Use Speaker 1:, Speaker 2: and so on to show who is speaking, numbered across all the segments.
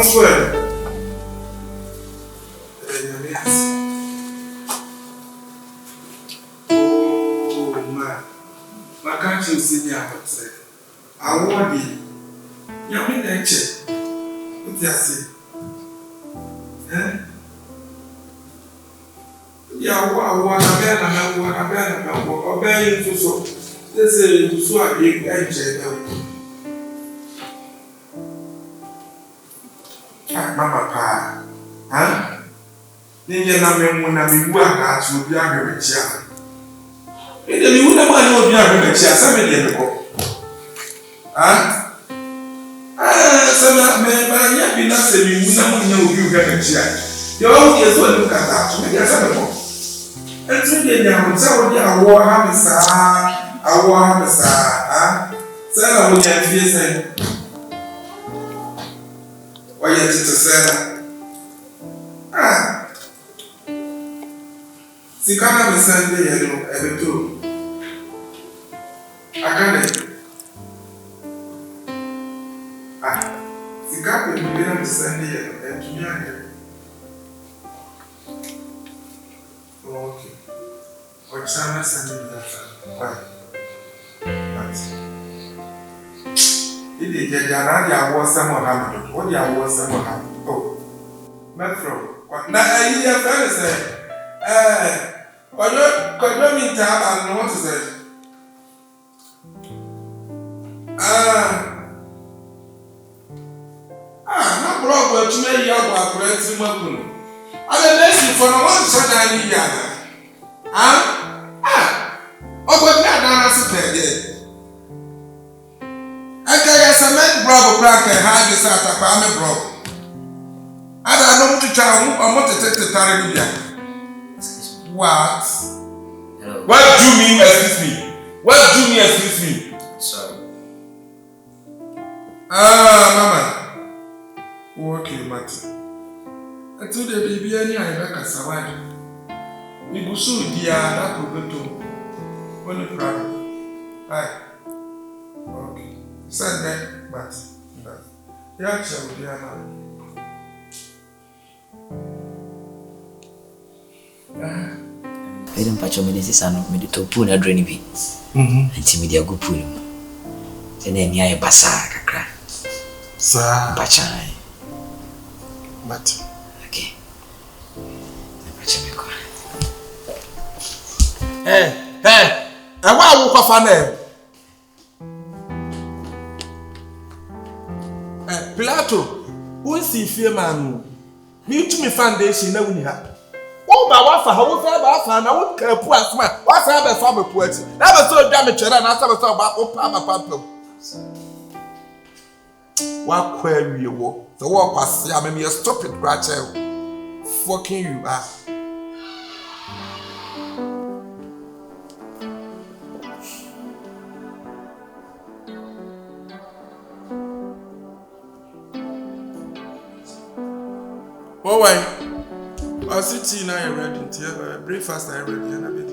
Speaker 1: swear. Oh, man. My country is in here. I want it. You mean that check? What do you say? Eh? Yeah, what I so. This is so a big check. Mama pa. Huh? Ninja na me na me bu aka to bi agberechi a. E de mi wu na ma na obi agberechi a sa me de me ko. Sana me ba nya bi na se mi wu na ma nya obi agberechi a. Yo o ke so ni ka ta to me de sa me ko. Etu de nya ho sa o di awo ha me sa. Sa na wo nya fie se. Wa ye tete se na. Sikana mesande yelo ebeto. Akane. Sikapa mbira mesande yelo etunya ne. Okay. Ochana sande yelo. Why? Idi jajara dia wo samo hamdo. What dia wo samo hamdo? Oh. Metro. Na ayi ya fere say Kojo minta and what is it? No problem to me ya ba preti makunu. Ale nesi for no one so na ni ya. Ogo na na so pede. Aka ya samen bro crack ha de sata pa me bro. Ada no mutu cha mu amotete tare ni bia. What?
Speaker 2: Hello.
Speaker 1: What do you mean excuse me? What do you mean excuse me?
Speaker 2: Sorry.
Speaker 1: Mama. Okay, Mati. Atu de baby ani ayeba kasawai. Ibusu dia da probeto. Only problem. Hi. Okay. Send that, but yeah, shall be a
Speaker 2: I don't patch me this son of me to pull a drain be. Intimidate go pull him. And then ya basa kakra.
Speaker 1: Sir,
Speaker 2: Pachai.
Speaker 1: But
Speaker 2: Okay. Patch me go.
Speaker 1: I want to find Pilato, who is he fear man? Me to me foundation, no one have. Oh, my wife, how was I about? I would care poor smart. What's I have a farmer poet? Never saw damage and I saw about Papa Pampo. What query you walk? The walk was I mean, you're stupid, Rachel. Fucking you are. Oh, why? I'll see tea now. I'm ready. Breakfast. I'm ready. And I'm ready.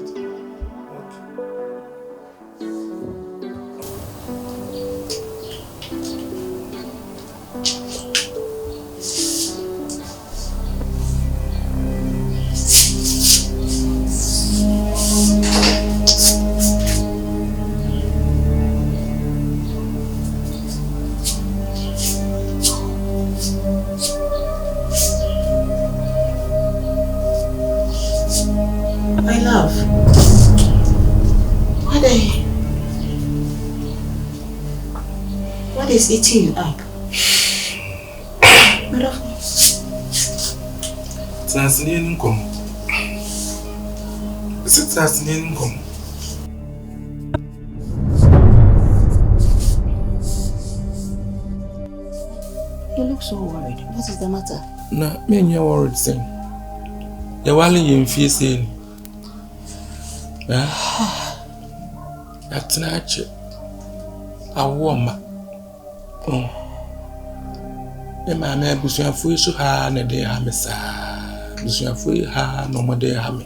Speaker 3: My love, what is eating you up?
Speaker 1: Transnian come. Is it Transnian come?
Speaker 3: You look so worried. What is the matter?
Speaker 1: No, me and you worried saying. You're walling in fear saying. That's not it. A woman. Oh. My man, Bushia Fui so hard, and they have me, sir. Bushia Fui ha no more they have me.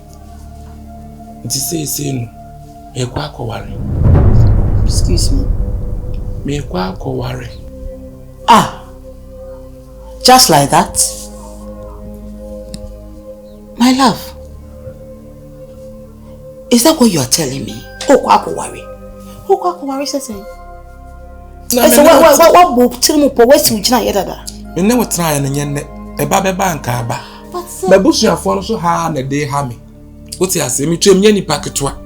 Speaker 1: It is saying, me quack or worry.
Speaker 3: Excuse me.
Speaker 1: Me quack or worry.
Speaker 3: Just like that? My love, is that what you are telling me? Oh, Kwako worry. Oh, Kwako worry, say. So what book tell me po west you na yedada?
Speaker 1: Me ne try na nye eba beba nka aba. Ma busuafo no so ha na dey ha me. What you say me twem nye ni paketwa.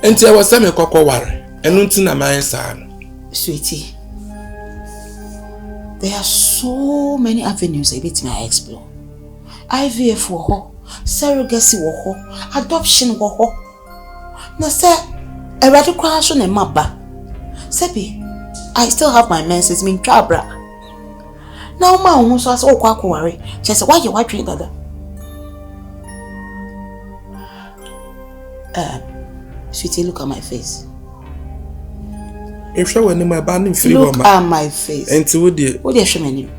Speaker 1: Enti e wose me kokko ware. Enu nti na man sa no.
Speaker 3: Sweetie, there are so many avenues I bet me explore. IVF wo ho, surrogacy wo ho, adoption wo ho. Na say e ready crash on e maba. Sebi, I still have my menses mean trabra. Now ma won so say Kwako worry. She say why you watch dada? Sweetie, look at my face.
Speaker 1: If you want my band in free
Speaker 3: look at my face.
Speaker 1: Enti wo de
Speaker 3: hwe mani?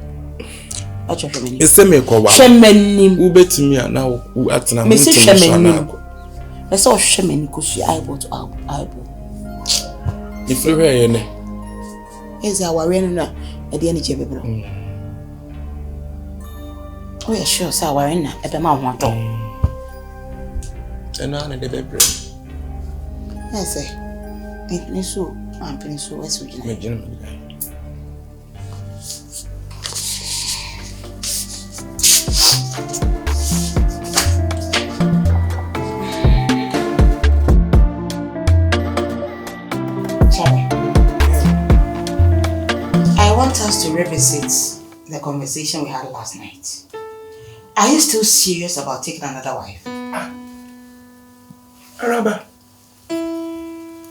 Speaker 3: Acho hwe mani.
Speaker 1: Ese me ko wa.
Speaker 3: Hwe mani.
Speaker 1: Wo betimi ana wo atena
Speaker 3: mo ntumi hwe mani. Ese o hwe mani ko su eyeball to eyeball.
Speaker 1: If you hear ye ne.
Speaker 3: Eze aware no na e de ani je bebro. Oh yeah, sure, say aware na e be ma ho ato.
Speaker 1: Eno ana de bebro.
Speaker 3: Ese. Ni so I'm feeling so what's with you? I want us to revisit the conversation we had last night. Are you still serious about taking another wife?
Speaker 1: Araba.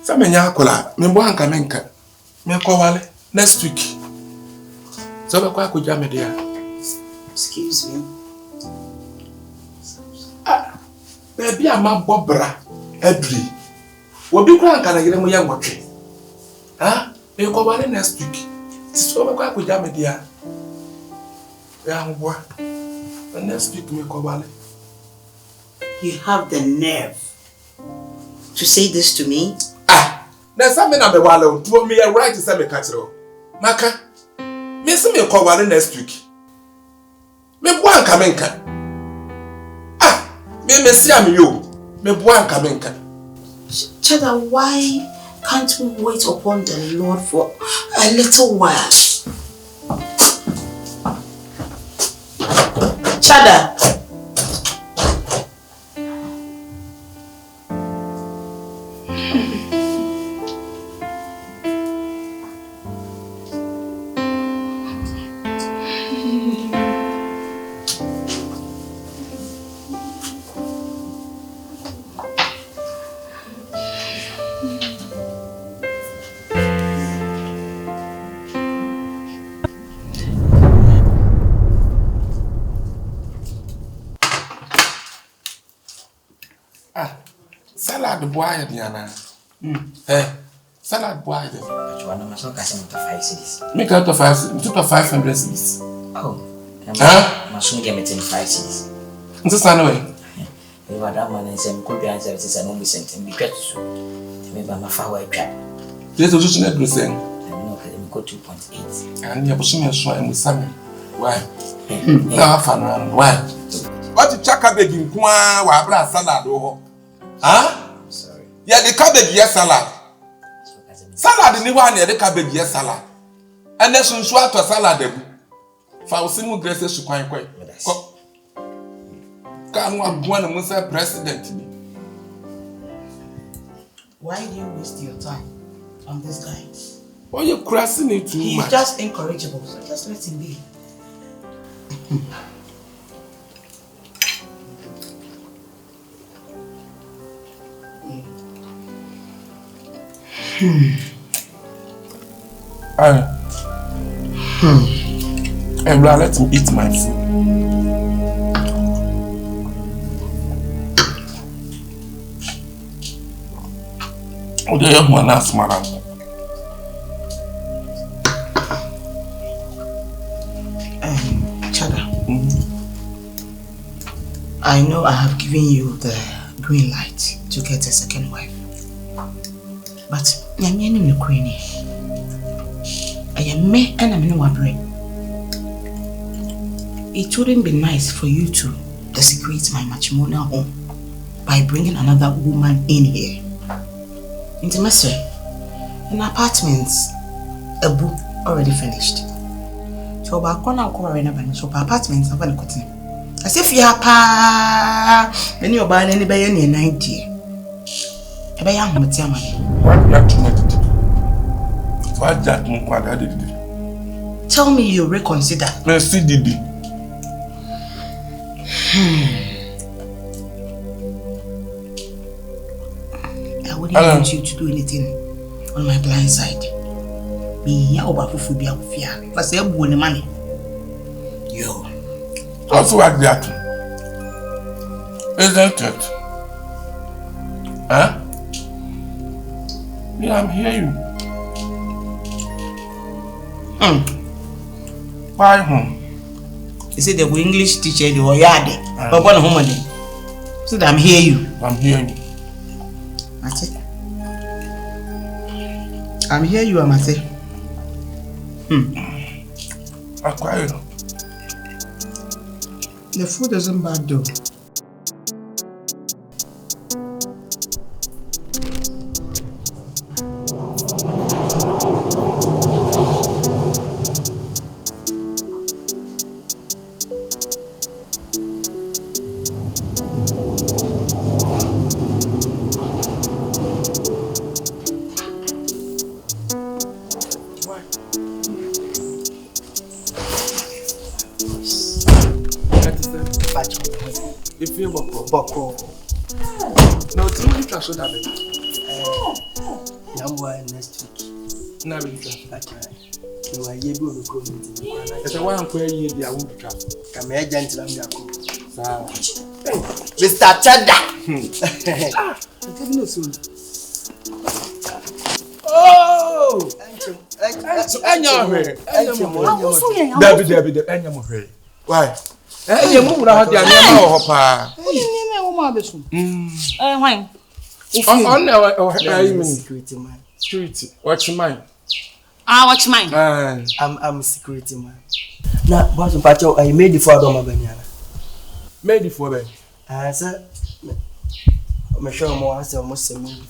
Speaker 1: Samenya akola me bo anka menka me kwale next week so be kwa akojua me dia.
Speaker 3: Excuse me.
Speaker 1: Baby ama bobra adri obi kwa anka na gire mo ya nwotwe me kwale next week so be kwa akojua me dia ya ngwa next week me kwale.
Speaker 3: You have the nerve to say this to me?
Speaker 1: Na some na be wale to me right to say me catch Maka me se me kwale next week. Me bo anka menka. Me mesi am yo. Me bo anka menka.
Speaker 3: Chada, why can't we wait upon the Lord for a little while? Chada.
Speaker 1: Salad boy diana. Salad boy.
Speaker 2: But you are not so casting to 5 cities.
Speaker 1: Make out of 500 cities.
Speaker 2: Oh, Masun get me 5 cities.
Speaker 1: This anyway.
Speaker 2: You are that man and some could be services and only sent and be cut to me by my far away trap.
Speaker 1: There's a solution at Brussels.
Speaker 2: I know that we go 2.8.
Speaker 1: And you're pushing me a show and with Sammy. Why? Now, fun around. Why? What you chuck a begging, while brass salad over?
Speaker 2: Sorry.
Speaker 1: Yeah, the cabbage, yes, salad. Salad in the one, yeah, the cabbage, yes, salad. And there's some swat or salad. For single graces to quite quick. Can't want one of the president.
Speaker 3: Why do you waste your time on this guy?
Speaker 1: Why you crossing it too much?
Speaker 3: He's just incorrigible, so just let him be.
Speaker 1: And let him eat my food. Oh, the young one asked madam.
Speaker 3: Chada, I know I have given you the green light to get a second wife. But I am me and I'm in one brain. it wouldn't be nice for you to desecrate my matrimonial home by bringing another woman in here. Intimacy. In apartments, a book already finished. So about corner so apartments have been cutting. As if you have when you're buying anybody in 90. Ebe ya mtia money.
Speaker 1: What you to make it? What that I did.
Speaker 3: Tell me you reconsider.
Speaker 1: Me see did.
Speaker 3: I wouldn't want you to do anything on my blind side. Me ya obafufu bia kufia. Fase ebu ni money. Yo.
Speaker 1: Also like that. Isn't it? Huh? Yeah, I'm hearing you. Why home?
Speaker 3: You say the English teacher, the Oyade. But what home again? So that I'm hearing you.
Speaker 1: I'm hearing you.
Speaker 3: That's it. I'm hearing you, Amate.
Speaker 1: I'm quiet.
Speaker 3: The food isn't bad though.
Speaker 1: If you boko. No, it's really trust that baby.
Speaker 4: Next week.
Speaker 1: Now we trust.
Speaker 4: You are Yeboah community.
Speaker 1: It's a one where you the won't trust.
Speaker 4: Come here, gentleman.
Speaker 3: Mr. Cheddar.
Speaker 1: Oh! Debbie. Why? You move out there, Papa.
Speaker 3: Why?
Speaker 4: Security man.
Speaker 1: Security. What's mine?
Speaker 3: What's mine?
Speaker 4: I'm security man. Now, boss, Pacho, I made the father of Banyana.
Speaker 1: Made it for them.
Speaker 4: Sir, I'm sure more answer almost a minute.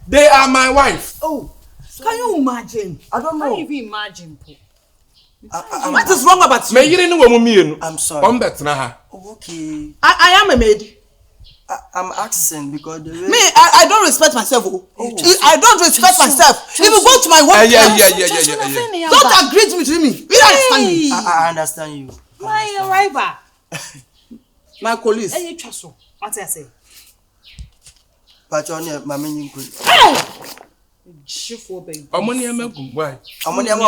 Speaker 1: They are my wife.
Speaker 3: Oh, can you imagine?
Speaker 4: I don't know.
Speaker 3: Can you even imagine?
Speaker 4: What
Speaker 3: is wrong about you?
Speaker 4: I'm sorry. Okay.
Speaker 3: I am a maid.
Speaker 4: I'm asking because the way...
Speaker 3: Me, I don't respect myself. I don't respect myself. If you go to my work, don't agree with me.
Speaker 4: I understand you.
Speaker 3: My rival. My colleagues.
Speaker 5: What I say?
Speaker 4: Patroni, my meaning good.
Speaker 5: Shifo baby.
Speaker 1: Ammonia me why?
Speaker 4: Ammonia me.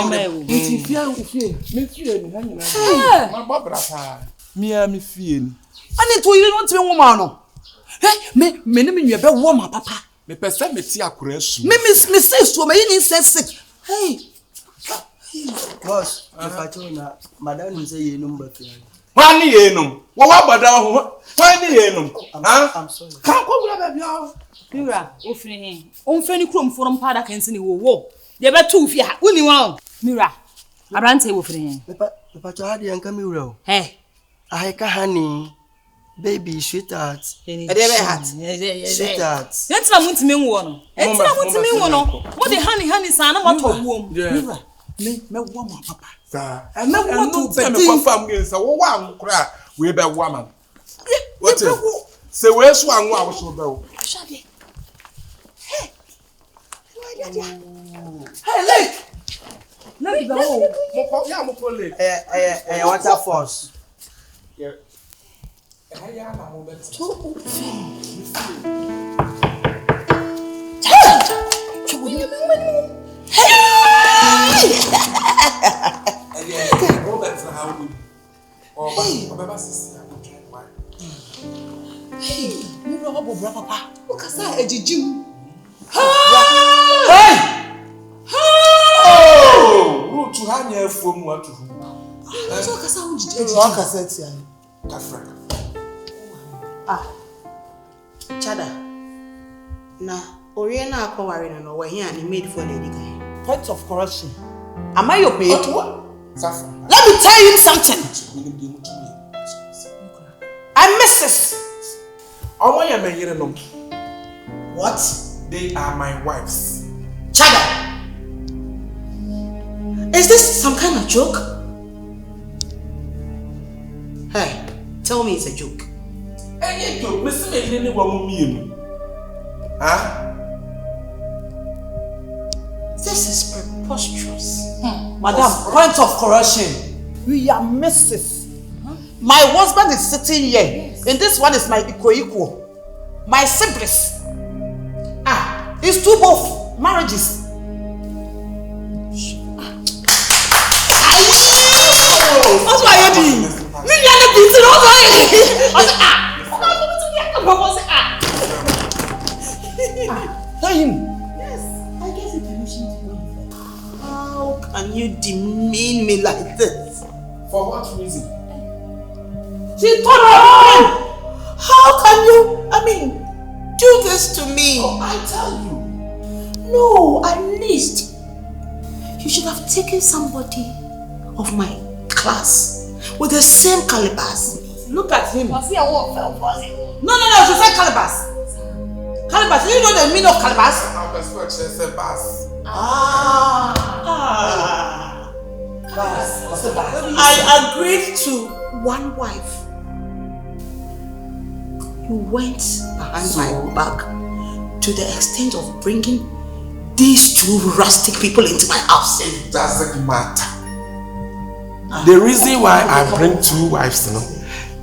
Speaker 1: My Barbara pa. Me feel.
Speaker 3: And it will you want to be woman. Hey, me name you be woman papa.
Speaker 1: Me person me ti akure su.
Speaker 3: Me say so me you say sick. Hey.
Speaker 4: Boss, Patrona, madam say you number 3.
Speaker 1: Why ni enum? What bada ho? Why ni enum?
Speaker 4: I'm sorry.
Speaker 1: Kan ko bra ba bia.
Speaker 5: Mira, ofini he. Onfani krom forum pada kansi ni wo. Ye be tu fi ha. Woni wa. Mira. Abrante wo ofini he.
Speaker 4: Pacho had yan come uro.
Speaker 5: Hey.
Speaker 4: I ka honey. Baby sweetheart.
Speaker 3: Sweetheart.
Speaker 5: Yentina muntime nwo no. Yentina muntime nwo no. Mo de honey sa na mo to wo mu.
Speaker 3: Mira. Me woman papa.
Speaker 1: Sa. Me wo to be me kwa fam gen sa wo wa nkura we be woman. What is? Say we so anwo a wo so be wo.
Speaker 3: Hey.
Speaker 5: Hey, look. Look the hole.
Speaker 1: Yeah, mo ko le.
Speaker 4: Water force.
Speaker 1: Yeah. Ya na mo bet. To hanya from what to who?
Speaker 3: So kasa wo jiji. Chada. Na ori na akware no we here and made for lady guy.
Speaker 4: Point of correction.
Speaker 3: Am I your maid? Let me tell you something. I miss this. What?
Speaker 1: They are my wives.
Speaker 3: Chada. Is this some kind of joke? Hey, tell me it's a joke.
Speaker 1: Any joke? Listen, me didn't want me. Huh?
Speaker 3: This is preposterous.
Speaker 4: Madam, point of correction. We are misses.
Speaker 3: My husband is sitting here, and this one is my equal. My siblings. It's two both marriages. What's my head?
Speaker 4: Tell him.
Speaker 3: Yes, I guess it's permission to go in. How can you demean me like this?
Speaker 1: For what reason?
Speaker 3: She told her. How can you, do this to me?
Speaker 1: Oh, I tell you.
Speaker 3: No, at least you should have taken somebody of my class with the same calibers. Look at him. No, she said calibers. Calibers, do you know the meaning of calibers? I agreed to one wife. You went behind my back to the extent of bringing these two rustic people into my house.
Speaker 1: It doesn't matter. The reason why I bring two wives,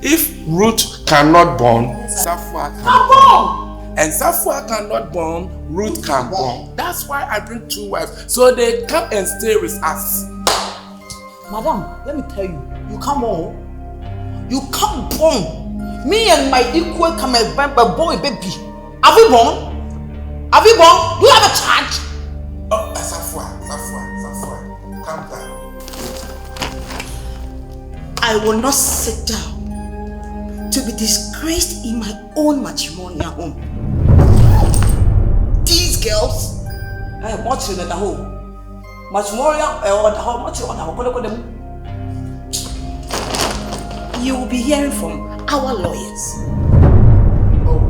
Speaker 1: if Ruth cannot born, Safua can born. And Safua cannot born, Ruth can born. That's why I bring two wives, so they come and stay with us.
Speaker 3: Madam, let me tell you, you come home. You come born. Me and my equal come and boy baby. Have you born? Have you born? Do you have a charge?
Speaker 1: Oh, Safua, calm down.
Speaker 3: I will not sit down to be disgraced in my own matrimonial home. These girls,
Speaker 4: What's in the home? Matrimonial or the home? What's on our
Speaker 3: you will be hearing from our lawyers.
Speaker 1: Oh,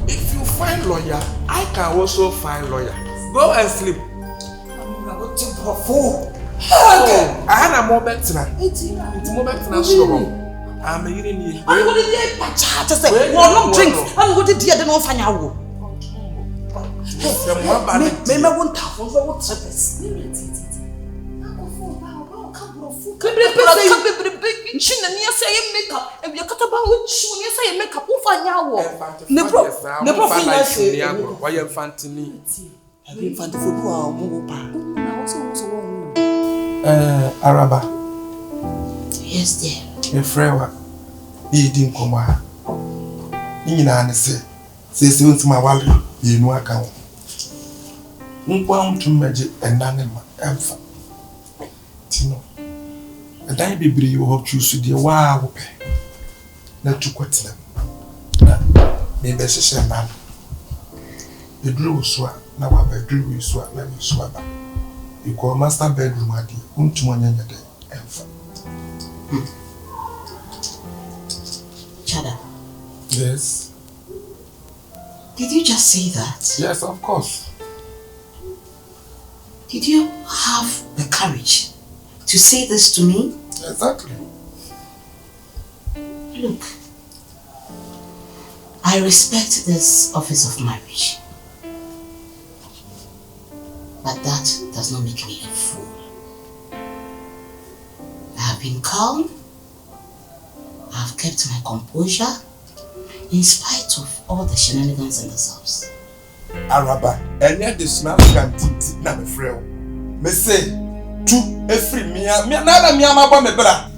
Speaker 1: if you find lawyer, I can also find lawyer. Go and sleep. Okay. I had a moment tonight. It's a moment tonight. I'm hearing you.
Speaker 3: I'm going to say, no drink. I'm going to do the no final. Maybe I won't have what service.
Speaker 1: Araba.
Speaker 3: Yes, dear.
Speaker 1: Your friend, he didn't come out. You know, say, my wallet, you know, I can't. To magic and none of my alpha. Tino. And I be brave you hope choose to dear wow. Not to quit them. Maybe she man. The drew swap, now I drew you swap, let me swap. You call master bedroom at the Untumanya day.
Speaker 3: Chada.
Speaker 1: Yes.
Speaker 3: Did you just say that?
Speaker 1: Yes, of course.
Speaker 3: Did you have the courage to say this to me?
Speaker 1: Exactly.
Speaker 3: Look, I respect this office of marriage, but that does not make me a fool. I have been calm. I have kept my composure in spite of all the shenanigans in this house.
Speaker 1: Araba, and yet the shenanigans na me friend. Me say, two every me na me ama me bra.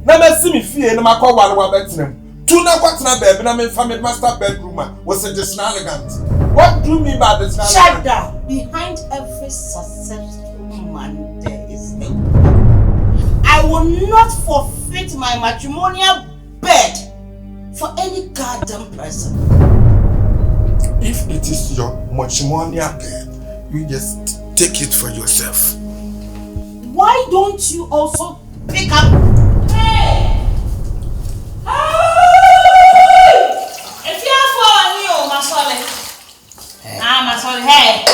Speaker 1: Na me see me fie na makọ wale betim. Two na kwatena baby na me family master bedroom was the shenanigans. What do you mean by the shenanigans?
Speaker 3: Shut down. Behind every successful man there is a woman. I will not forfeit my matrimonial bed for any goddamn person.
Speaker 1: If it is your matrimonial bed, you just take it for yourself.
Speaker 3: Why don't you also Pick up.
Speaker 5: Hey! If you are for you, my sorry. Ah, my sorry. Hey!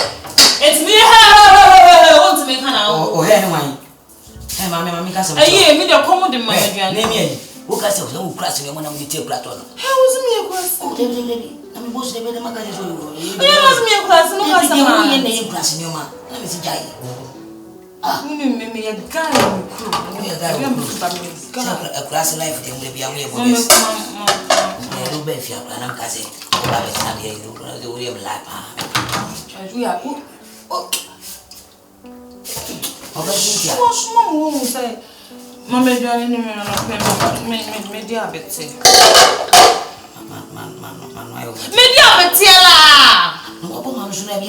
Speaker 5: It's me. Want to make an hour.
Speaker 2: Oh, hey, man. Hey, mammy, cast a
Speaker 5: year, me the common in my
Speaker 2: name. Who cast a class in one of the tape Plato?
Speaker 5: How was me a class?
Speaker 2: Oh, baby. I'm most of the magazine.
Speaker 5: You must be a class, no
Speaker 2: class in your man. Let me see Jai.
Speaker 5: Ah, me a guy.
Speaker 2: A class life, then will be a way of this. I don't bet if you're an cousin. I'm here, the way of life.
Speaker 5: We are good.
Speaker 2: What's
Speaker 5: wrong with say? Mamma, Johnny, me diabetes. Mediabetiela!
Speaker 2: No, I'm sure I'll be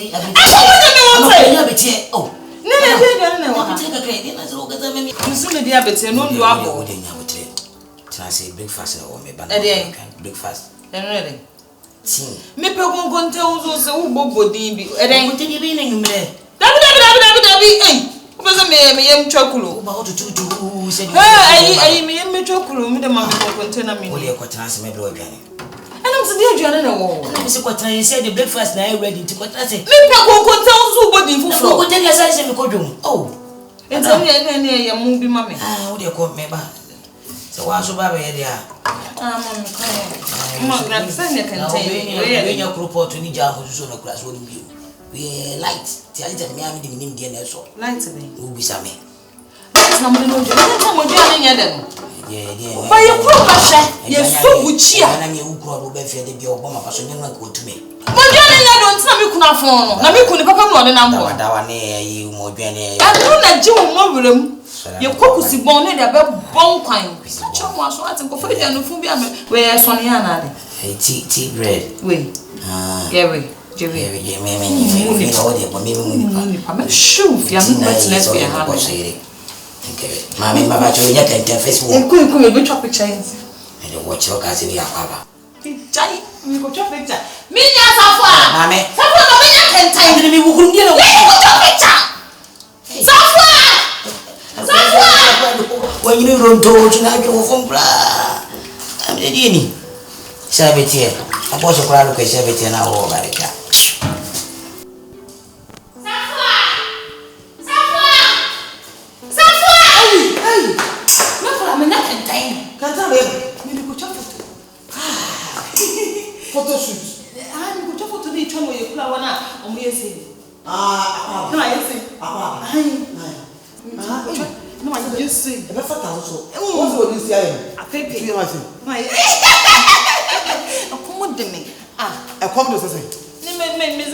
Speaker 2: oh,
Speaker 5: no, take a credit. I said, okay, you soon a diabetes, no, you are bored.
Speaker 2: I say breakfast or maybe breakfast.
Speaker 5: Then ready.
Speaker 2: See,
Speaker 5: me people go tell those who bobo dimbi. And then
Speaker 2: continue being me.
Speaker 5: Me yam chocolate.
Speaker 2: About to say,
Speaker 5: I me chocolate, me the mammy container me.
Speaker 2: Only a quarters may blow again.
Speaker 5: And I'm still joining a wall.
Speaker 2: Let me see what I said the breakfast now ready to what I say.
Speaker 5: Me people go tell somebody for
Speaker 2: floor. What I say, me go oh,
Speaker 5: it's only a movie, mammy.
Speaker 2: Ah, what do you call me back? So why so bad there?
Speaker 5: Mammy, I'm saying you can
Speaker 2: tell your group to need your so no class wouldn't be. We light. Tell it me, I'm the name dinner so.
Speaker 5: Light to me.
Speaker 2: Who be some me?
Speaker 5: That's not no job.
Speaker 2: Yeah.
Speaker 5: But you prove you're so good cheer.
Speaker 2: And you go be fair the Obama person you go to me.
Speaker 5: But you don't tell me kuna phone. Na me kuni papa no the number.
Speaker 2: That one you mo dwane.
Speaker 5: I don't na ji mo wurem. You kokusi bon na dey be bon kwan. Acho mo aso ati ko fa dia no fu bia me we so ne ya na de.
Speaker 2: Hey tea bread.
Speaker 5: We. Yeah we.
Speaker 2: Me no dey but me
Speaker 5: I'm sure if you am not let's be a hand.
Speaker 2: Okay. Mami baba cho ya kan Facebook.
Speaker 5: Nku be chop pictures.
Speaker 2: I dey watch your case ya kwaba.
Speaker 5: Jai, we go chop picture. Me nya safwa.
Speaker 2: Mami.
Speaker 5: Safwa no me nya kan time.
Speaker 2: Me wukuru ndi na.
Speaker 5: We go chop picture. Safwa!
Speaker 2: When you don't do it, now you from blah. I'm the genie. Sabetia. I bought a crowd of Sabetia now over the
Speaker 1: Photo shoot.
Speaker 5: I'm going to photo the channel where you play one up on me.
Speaker 1: Ah,
Speaker 5: no, I see. No, I just see.
Speaker 1: The first also. What's what you say?
Speaker 5: I pay.
Speaker 1: You know what?
Speaker 5: Accommodate me.
Speaker 1: A comment was saying.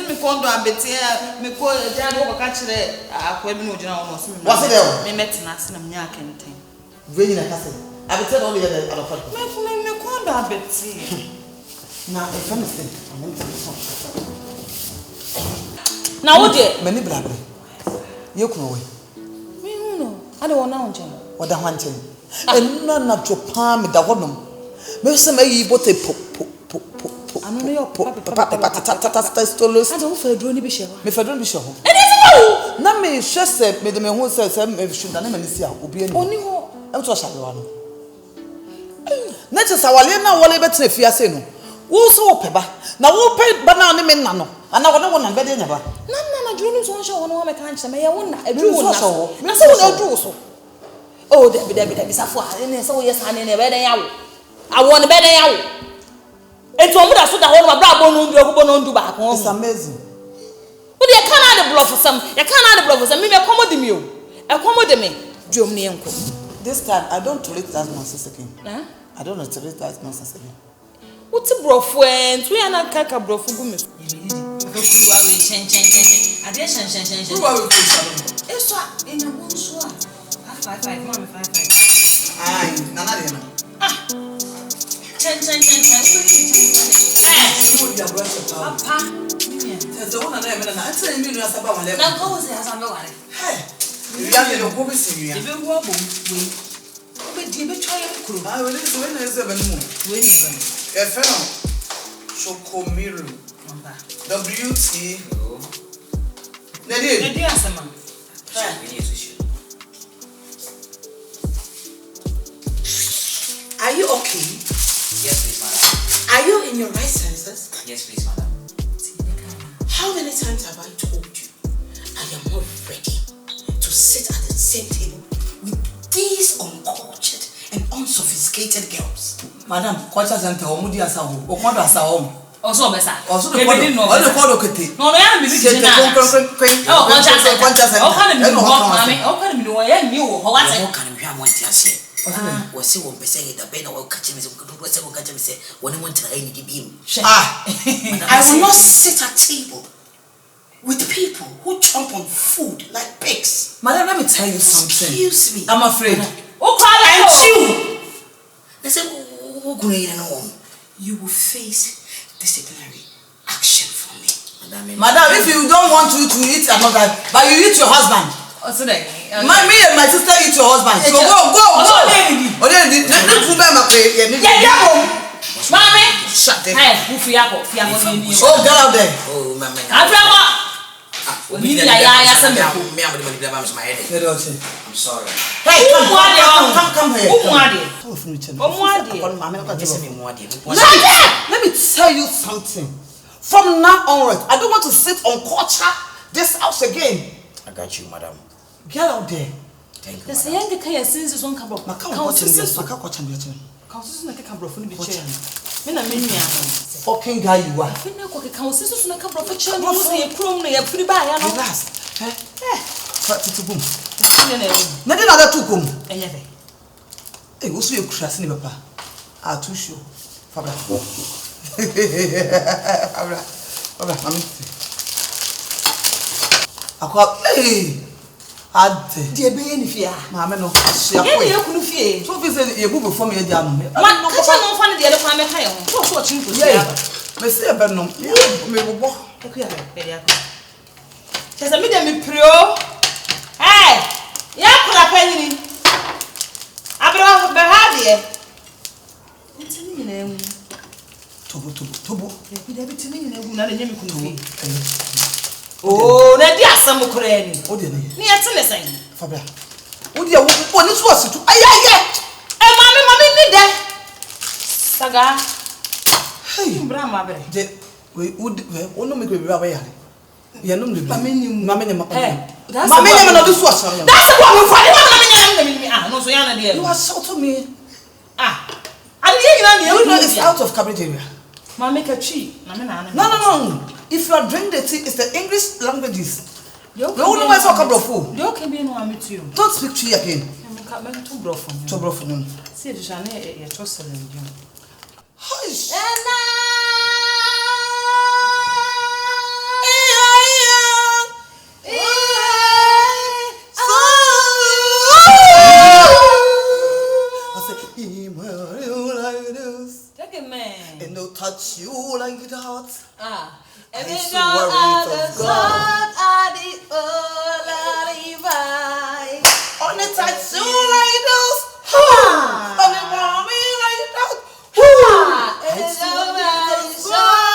Speaker 5: Me kondo abeti me ko dia do ko ka kire akwa bi no gina no so
Speaker 1: What's it there?
Speaker 5: Me metena ase na me nya kenten.
Speaker 1: Very na kase. Abeti no le dey alofa.
Speaker 5: Me kondo abeti.
Speaker 1: Na e family
Speaker 5: na wo de
Speaker 1: mani brabre ye kuno we
Speaker 5: me hu no ade wona wo nchen
Speaker 1: wo da hwanchen enna na jopa me da honom me se mayi bote po
Speaker 5: anu no yo
Speaker 1: papa stolos
Speaker 5: ade wo fa aduro ni bi hye ho
Speaker 1: me fa aduro bi hye ho
Speaker 5: ene se
Speaker 1: na me hwe se me de me hu se me hwe da na mani si a obi ani
Speaker 5: oni ho
Speaker 1: e to sha lewa no na che sawale na wole betre fiase no wo so opeba na wo pe ba na ne me nna no ana wo ne wo na be de nya ba
Speaker 5: na duro so sha wo no me kan che me ye wo na edu wo na
Speaker 1: so
Speaker 5: na se wo na duro so oh de bi safo a ne se wo yes ane ne be de yawo awo ne be de yawo enti omu da so da ho no bra bo no ndu agubo no ndu ba ko
Speaker 1: it's amazing
Speaker 5: wo de kan na de bluff some ya kan na de bluff some me accommodate me o accommodate me duom ne enko
Speaker 1: this time I don't tolerate that nonsense again.
Speaker 5: Huh?
Speaker 1: I don't tolerate that nonsense again.
Speaker 5: What's a brofriend? We are not kaka brofu gumi.
Speaker 1: Chocomiru. WT. Nedi asema.
Speaker 3: Are you okay?
Speaker 2: Yes, please, madam.
Speaker 3: Are you in your right senses?
Speaker 2: Yes, please, madam.
Speaker 3: How many times have I told you I am not ready to sit at the same table with these uncultured and unsophisticated girls?
Speaker 6: Madam, culture center, omudi asawo, okodo asawo.
Speaker 5: Also, Bessa.
Speaker 6: Also, the kodo kete.
Speaker 5: No, I am busy. Oh, culture center. Oh, can you know what, mommy? Oh, can you know what I knew? What I can you want to say? Was so one saying the pain of catching me. What catch me say when I went to any beam.
Speaker 3: I will not sit at table with people who chomp on food like pigs.
Speaker 6: Madam, let me tell you something.
Speaker 3: Excuse me.
Speaker 6: I'm afraid.
Speaker 3: And you. They say, you will face disciplinary action from me.
Speaker 6: Madam, if you don't want to eat another, but you eat your husband. Me and my sister eat your husband. So go.
Speaker 5: Mommy.
Speaker 6: Shut it.
Speaker 5: Hey, who fiapo?
Speaker 6: Oh, get out there.
Speaker 2: Oh, my man.
Speaker 5: I'm
Speaker 2: sorry.
Speaker 6: Hey, come here. Let me tell you something. From now onward, I don't want to sit on culture this house again.
Speaker 2: I got you, madam.
Speaker 6: Get out there.
Speaker 2: Thank you,
Speaker 5: the
Speaker 2: madam.
Speaker 5: young guy since it's on Cabo.
Speaker 6: Fucking guy you are. Relax. Nothing other to come. Hey, what's your crass in papa? Ah, too sure. Fabra. Hey. Ade.
Speaker 3: Dear be fear.
Speaker 6: Mamma no. So if you go before me,
Speaker 5: No funny the other time I was watching for
Speaker 6: yeah. Me say be no. Me bo.
Speaker 5: There's a medium pro. Hey, yeah, pull up any. Abra behave. It's in name.
Speaker 6: Tobo.
Speaker 5: Oh, na dia asam korani.
Speaker 6: O de ne.
Speaker 5: Ni ate ne sen.
Speaker 6: Fabia. O de wo ni so asitu. Ayaye.
Speaker 5: Mami ni de. Saga.
Speaker 6: Hey,
Speaker 5: Mbra ma bere.
Speaker 6: Je we no me be ba ya. Ya no me be. Mami ni ma. Hey. Mami ni no do so asam.
Speaker 5: That's what we find. Mami ni no so ya na de.
Speaker 6: You are shout to me.
Speaker 5: And you
Speaker 6: know it's out of coverage area.
Speaker 5: Mami ka chi. Na me na.
Speaker 6: No. If you are drinking the tea, it's the English languages. We all know why for Cabrofo.
Speaker 5: You can be no amit you.
Speaker 6: Don't speak to you again.
Speaker 5: I'm too brofo.
Speaker 6: To Brofo.
Speaker 5: See the Jane a trust in you.
Speaker 6: Hush. And they'll touch you like that.
Speaker 5: And
Speaker 6: I'm so worried of God. On the touch you like those. On the mommy like that. I'm so worried of God.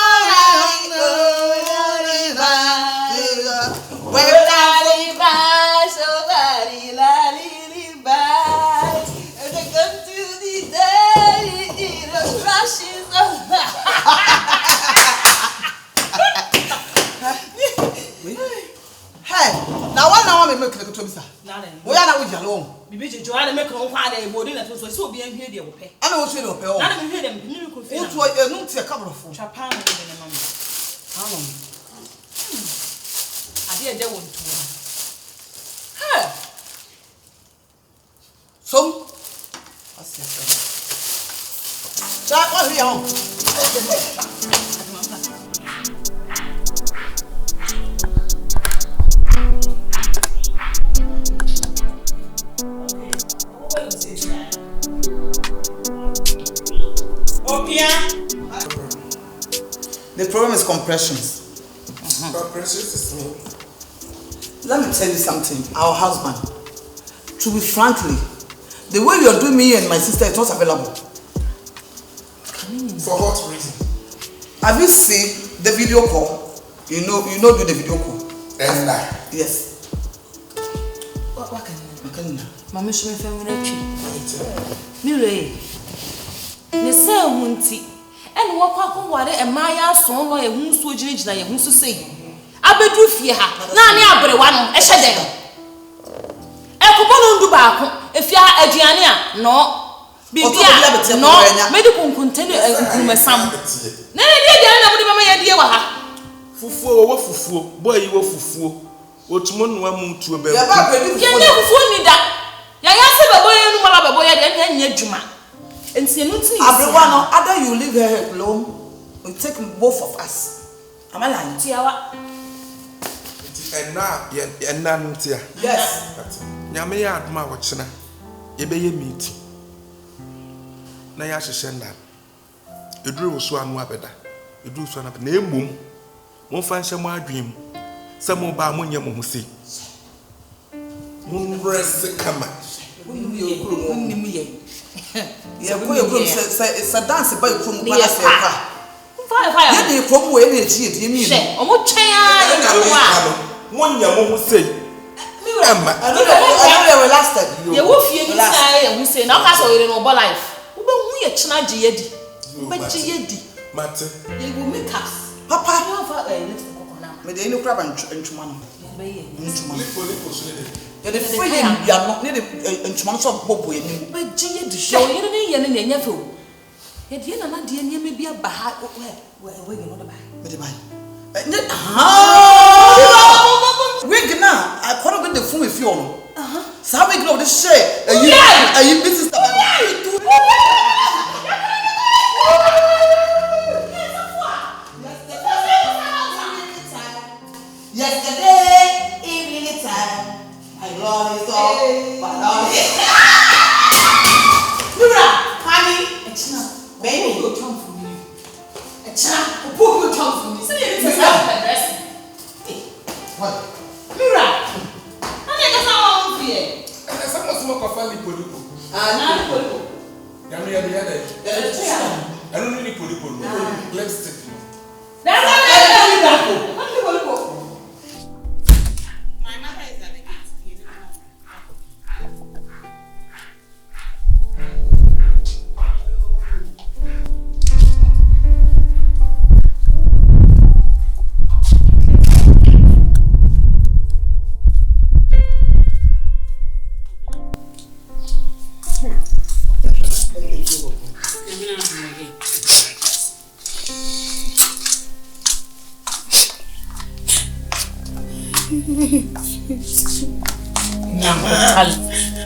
Speaker 6: Hey, now one hour me make the sir. We are now with your long.
Speaker 5: Bibi Joanna make on quite a body that was so being here. I
Speaker 6: know what you know.
Speaker 5: don't hear them. You could feel
Speaker 6: to a no to a couple of food.
Speaker 5: Japan. How long? I did that one to her.
Speaker 6: So, Jack, what are you? The problem is compressions.
Speaker 1: Compressions is me.
Speaker 6: Let me tell you something. Our husband, to be frankly, the way you are doing me and my sister is not available.
Speaker 1: For what reason?
Speaker 6: Have you seen the video call? You know do the video call. Yes.
Speaker 5: What can
Speaker 6: you?
Speaker 5: Mama should have found a tree. Mire. ne say hunti and what papa ware e maya so no ye hu so ginigina ye hu so sei abedu fie ha na ne abrewa no e hye den e kubono ndu baako efia aduane a no bibia no medical nkuntene nkurumesam na ne dia dia na mudi mama ye die wa ha
Speaker 1: fufuo wo fufuo boy wo fufuo otumo nwa mu tu be
Speaker 6: ya ba kwedi
Speaker 5: ye ne fufuo ni da ya ya se babo ye nu mala babo ye de nya djuma enti enu ti
Speaker 6: abrewa no either you leave her alone we take both of us am I lying
Speaker 5: tiawa
Speaker 1: enna ntia
Speaker 6: yes
Speaker 1: nyame ya aduma wo chena ebeye meet na ya hyehyɛ ndan eduru wo so anu abeda eduru so na na emom mo fa nhyɛ mo adwem sɛ mo ba mo nyɛ mo ho sei mo rest kama
Speaker 6: unnim ye ya ko ye krom se dance ba krom kwa na se kwa
Speaker 5: fire
Speaker 6: ya de krom we na echi edi mi
Speaker 5: she omo twen a ekwa
Speaker 1: mo nyɛ mo ho sei emma
Speaker 6: I know they lasted
Speaker 5: ye wo fie ni sai ye hu sei na ka so yere no bo life wo be hu ye chena gye yedi be gye yedi
Speaker 1: mate
Speaker 5: ye go make us
Speaker 6: papa
Speaker 5: you have a little kokona
Speaker 6: me de ni kura ba ntuma no
Speaker 5: be ye
Speaker 6: ntuma
Speaker 1: lipo so ne
Speaker 6: ya de free ya no ne de ntuma so bobo ye ni
Speaker 5: be gye yedi she yere ni ye ne nya fe o ye de na na de ne me bia ba ha we ge no de ba
Speaker 6: me de ba wig na I call with the phone if you on so we go the share you business yesterday evening time my Lord is all but all Mira honey it's not baby
Speaker 5: go come for me Echa, go come for me. Say you say that
Speaker 6: what
Speaker 5: Mira. I get some on here.
Speaker 1: and some smoke of lipo
Speaker 5: Na lipo.
Speaker 1: yami ya biya da I don't need lipo lipstick
Speaker 5: That's not lipo.
Speaker 7: My mother is at the gate.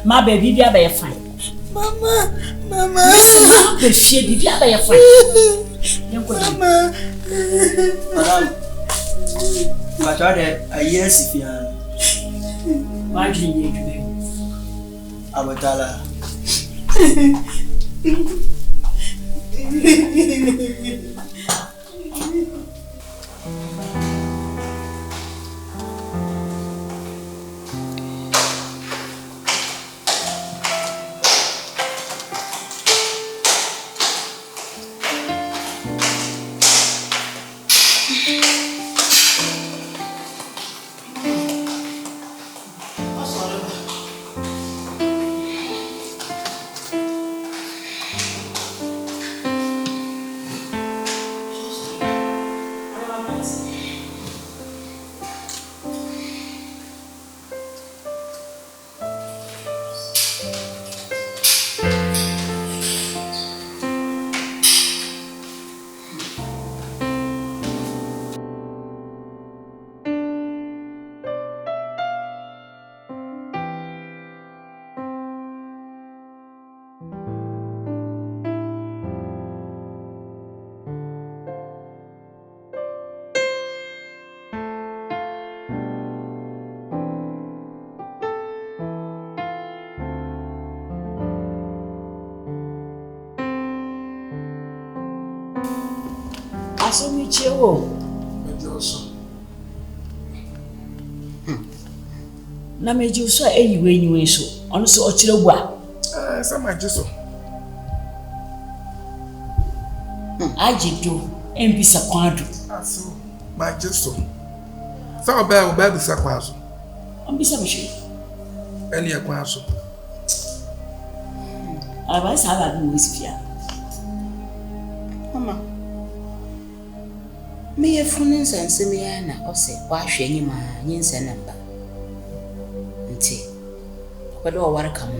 Speaker 8: My baby, be a fine.
Speaker 6: mama
Speaker 8: My baby, be a fine.
Speaker 6: mama
Speaker 4: Madam, I tried a year if you are.
Speaker 8: Why do you need to be?
Speaker 4: I will tell her.
Speaker 8: So me chewo. Na me ju so eyiwe so. Ono so ochire bua.
Speaker 1: Some are just so.
Speaker 8: Ajido embisa kwadu.
Speaker 1: So, my just so. Some about the sackwash.
Speaker 8: Ombisa bishi.
Speaker 1: Any aquash.
Speaker 8: Aba sa ba bi wisi fia.
Speaker 3: Mama. Me a phone and Semiana or say, why shady my yin number? But all what come.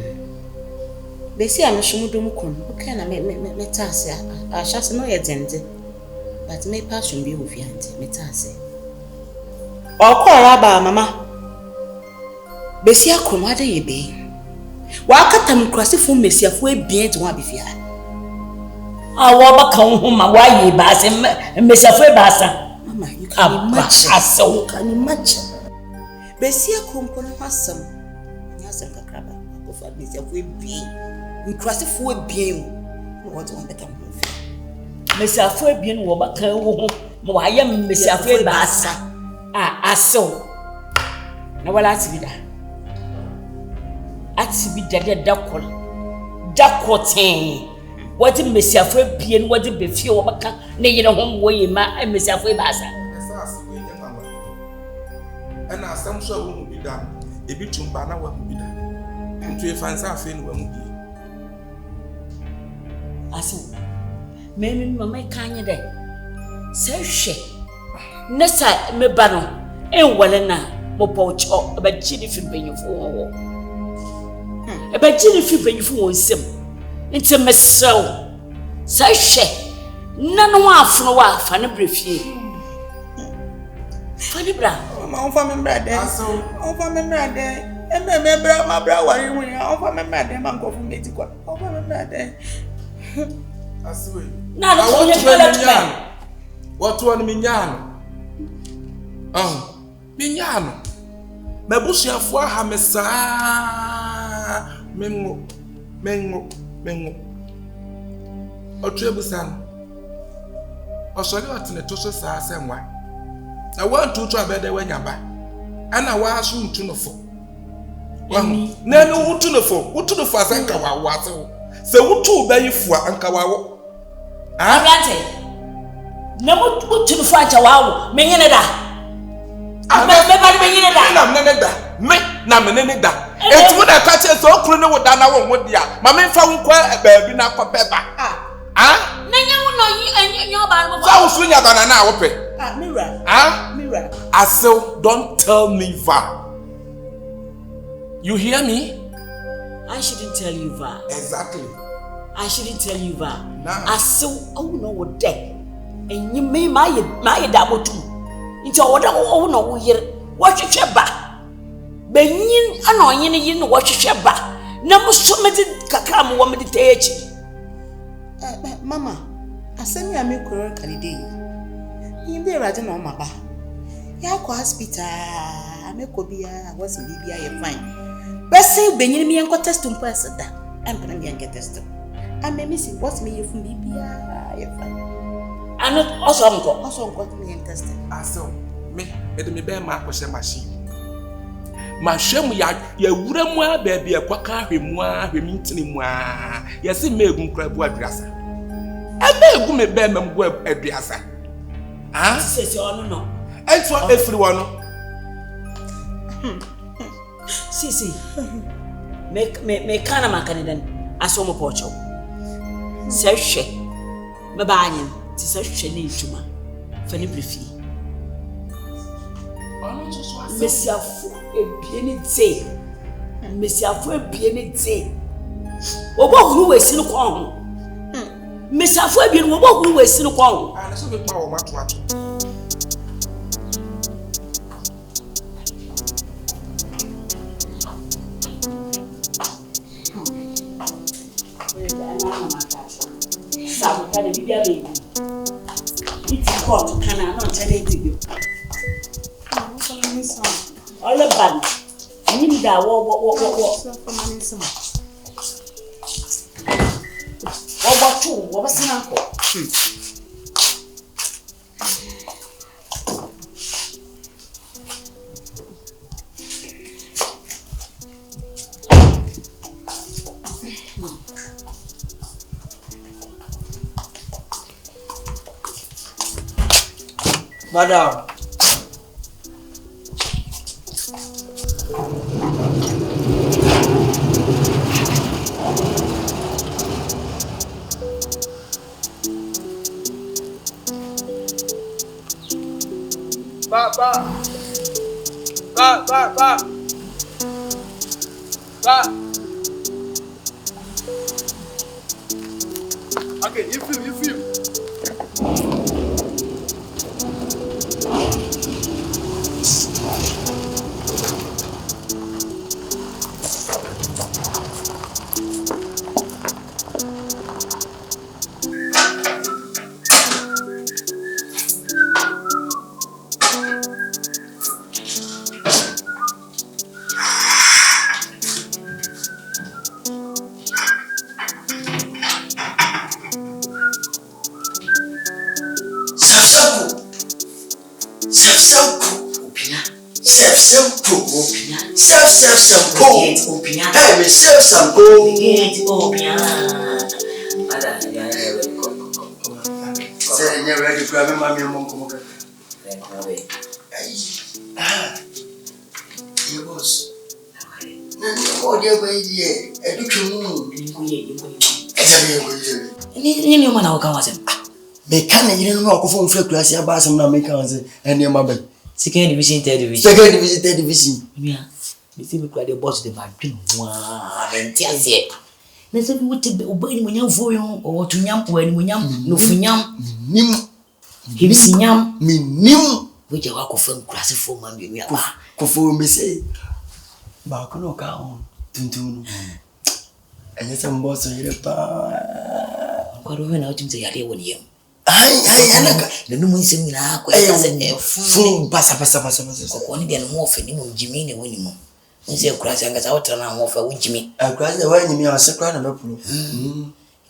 Speaker 3: They say I'm a shumudumukun. Who can I make Tasia? I shall know your tender, but may passion be with your auntie, Metasi. Or call Rabba, Mamma. Bessia, come, what do you be? Why can't I cross the phone, Messia, for a beard to one before? I walk come home, my wife, Bass, and Messia Frebassa. Mamma, you can't imagine. I so can imagine. Bessia, come, has some. Yes, I'm a crabber. For Messia, we be. We cross the four being. What one better move? Messia Frebian, Wobaka, who I am Messia Frebassa. I saw. Now, what I see that. I see be dead duckwoting. What did Messia Frebian, what did be few Wobaka, nay, home way, ma, and Messia Frebassa.
Speaker 1: And our some show won't be done. A bit too bad, I won't be done. And to a fancy thing won't be.
Speaker 8: I said, Mammy, Mamma, can you there? So she. Nessa, me banner, and well enough, Mopoch, about Chili Fibbing you for. About Chili Fibbing you for sim. Into my soul. So she. None one from a while, Fanny Briefy. Fanny Brown.
Speaker 6: Oh, for me, brother. Oh, for me, brother. And my brother, what you want? Oh, for me, brother, man, go from Mexico. Oh, for me, brother.
Speaker 1: I swear.
Speaker 8: Now, I want to tell
Speaker 1: what one Mignano? Oh, Mignano. Mabushia for Hamesa. Mengo. O Trebusan. O Shagat in a Tosha Same way. I want to try better when you're back. And I was soon to know for. No, what to know for? What to know for Zankawa was. So, what to buy for Ankawa?
Speaker 8: I granted. No, what to the French a while, Mengeneda. I'm Mengeneda. It's what I catch us all criminal with Dana with ya. Mamma found quite a baby now for Pepper. Ah, no, your Bible. I was swinging than an hour. Mirror. I so don't tell me, Va. You hear me? I shouldn't tell you, Va.
Speaker 1: Exactly.
Speaker 8: I shouldn't tell you, Va. I so no what day. And you may my double too. Into what oh no here. What you share back? Benin annoying in what you share back. No so many kakam woman meditation.
Speaker 3: Mama, I send me a milk holiday. You be rather on my back. Ya ko hospital, I make Kobia, was in Libya, you're fine. But say, Benin me and got test to person that I'm going to get tested. I may miss it. What's me from Libya, you're fine. I'm not also got me and tested.
Speaker 1: I saw me, it may bear my machine. My shame, ya wouldn't wear baby a quacker, him, yes, it may go crab web grasser. I may go me bear my web at Driassa. Ah, says you no. And for everyone.
Speaker 8: Sisi, me kana makanidan asomo pocho. Seshe, me banyin, ti seshe ni juma. Fani brifi. Mesiafu ebieni te. Mesiafu ebieni te. Obo huru we sinu kwa ho. Mesiafu ebieni obo huru we sinu kwa ho.
Speaker 1: Ah, so be pa o matu.
Speaker 8: Can be a baby. It's called can I not tell you? All the band. You need that what? What about two? What was an uncle?
Speaker 4: Madam.
Speaker 1: Okay, you feel.
Speaker 4: Hey, me sell some gold. Say you're ready to have mommy and mom come over. You boss. No, dear baby,
Speaker 2: Any man will come as him.
Speaker 4: They can't even know how to feel classy about some Americans and your mother.
Speaker 2: Second division, third division. Yeah. You see, we the boss, the margin. Wow, and tears yet. Let's say we would take the obey when you're for you or to yam when we yam, no for yam. He was yam,
Speaker 4: me nim,
Speaker 2: which I walk from classic for man. We are
Speaker 4: for me say, Bacono count, Tuntun. And it's a boss of your pa.
Speaker 2: What do we know to say? I did with you.
Speaker 4: The
Speaker 2: new seminar, full bassa, only get more for him, Jimmy, and Winnie. We say, Crassing as out and more for Jimmy.
Speaker 4: I cried the way you mean, I was a crown of apple.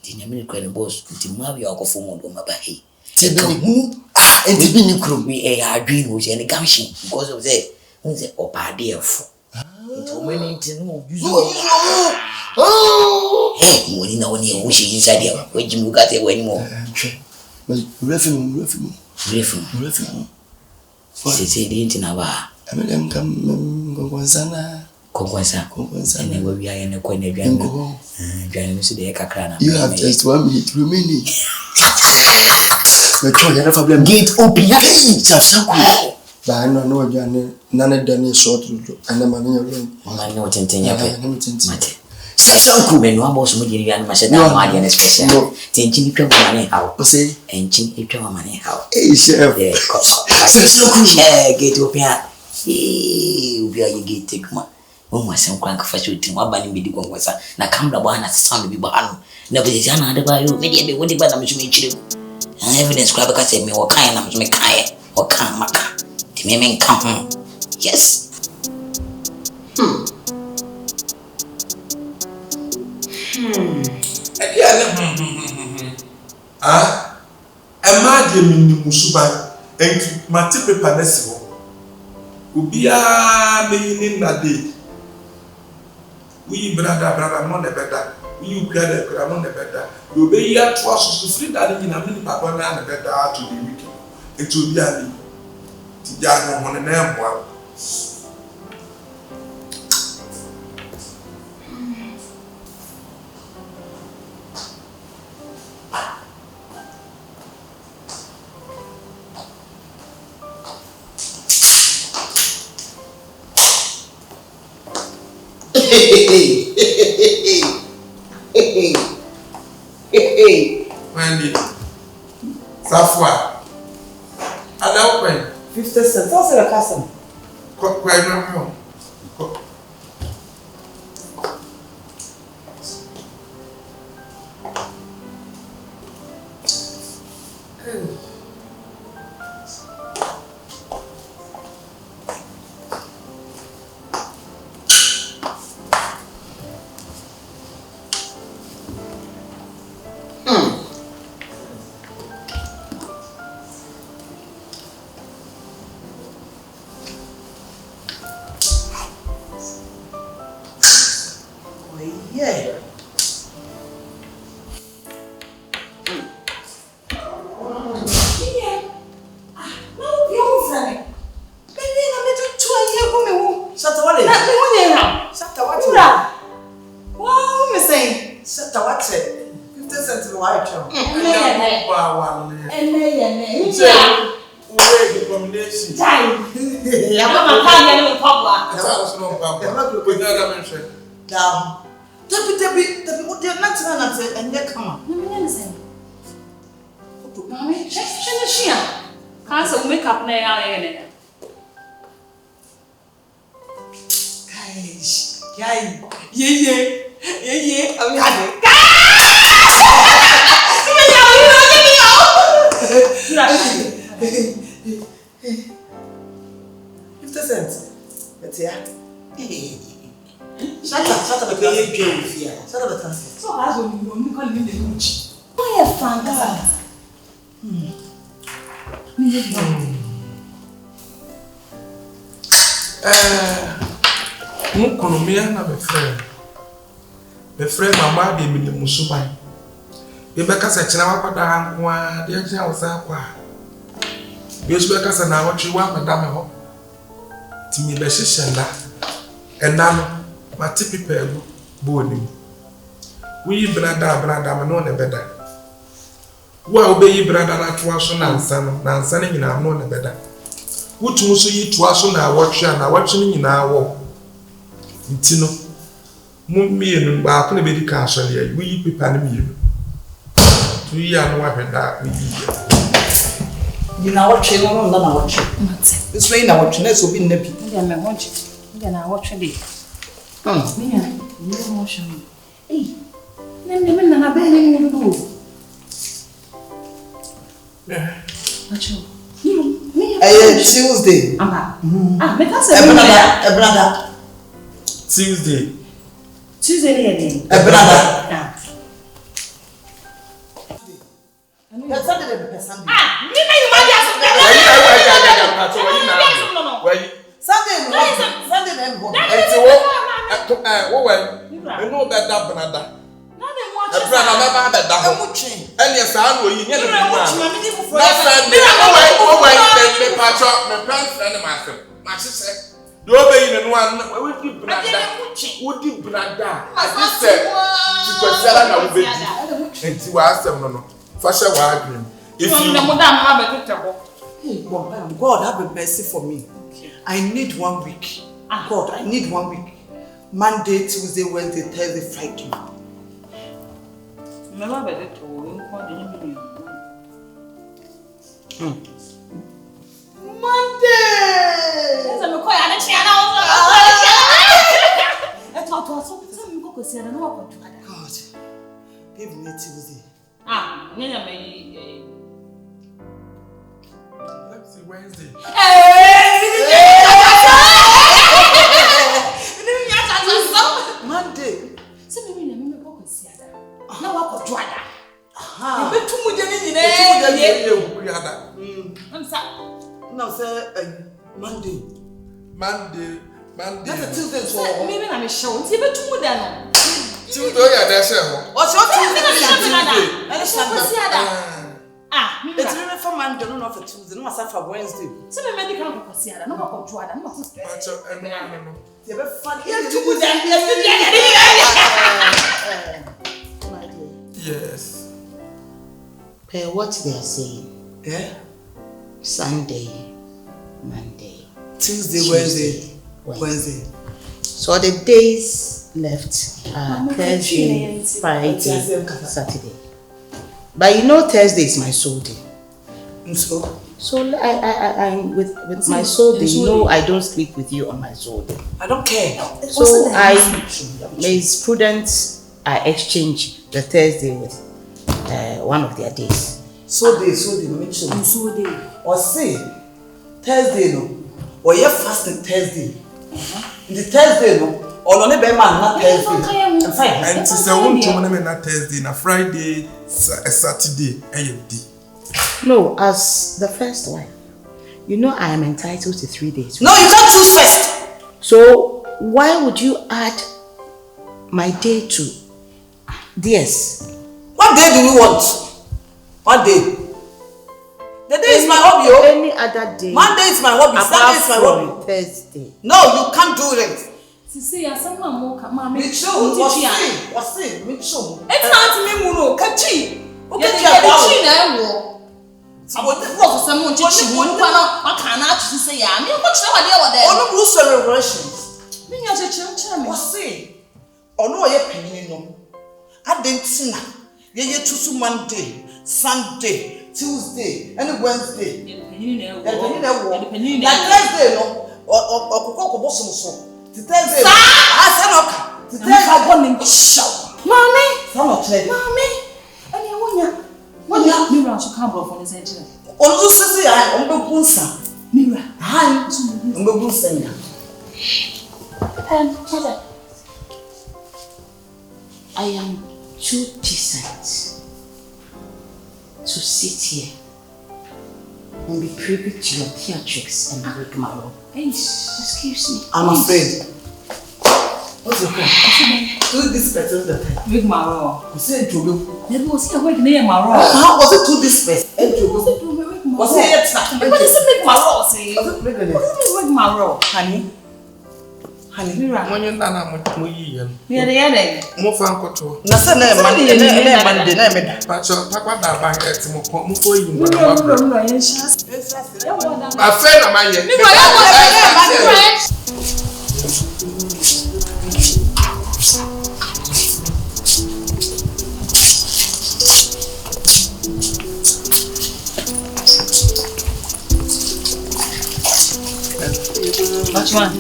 Speaker 2: Didn't mean credit boss, to marry our form of my baby.
Speaker 4: And to be new crew,
Speaker 2: we are dream with any gumption because of that. Who's it? Oh, dear. Many to know. Hey, when you know when you're wishing inside here, when you got it anymore.
Speaker 4: Refume.
Speaker 2: Say the internet.
Speaker 4: I mean, come, Conquansa,
Speaker 2: and then we are in a corner.
Speaker 4: You have just 1 minute remaining. Gate open, but I don't know again. None of them is short, and I'm a man.
Speaker 2: I know what I'm Sanku men no boss mo diri an machine na ma dia special. Tenchi twa mane how.
Speaker 4: Say
Speaker 2: enchi twa mane how.
Speaker 4: Eh chef.
Speaker 2: Yeah, Sanku. Get up here. Ubi ayi get take ma. Mo masem kwan ka fa shoot mo abani bi di gongosa. Na camera ba na sound bi ba anu. Na be dia na de ba yo. Me dia be wodi ba na me chumi chire. Evidence grab ka say me wo kan na me kan e. Wo kan maka. Ti me kan. Yes.
Speaker 1: Emma de Musuba, and my tip panesimo. Ubia meaning that day. We brother, not the better. You brother, not the better. You be here to us to free that in a minute, Papa, and the better to the weekend. It will be a me. Tiana on an air. Wendy, Safwa, allow when
Speaker 6: 50 cents. What's the custom?
Speaker 1: quite no.
Speaker 6: Yeah.
Speaker 1: Wait, combination.
Speaker 5: Yeah, I'm not going to pop.
Speaker 1: That's no problem. We got a mention.
Speaker 6: Down. Debbie, what they're not saying, and they come on.
Speaker 5: Mommy, check the shia. Can't make up now. Yeah. I'm having.
Speaker 6: Shut up, so as when you call me the mooch.
Speaker 5: Why a fan?
Speaker 1: Mukonomia na my friend mama de me musuban. Rebecca said china wakwada hankwa de agya wosa kwa. Yesu beka sa na watwe wa madam ho. Ti me be hyehyenda. Enam mate pepelu bo onim. Wi brada me no ne beda. Wa obeyi brada na toa so na nsa no nyina no ne beda. Wutu so yi toa so na watwe nyina wo. Ntino mummienu ba ko ne bedi ka so le wi pepa ne mienu. Tu ya no wa hweda wi.
Speaker 6: You know what you know, no, what it's way now, what you know, so be nappy.
Speaker 5: I want you. Then I watch it. You watch me. Hey, then I bet you do.
Speaker 1: Yeah.
Speaker 5: What you?
Speaker 6: Tuesday.
Speaker 5: Because
Speaker 6: a brother.
Speaker 1: Tuesday.
Speaker 6: A brother. That's Sunday.
Speaker 1: Fasha wa agree. If you
Speaker 6: God have a mercy for me. I need 1 week. God, I need 1 week. Monday, Tuesday, Wednesday, Thursday, Friday. God, give me Tuesday.
Speaker 1: let's see Wednesday.
Speaker 6: Monday. No, sir, Monday. That's a Tuesday. So
Speaker 5: maybe I'm sure. It's even too much.
Speaker 1: Tuesday, yeah, that's it.
Speaker 6: what's your Tuesday?
Speaker 5: It's
Speaker 6: really for Monday, not for Tuesday. No, myself for Wednesday.
Speaker 5: so the medical consider no more control. No more
Speaker 6: You're funny.
Speaker 1: Yes.
Speaker 3: Per what they are saying.
Speaker 6: Yeah.
Speaker 3: Sunday, Monday,
Speaker 6: Tuesday, Wednesday.
Speaker 3: So the days left are Thursday, Friday, Saturday. But you know Thursday is my soul day.
Speaker 6: And so
Speaker 3: I'm with my soul day. You know I don't sleep with you on my soul day.
Speaker 6: I don't care.
Speaker 3: So it's prudent I exchange the Thursday with one of their days.
Speaker 6: So they make sure. Or say Thursday no. Or you fasting Thursday. The Thursday no. Or no be man not Thursday. I'm fine.
Speaker 1: And to say one tomorrow na Thursday na Friday, Saturday, AFD.
Speaker 3: No, as the first wife, you know I am entitled to 3 days.
Speaker 6: No, you can't choose first.
Speaker 3: So why would you add my day to theirs?
Speaker 6: What day do you want? What day? The day is my hobby.
Speaker 3: Any other day.
Speaker 6: Monday is my hobby. Sunday is my hobby.
Speaker 3: Thursday.
Speaker 6: No, you can't do it.
Speaker 5: See, I said, Mamma,
Speaker 6: Me too. What's it? Me too.
Speaker 5: It's not me, Muno. Kachi.
Speaker 6: Okay,
Speaker 5: About the book of someone just one I cannot say, I mean, what's the idea of that?
Speaker 6: Ono bu celebrations.
Speaker 5: Me as a children,
Speaker 6: What's say? Ono ye penny no. Adentina. Ye to Monday, Sunday, Tuesday, and Wednesday. Like Thursday no. Or bosom so. Thursday. I said okay. Thursday I want him show.
Speaker 5: Mommy,
Speaker 6: some of them.
Speaker 5: Mommy, and you want ya? Mira, so come from the center.
Speaker 6: Ono sisi ya ombe kunsa.
Speaker 5: Mira,
Speaker 6: hi, ombe kunsa ya.
Speaker 3: Father, I am too decent to sit here and be privy to your theatrics and rigmarole. Excuse me.
Speaker 6: I'm afraid. What's your point? Do this better the time.
Speaker 5: Rigmarole.
Speaker 6: You say Jogo.
Speaker 5: There was a work near Marole.
Speaker 6: How was it to this person? Was it yet?
Speaker 5: What is it rigmarole? Say,
Speaker 6: Was it
Speaker 5: rigmarole, honey?
Speaker 6: Honey,
Speaker 1: when you're done, I'm you.
Speaker 5: Near the end.
Speaker 1: More fun control.
Speaker 6: Nothing, Monday,
Speaker 1: But you'll talk about that bank at more for you.
Speaker 5: My
Speaker 1: friend of mine,
Speaker 5: Which one?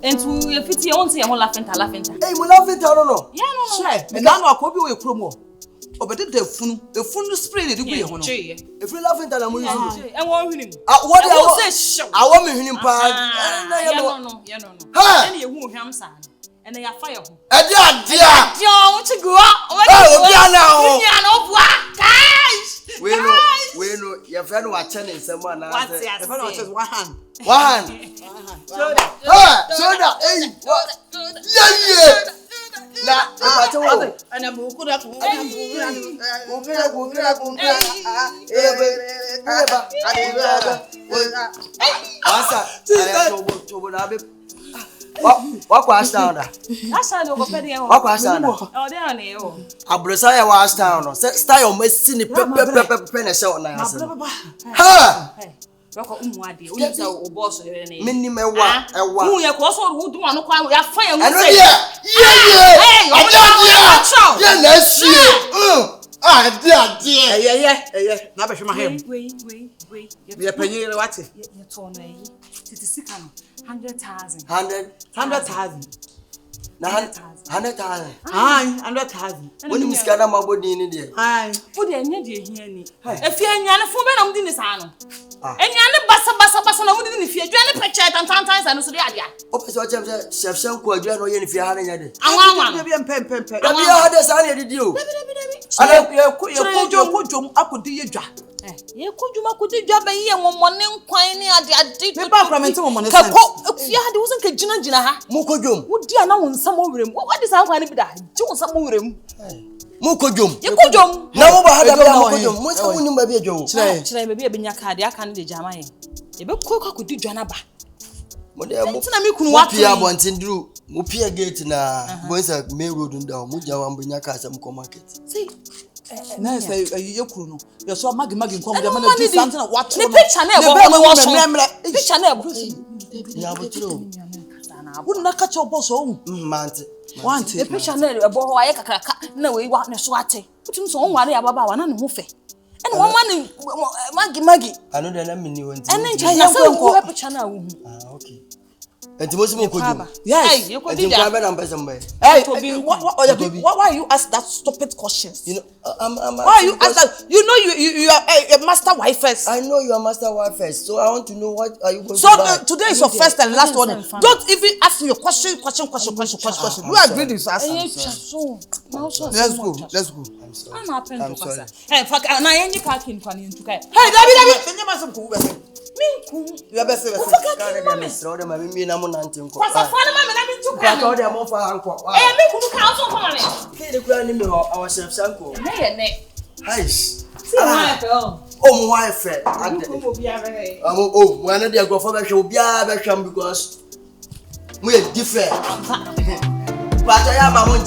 Speaker 5: And to your fitty, I won't say I won't laugh.
Speaker 6: Hey, we love it, I don't know.
Speaker 5: Yeah, no.
Speaker 6: And now I could be a promo. Oh, but the fun spray the way on. If we love it, I'm going to
Speaker 5: I want him.
Speaker 6: What
Speaker 5: I will say, show.
Speaker 6: I want me him part.
Speaker 5: No. And you won't have son. And they are fire.
Speaker 6: Dear,
Speaker 5: want to go out.
Speaker 6: Oh,
Speaker 5: no. Guys.
Speaker 6: We know your friend was telling someone.
Speaker 5: What's that?
Speaker 6: One hand. Soda. Hey, yeah. I told you.
Speaker 5: And I'm good at
Speaker 6: What was down?
Speaker 5: That's how you go petty.
Speaker 6: What was down?
Speaker 5: Oh, they are new.
Speaker 6: A Brazil was down. Style missing the pepper show now. Ha!
Speaker 5: Boss,
Speaker 6: Minimum
Speaker 5: who you also would want to call your fire.
Speaker 6: Yeah. Now, my him.
Speaker 5: Wait.
Speaker 6: We are paying what?
Speaker 5: You're torn. It's 100,000.
Speaker 6: 100,000. 100,000.
Speaker 5: Aye,
Speaker 6: 100,000. When you scan my body in the
Speaker 5: aye. Put the energy here. If you're a fool, I'm doing this. And you're bassa, and I wouldn't if you're trying to picture it and sometimes I know the idea.
Speaker 6: Open what Chef Shanko, you know, if you're having it.
Speaker 5: I want
Speaker 6: to be pen. You had this, I did you. I could do your job.
Speaker 5: You could do job here one morning, quiny at the wasn't a Gina.
Speaker 6: Mukojum.
Speaker 5: Would you know some over him? What is our kind of that? Do some over him.
Speaker 6: Mukojum.
Speaker 5: You could jump.
Speaker 6: No, I had a most of them may be a joke.
Speaker 5: Today, maybe a binyaka, I can't do Jamai. You could do Janaba. What
Speaker 6: Mupia wants in Drew Mupia gate na boys at May Road and down Muja and Binyaka some market.
Speaker 5: See.
Speaker 6: Nice, you could. You're so Maggie come with
Speaker 5: the
Speaker 6: something of what
Speaker 5: the picture
Speaker 6: wouldn't not catch your boss home. Want
Speaker 5: the picture a boy, no way, what no swate. Put him so worry about one and move. And one Maggie. I know the name you went. And then China so picture now.
Speaker 6: Okay. And the most
Speaker 5: yes, you could do
Speaker 6: that.
Speaker 5: Hey,
Speaker 6: why you ask that stupid questions? You know,
Speaker 5: why you ask that? You know, you are a master wife first.
Speaker 6: I know you are master wife first, so I want to know what are you going
Speaker 5: to
Speaker 6: buy.
Speaker 5: So today is your first and last one. Don't even ask me your question. You agree this answer? Let's
Speaker 6: go.
Speaker 5: I'm sorry. Hey, fuck, and I ain't parking for you to get.
Speaker 6: Hey, David, you are best. Oh, my friend. Oh, one of the go for because we are different. But I am a one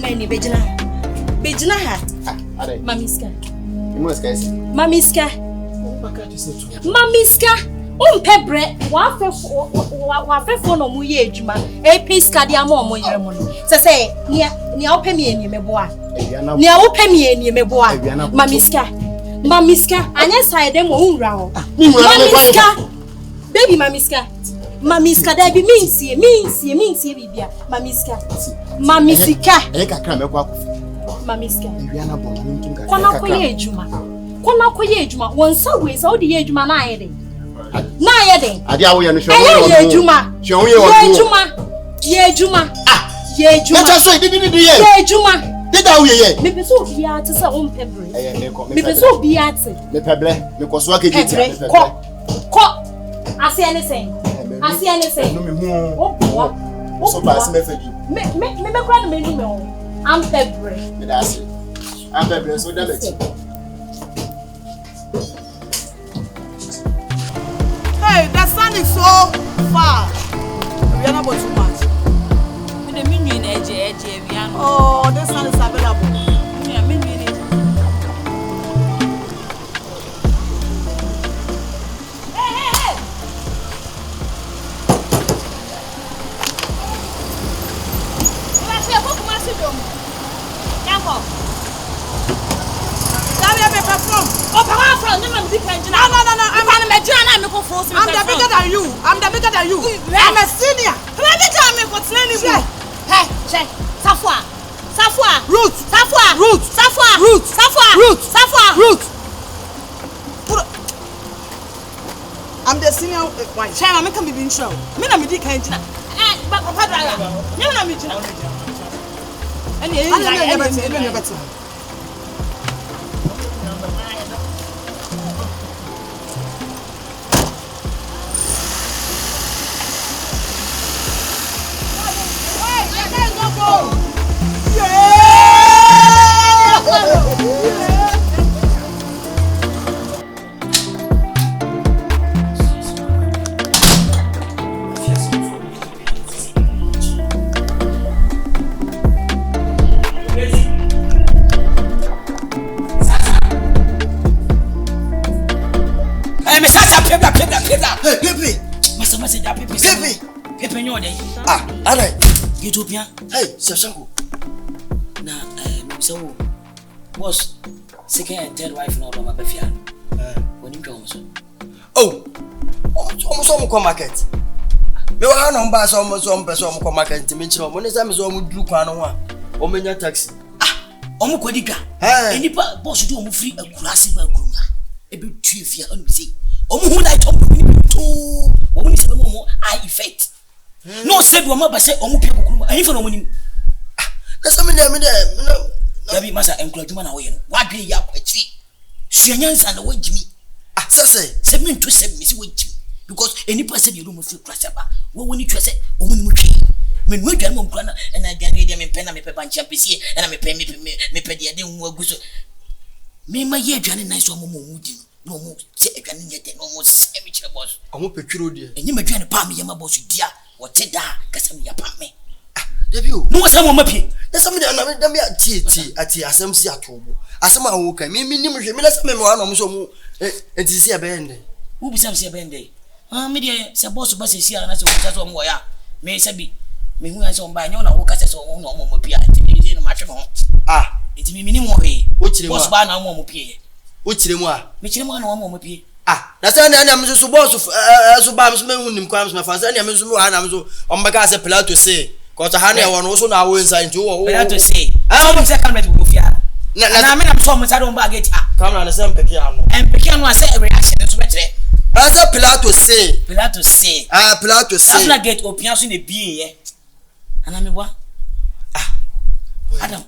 Speaker 5: many Bejina ha. Mamiska. Mamiska. Pebre, wa fe no mu ye adwuma. E piska dia ma omo yere mo no. Say ni ope me eni meboa. Ni ope me eni meboa. Mamiska, anya side mo unra ho. Mamiska. Baby Mamiska da bi minsie bibia. Mamiska. E kakra me kwa kofi. Mamiska. Ewiana bo na ntum kakra. Kona koye adwuma. Wonsa we so de ye adwuma na ayede. Na ayede. Ade awo ye no hwe wo. Ye adwuma. Ye adwuma. Eta so di ye. Ye adwuma. Dida wo ye. Me pese obi ate se o mpebre. Me pese obi ate. Me pebre. Me koso akegiti. Ko. Asi anything. No me hu. So pass me fedi. Me kra no me nu me o. I'm pebre. Me da say. I'm pebre so da beti. Hey, the sun is so far. We are not about too much. We the menu in edge we are. Oh, the sun is available. Yeah, menu in edge. Hey. Let's see how much you do. Come on. Perform. Oh, perform. No. I'm bigger than you. I'm a senior. Hey, check. Safwa. Root. I'm the senior. Why? Chama, me can be being show. Me na me di kan jina. But papa dra. Me na me jina. Ani e ya better. Ethiopia. Hey, Shashanko. Na so boss second and third wife no do mabafia. When you come so. Oh. Almost come market. Me wa no mba so person come market nti me kire mo ne say me so mo duru kwan no ho a. O menya taxi. Omo kwadiga. Enipa boss do omo free akurase ba kuruma. Ebe tuefia onu say. Omo hu like omo ni to. Omo ni say mo eye effect. No said wo maba say omo pia kokuruma. Ani fa no monim. Na so me no. Dabi masa enkladuma na wo ye no. Wadwe ya kwachi. Suanyansa na wagimi. Se me nto se me se wagimi. Because any person you don't feel crashaba. Wo woni twa say omo ni mutwe. Me no adwan mo nkra na na adwan e dia me pen na me pe ban champesi e na me pe dia de hu agu so. Me ma ye adwan na so omo mu di no mo se adwan nye de no mo se me kire boss. Omo petwiro die. Enyi ma adwan pa me ye ma boss dia. Wote da kasa me ya pa me. Dabi o. No wasa mo mapie. Na some na me ati asem si atobo. Asem a wo kan me nim hwe me na se me wa na mo so mo entisi ya bende. Wo bisam se bende. Me de se boss ba se si na se wo so mo ya. Me se bi me hu an se on ba nya na wo kasa se wo no mo mapie ati no ma hwe no. Enti me nim wo he. Wo kire mo. Boss ba na mo mapie. Wo kire mo a. Me kire mo na mo mapie. Na say na me so boss so ba me hu nim kwa me fa say na me so no na me so on ba ka se Pilato say cause ha na wo no so na wo inside wo Pilato say so say camera go fia na me na so mo sare on ba get camera na say mpeke ano say reaction so betre say Pilato say Pilato say na get opian so na bie ye ana me bwa Adam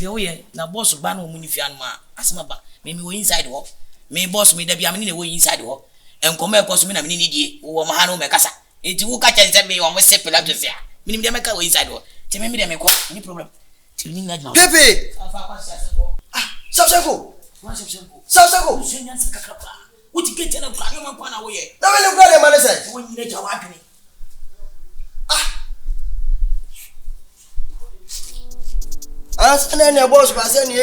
Speaker 5: wo ye na boss ba na mo ni fia no ma asema ba me wo inside wo me boss me da bia me ni wo inside wo enkoma ekoso me na me ni die wo ma ha no me kasa enti wo ka chen se me wo mo se Pilato say minim dem ka wo inside wo te me dem ko any problem till ni na pepe afa kwa siasa ko Shashanko sunyan sa kakapa wo ti get na kwa no kwa na wo ye na me le kwa dem ma say wo nyine ja wa adwene
Speaker 4: As an your boss was any you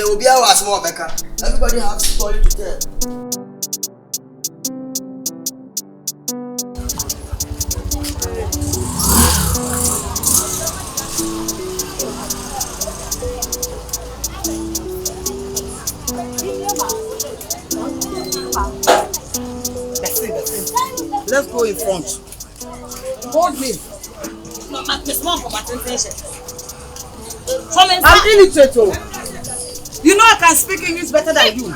Speaker 4: will be our small Becca. Everybody has a story to tell.
Speaker 6: Let's go in front. Hold me.
Speaker 5: No, Miss Mom for Confrontation.
Speaker 6: I'm illiterate. You know I can speak English better than you.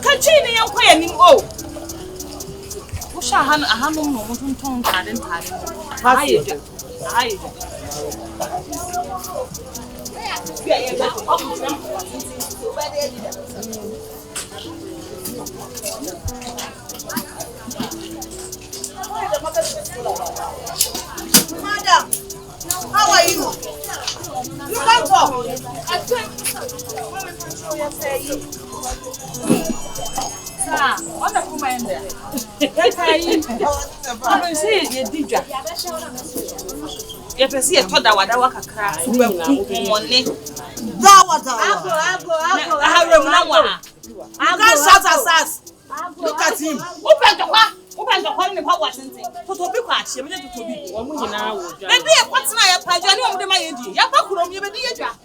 Speaker 5: Can't you hear me? Oh. Push a hand no more than tongue. I didn't have it.
Speaker 6: Madam, how are you? You come from?
Speaker 5: Sir, what the woman there? I'm saying you did ya. You can see a todd that was a crack. Money.
Speaker 6: That was
Speaker 5: I can't shout at us.
Speaker 6: Look at him.
Speaker 5: Open the door. Open the door in the power wasn't it? To be quite, you need to be. Maybe a what's my apology of the Mayadi. Yapakum, you may be a drop.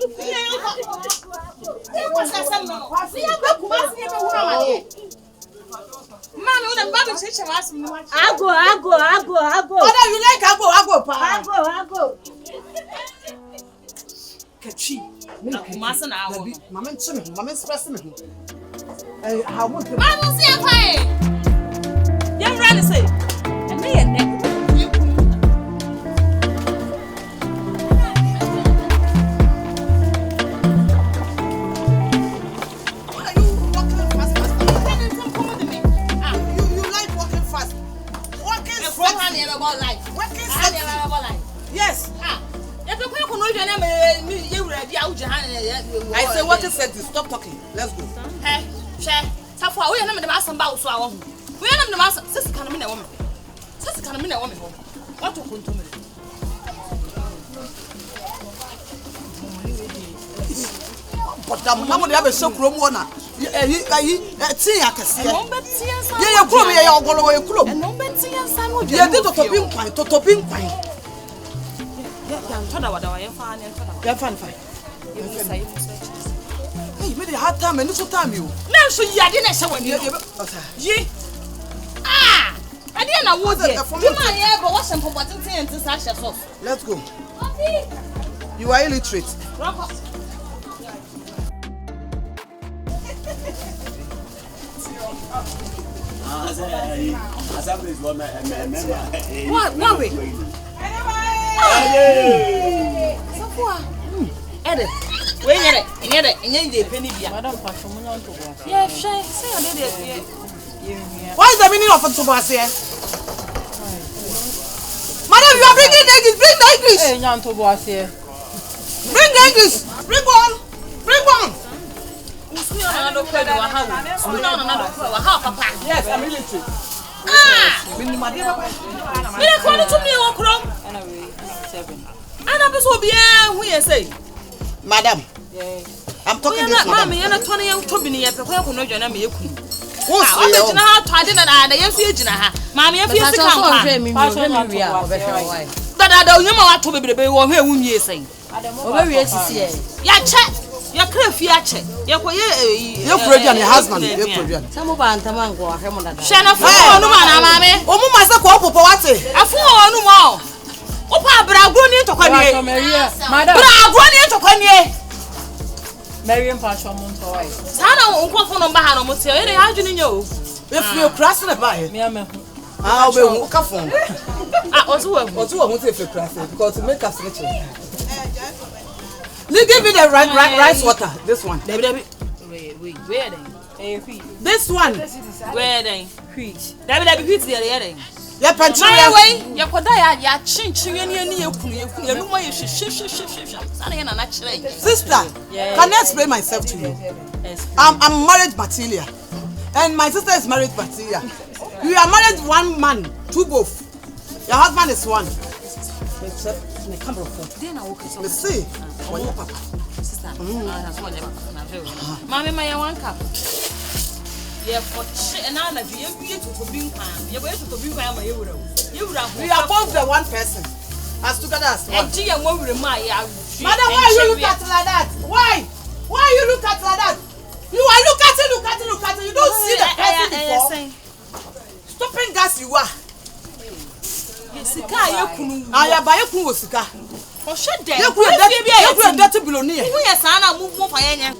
Speaker 5: Mammy, what a baby teacher asked me. I go. What do you like? I go.
Speaker 6: Kachi.
Speaker 5: Master now.
Speaker 6: Mamma's pressing me. I want to.
Speaker 5: Mamma, see a fire. Young Randy say, and me and neck.
Speaker 6: Yes. I say what is said. Stop talking. Let's go.
Speaker 5: Hey, share. Tafwa, we are not the master about so our. We are not the master. Sister can mean a woman. Sister can mean a woman. What to continue?
Speaker 6: But the mama they have a so chrome one. See, I can see. Yeah, you're going away.
Speaker 5: And no better, son.
Speaker 6: Yeah, to toping quite. You're fine. Hey, you made a hard time and little time you.
Speaker 5: No, so you didn't show when you. Ah! I didn't know what it is. But what's some important thing to such as off?
Speaker 6: Let's go. You are illiterate.
Speaker 5: What way? Edit. Wait, and penny. Yeah, say
Speaker 6: what is the meaning of Tobas here? Madam, you are bringing English. Bring the English. Bring the English. Bring one. Yes, I'm illiterate. Madam, I'm talking this madam. Your husband. Some of our Tamango, Shana, no man, mammy. Oh, Massa Copoate. A fool, no more. Opa, Bragoni to Conye. Madam, Bragoni to Conye. Marian Pasha Montoy. Sana, Uncle from Bahano, Monsieur, how do you know? If you're crossing a buy, I'll be walk up from. I also want to cross because to make us rich. Give me the rice water. This one.
Speaker 5: Wait, where they?
Speaker 6: This one.
Speaker 5: Where they? Preach. David, preach the other.
Speaker 6: Yeah, Pancho.
Speaker 5: Ya kodaya ya chin ni ekunu no mo ye shift. Sana na naturally.
Speaker 6: Sister, can I explain myself to you? I'm married material. And my sister is married material. We are married one man, two both. Your husband is one. me come for.
Speaker 5: Then I walk so.
Speaker 6: Me see.
Speaker 5: Oh, papa. Sister. That's what I'm. Mommy, my one cup. Yeah, for and I like you to be you're going to be my euro.
Speaker 6: We are both the one person. As together as one.
Speaker 5: And G and one with my
Speaker 6: Madam, why you look at it like that? Why? Why you look at it like that? You are look at it. You don't see the person before. Stopping gas you are.
Speaker 5: Sika yekunu.
Speaker 6: Aya ba yekunu wo sika.
Speaker 5: O she dem.
Speaker 6: Yekunu dirty billionaire.
Speaker 5: Who yes na move for yenya.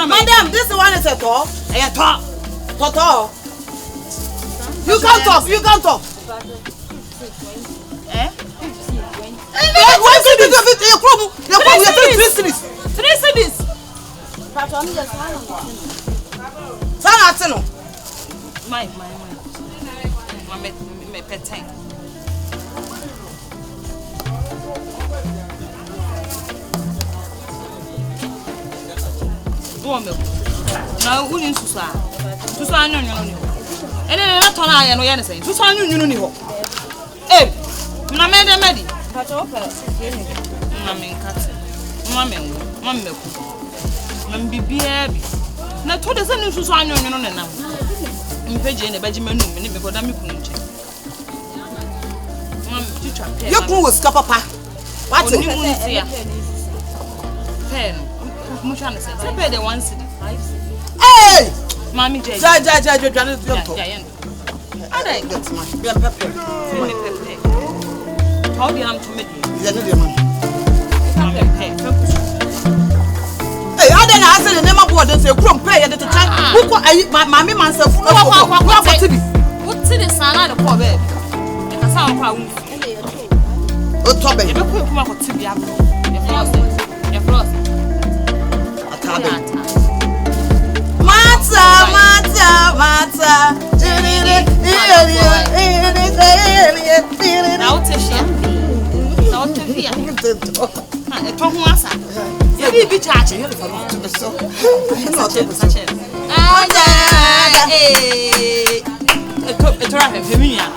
Speaker 6: Madam, this one is a talk. Toto. You can't talk. Why did you do it? 3 cities. Sana
Speaker 5: My petting. Now, who is Susan? Susan, no. And then let on I know anything. Susan, you know. Eh, Mamma Medi. Mamma, baby. Now, to the same Susan, you know, now. In Page in the Benjamin, because I'm
Speaker 6: you was papa. What's it?
Speaker 5: Pen. Mushana said, I pay the 1 city.
Speaker 6: Hey!
Speaker 5: Mammy J.
Speaker 6: I
Speaker 5: get my
Speaker 6: pepper.
Speaker 5: How do you have to make it?
Speaker 6: Hey, I didn't answer the name of what they say. Pay at the time. Who got my myself?
Speaker 5: What's the son of the poor baby? I saw how
Speaker 6: oh, Toby.
Speaker 5: You don't come out to be up. You're frozen.
Speaker 6: Mata.
Speaker 5: Now to fear. A tongue was a be charging. A traffic familiar.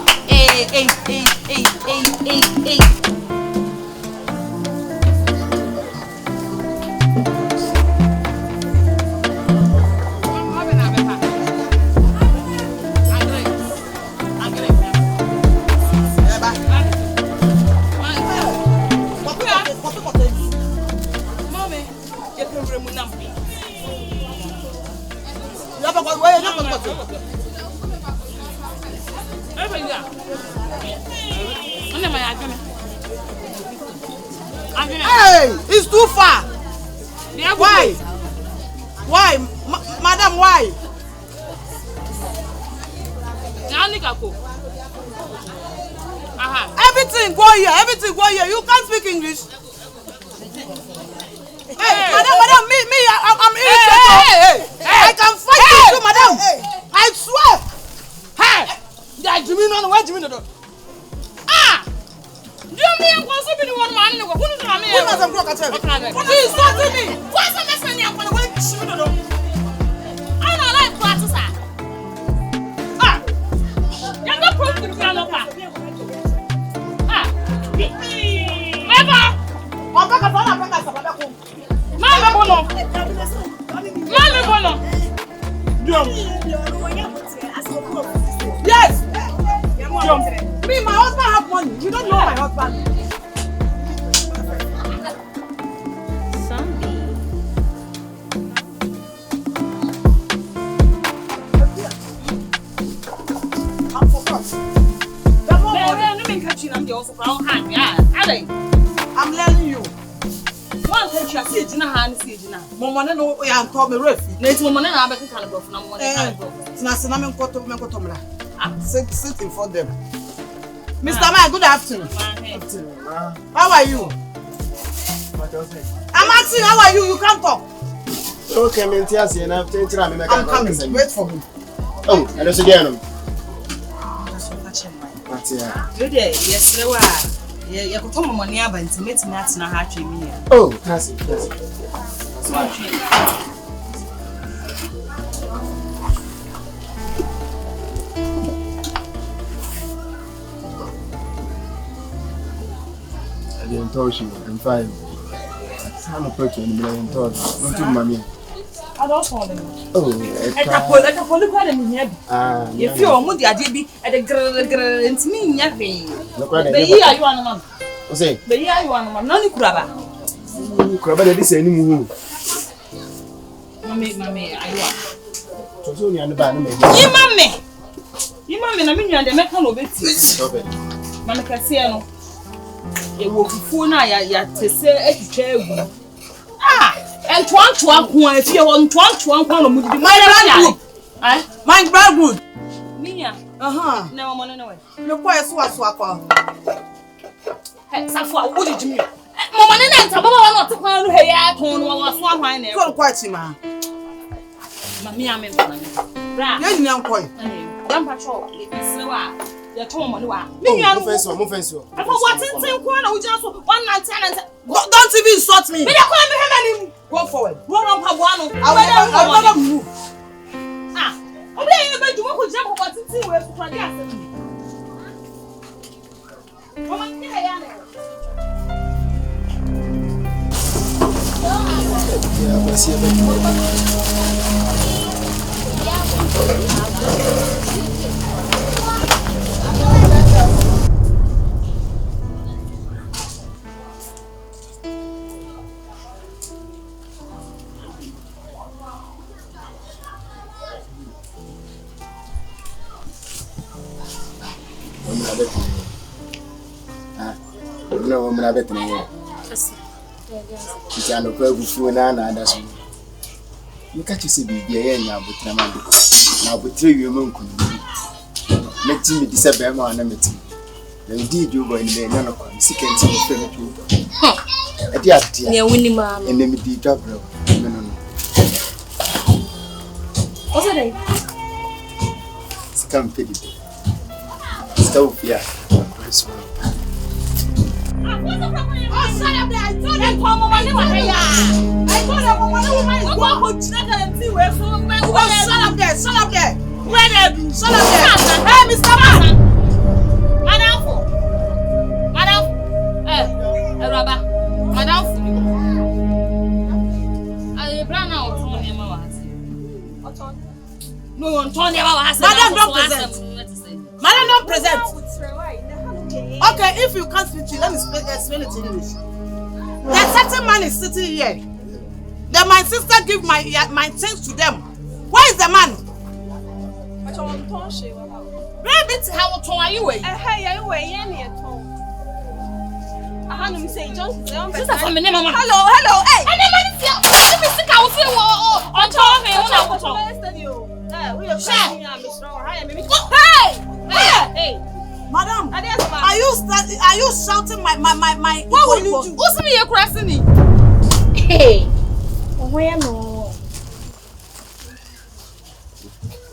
Speaker 6: Hey, it's too far. Why? Madam, why? Everything go here. You can't speak English. Hey, madam, me, I'm irritated. I can fight you too, madam. I swear. Hey, yeah, Jimmy, no, where Jimmy? Ah, Jimmy, what's up in one man? Who's insulting me? What's the message? I'm going to wait. I don't like classes. Ah, you're not supposed to be on the path. Ah, ever. Yes. Me, my husband have money. You don't know my husband. I'm focused. I'm learning you.
Speaker 5: One thing you see, Gina hand see Gina.
Speaker 6: Mama no we am call me refi.
Speaker 5: Let mama na abeka kan go na mama na kan go.
Speaker 6: Tina sina me nkoto mla. Sit in for them. Mr. Man, good afternoon. How are you? I'm asking, how are you? You can't talk.
Speaker 4: Okay, Mentias, and I'm
Speaker 6: coming. Wait for me.
Speaker 4: Oh, and that's again.
Speaker 5: Yes, you could come on near and to meet me at na
Speaker 4: Oh, that's it. I didn't touch you. I'm fine. I'm a person in the million thoughts. Not too, mommy.
Speaker 5: I don't want them.
Speaker 4: Oh,
Speaker 5: I can pull the quite in here. If you're moody, I did be at the girl and me, nothing. The year you want a man.
Speaker 4: Say,
Speaker 5: the year you want a man, none crabber.
Speaker 4: Crabber, this any move.
Speaker 5: Mammy, I want.
Speaker 4: So, you're the band.
Speaker 5: You, mammy, I mean, you're the metal of it. Manicasiano. It will be full now, to say a chair. And one, if you want one, would be my brother good. Mia, no money, no way. Look why I swap. Hey, Safwa, what did you mean? Mamma, I'm not to call her at home or swap my name. Go quite, ma. Mammy, I'm in money. Young boy, Grandpa Shaw, it's so. You're told me what?
Speaker 4: Move fence.
Speaker 5: I forgot to say one just 1 night tenant.
Speaker 6: Don't even insult me.
Speaker 5: Go forward. Run up Habuano. I'll never move. I'm laying in the bed to work with Jam about to see where to try to
Speaker 4: No, I'm not betting here. It's an open food and others. You catch you see the now, but now with 3 women could let me disappear my enmity. Indeed, you were in the none of sick and sick. A dear, winning man, and then the double.
Speaker 5: What's it?
Speaker 4: Come pity. Stop here.
Speaker 5: Oh, shut up there! I told them for money. I told them for money. Go check and see where from. Oh, shut up there! Where they be? Shut up there! Hey, Mr. Man! Madam, Madam, I plan out on your mouth. No, Antonia has
Speaker 6: Madam, don't present. Madam, don't present. Okay, if you can't speak to, let me explain it in English. That certain man is sitting here. Then my sister give my things to them. Where is the man? Rabbit, how tall are you?
Speaker 5: Hello, hey. And the man is here. Let me stick out here. On top of Hey.
Speaker 6: Madam, are you shouting my
Speaker 5: what will you do? Who's me crossing me? Hey. Where no?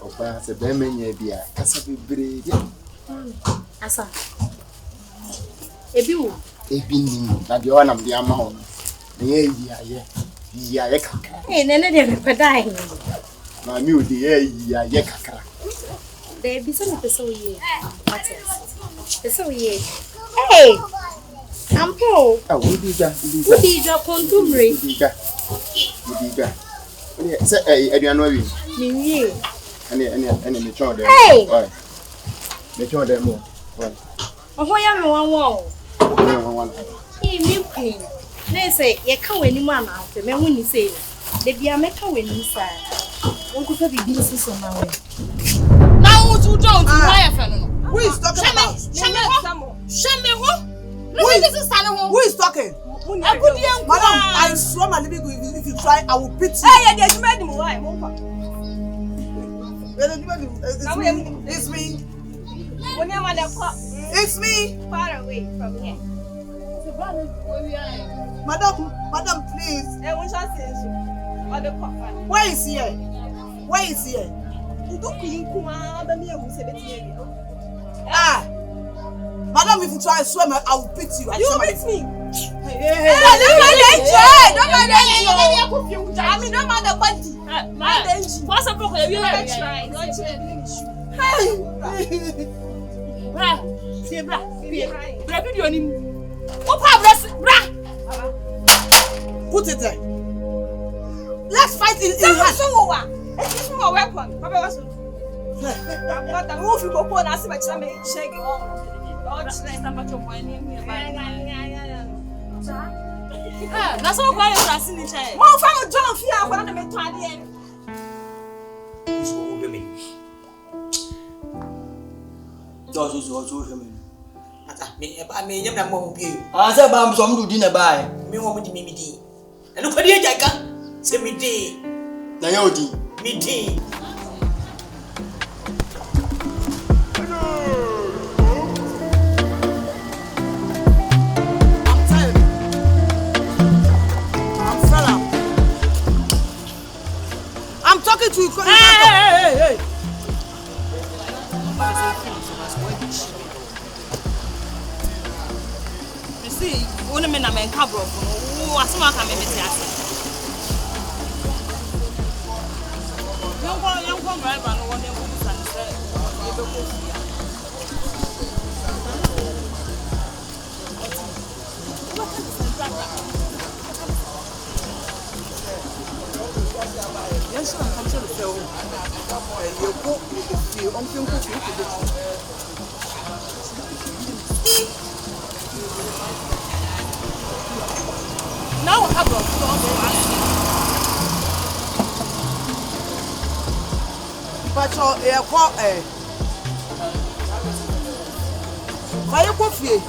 Speaker 4: Opa, se be menye bia, kasa bebre dia.
Speaker 5: Asa. Ebi wo?
Speaker 4: Ebi ni, na de o na me ama ho. Ne yi aye kakra.
Speaker 5: Eh, nene de pedai.
Speaker 4: Na mi o de yi aye kakra.
Speaker 5: De bi so na pese wo ye. Pese wo ye. Hey. Ampo.
Speaker 4: Ah, wo di ga.
Speaker 5: Wo di ga kontumre.
Speaker 4: Wo di ga. Se aduano wi.
Speaker 5: Mi wie.
Speaker 4: Ene me chon de.
Speaker 5: Hey.
Speaker 4: Oi. Me chon de mo. Oi.
Speaker 5: Oho ya me wan wo.
Speaker 9: Hey, me queen. They say, you can't win him out. The men when you say, they be a make a winning side. Uncle Fabi business on my way.
Speaker 5: Now, you don't wire fellow.
Speaker 6: Who is talking about?
Speaker 5: Shame me, who is
Speaker 6: talking? Madam, I swear my living if you try, I will beat you.
Speaker 5: Hey, you made him why?
Speaker 6: It's me.
Speaker 5: When you want to
Speaker 6: It's me.
Speaker 9: Far away from here.
Speaker 6: Madam, please. Where is he? Where is he? Ah, madam, if you try to swim, I will beat you. You beat me. Hey, don't mind I mean, don't mind the body.
Speaker 8: What's up, book? You have tried.
Speaker 6: Put it there. Let's fight in here.
Speaker 9: It's my weapon. Who if you go and ask me to make shake it on?
Speaker 8: That's all quite interesting in chair.
Speaker 9: More from John Fia, one of them 20.
Speaker 2: This will be me. Just him. I mean, you're not more pay. I said, I'm some to dinner by me. Want me me. And look at the Jacka. Say me day. Nayodi. Me day.
Speaker 6: I'm talking to you. Hey.
Speaker 8: You see, one man I'm in cabro. Who are some can make it. Young come right and one young woman said,
Speaker 6: Yes, I'm coming to the film. You go, you uncle,
Speaker 8: now I have a
Speaker 6: but you're called why you coffee?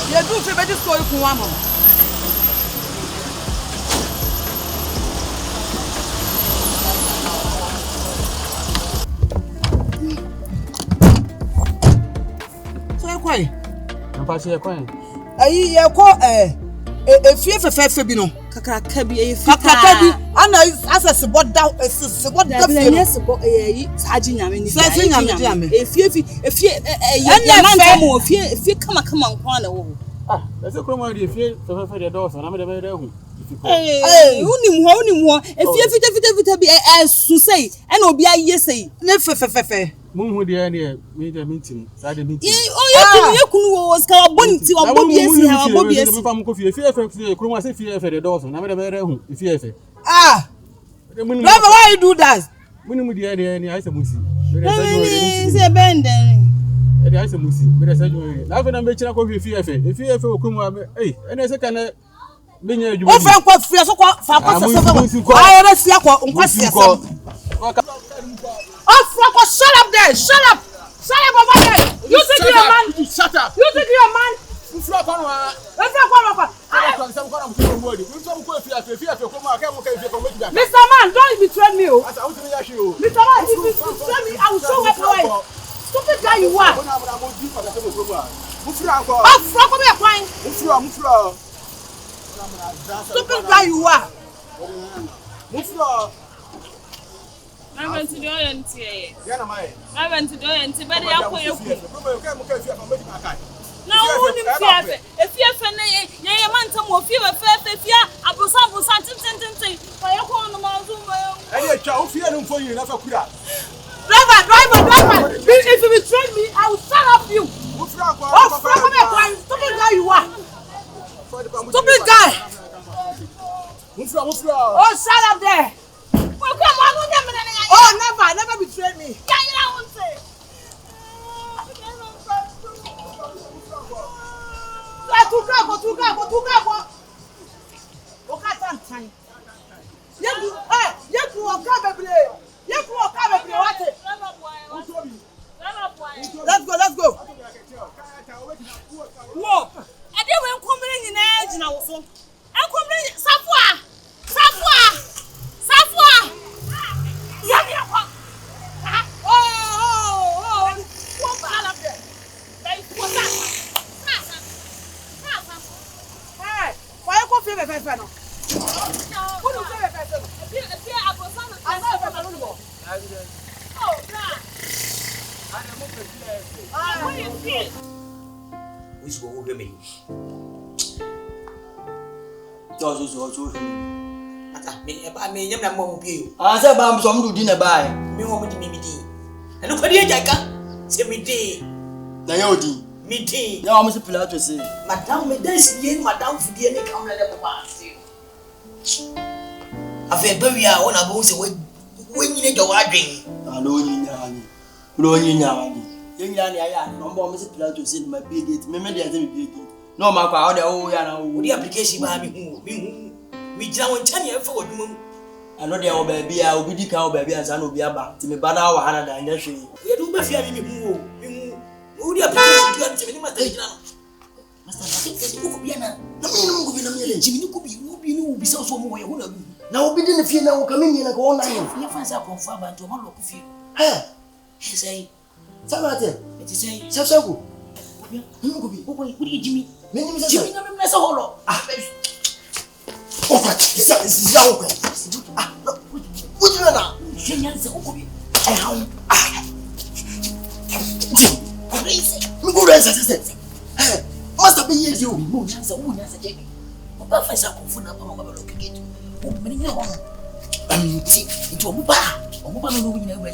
Speaker 6: You do for better story for one. You call a fear for Fabino.
Speaker 3: Kakakabi
Speaker 6: ana as a bot down a what the
Speaker 3: yes about a Sajin Yamin. If you come on corner.
Speaker 10: Ah, that's a common if you for the doors and I'm the
Speaker 3: Hey, only more. If you be as to say, and will be a yes say.
Speaker 6: Never.
Speaker 10: Moon with the idea made a meeting. Side meeting.
Speaker 3: Oh, you was carbon to a bobby.
Speaker 10: If I'm coffee, if you ever say fear for the doors and I'm the home, if you ever.
Speaker 6: Ah, why you do that?
Speaker 10: When with the idea, any ice musi.
Speaker 3: It's a bend.
Speaker 10: The ice musi, but I said, I've been a making a coffee if you ever come, hey, and I second.
Speaker 6: O fẹ́ kọ́ fi ẹ̀sọ́ kọ́ fà kọ́ sẹ́sẹ́ kọ́ ayé bẹ́ fi ẹ̀kọ́ nkọ́ sí ẹ̀sẹ́. Oh, fuck! Shut up there! Shut up over there! You think you're a man?
Speaker 10: Shut up!
Speaker 6: You think you're a man? Mr. Man, don't betray me! Mr. Man, if you betray me, I will show what you are. Stupid guy you are! Oh, fuck! Come here, fine! Stupid guy you are!
Speaker 8: I went to do it. I went to do it. But I put you. No, if you have a man, some of you are fair, if you are a something, for your corner,
Speaker 10: and you're child fearing for you, never could have.
Speaker 6: Driver! If you betray me, I will shut up you! Oh, stupid guy you are! Stupid guy! Oh, shut up there! Oh, never betray me! Let's go.
Speaker 8: Whoa! I didn't come in edge now. I'm coming. Safwa! Oh! What up there?
Speaker 2: Which will be me. I mean, you're not more you.
Speaker 4: I said, I'm some do dinner by
Speaker 2: Me want to me. And look at the Jacka. Say me day.
Speaker 4: Nayodi.
Speaker 2: Me day.
Speaker 4: Now, Mr. Pilato say,
Speaker 2: Madame, me dance again, Madame, for the end come let pass you. I feel very I want to go away when you need your drink.
Speaker 4: I know you know. Blowing now. Young Yanni, no more Mr. Pilato said my big gate. Maybe I think big gate. No, my father, oh, yeah,
Speaker 2: the application by me, John Chania for you.
Speaker 4: I know they will be a obedient cow baby as I know be about to me, but our Hannah and Yashi.
Speaker 2: You do be fearing me. Who the application to me, Master Kubiana. No, Jimmy Kubi will be so more. Now, we didn't feel now coming in a go on. You find out confirm and to one look of you. Hey, he say, Samantha, it is a Sasago. Who Jimmy? Jimmy, I'm not so ah, oh, what is now? What do you know? She answered, must be you. Moon answer, moon answer, Jamie. But if I confirm up, I'm going to look at you. Many into a bar. Or morning maybe.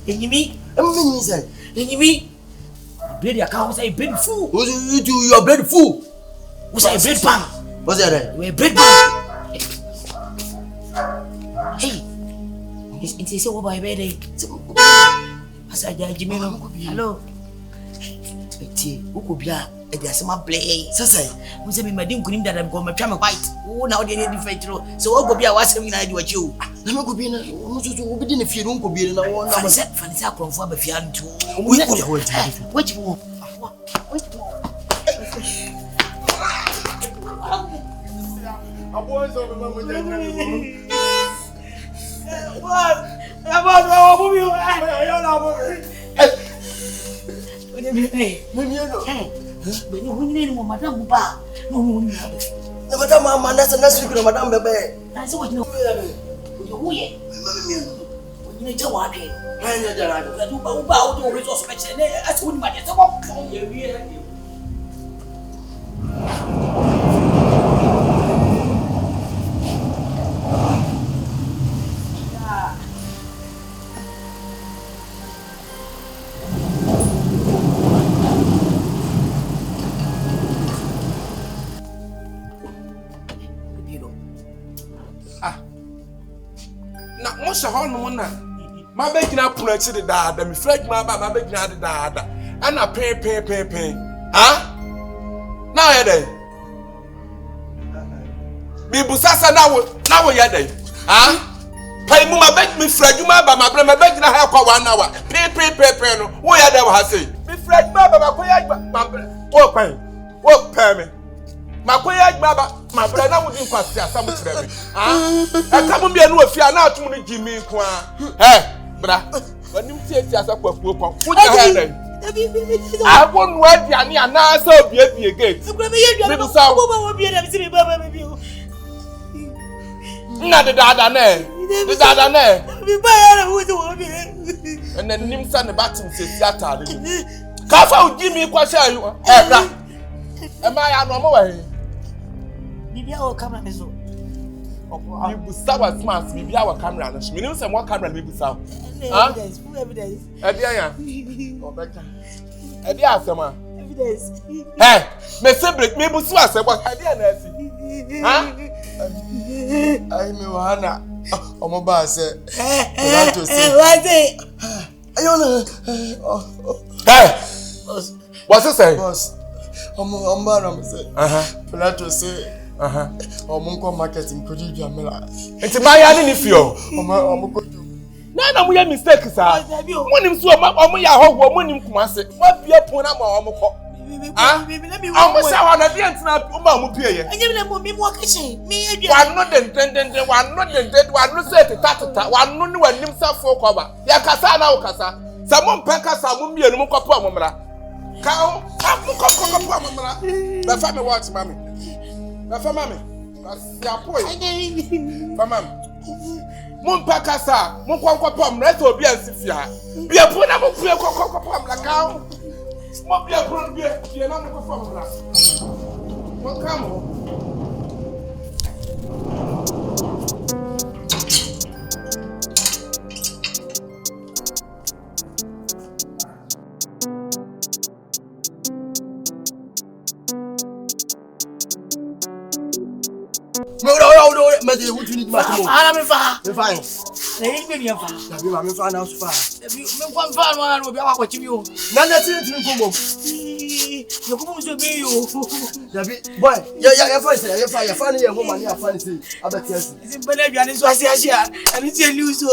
Speaker 2: Enemy. Bloody account say bread fool. Who you do your bread fool? Who say bread pan? What's that? We bread pan. Hey, it's over by birthday. As I Jimmy, hello. Who could be a decimal play? Say, who said me, my dear, couldn't that I'm going to try my white. Oh, now they need to fight through. So, what could be a what's something I do at you? I'm going to be within a few room could be in a one. I said, Fancy, I'll confirm if you are to. Which more?
Speaker 1: I was over my Madame Ba. No, Madame, that's a nice figure, Madame Bebe. That's what you know. Who ye? You need to walk in. I do bow to resource mention. That's what my dear. My baking up put the dad, and reflect my baking at the dad, and I pay. Huh? Now, you're Bibusasa now, you're there. Huh? Pay my bake me, Fred, you my baking a help for 1 hour. Pay, no. What are they have say? Me, Fred, my what pay me? My brother wouldn't cost you some trouble. I come and be a new fear now to Jimmy. Hey, brother, when you say as a put your head. I won't wait Yanni and now so be again. Not the dada, the dada, and then Nims and the Batten says that. Kafa Jimmy, what shall you? Am I no more? Bibi our camera meso. You busa was smart. Bibi our camera. Me know some more camera. Bibi busa. Evidence. Full evidence. Edia. Oh better. Edia asema. Evidence. Hey, me say break. Me busa asema. Edia na asi. Ai me wana. Omo ba say. Pilato say. What say? Ayona. Hey. What's it say? Boss. Omo say. Pilato say. Omunko marketing could you amela. It's my any feel. Nana we mistake, sir. When him so omo ya ho when him kumase. What be upon am omo. I'm sorry, I didn't know about you. I didn't know me more kitchen. Me, one not the intended, one not the dead, one not set the tata, one no one himself for cover. Yakasa now, Casa. Someone packers are mummy and Mukapa Mamma. Cow, Mukapa Mamma. The family watch, mammy. The family. Mama. Mon pakasa, mon pom, resto bien sifia. Bien pour na mon pom la cao. Mon bien pour bien na mon pom la. Mon camo.
Speaker 4: No, but you need my phone.
Speaker 6: I'm fine.
Speaker 4: Fine.
Speaker 6: They give me a fine.
Speaker 4: I'm fine now, far.
Speaker 6: One fine one will be watching you.
Speaker 4: None of it to come.
Speaker 6: You're going to be you.
Speaker 4: Boy, you're fine, you're funny, you're home, and you're funny. I bet yes.
Speaker 6: It's in Belgium, it's what I share, and it's a news. No,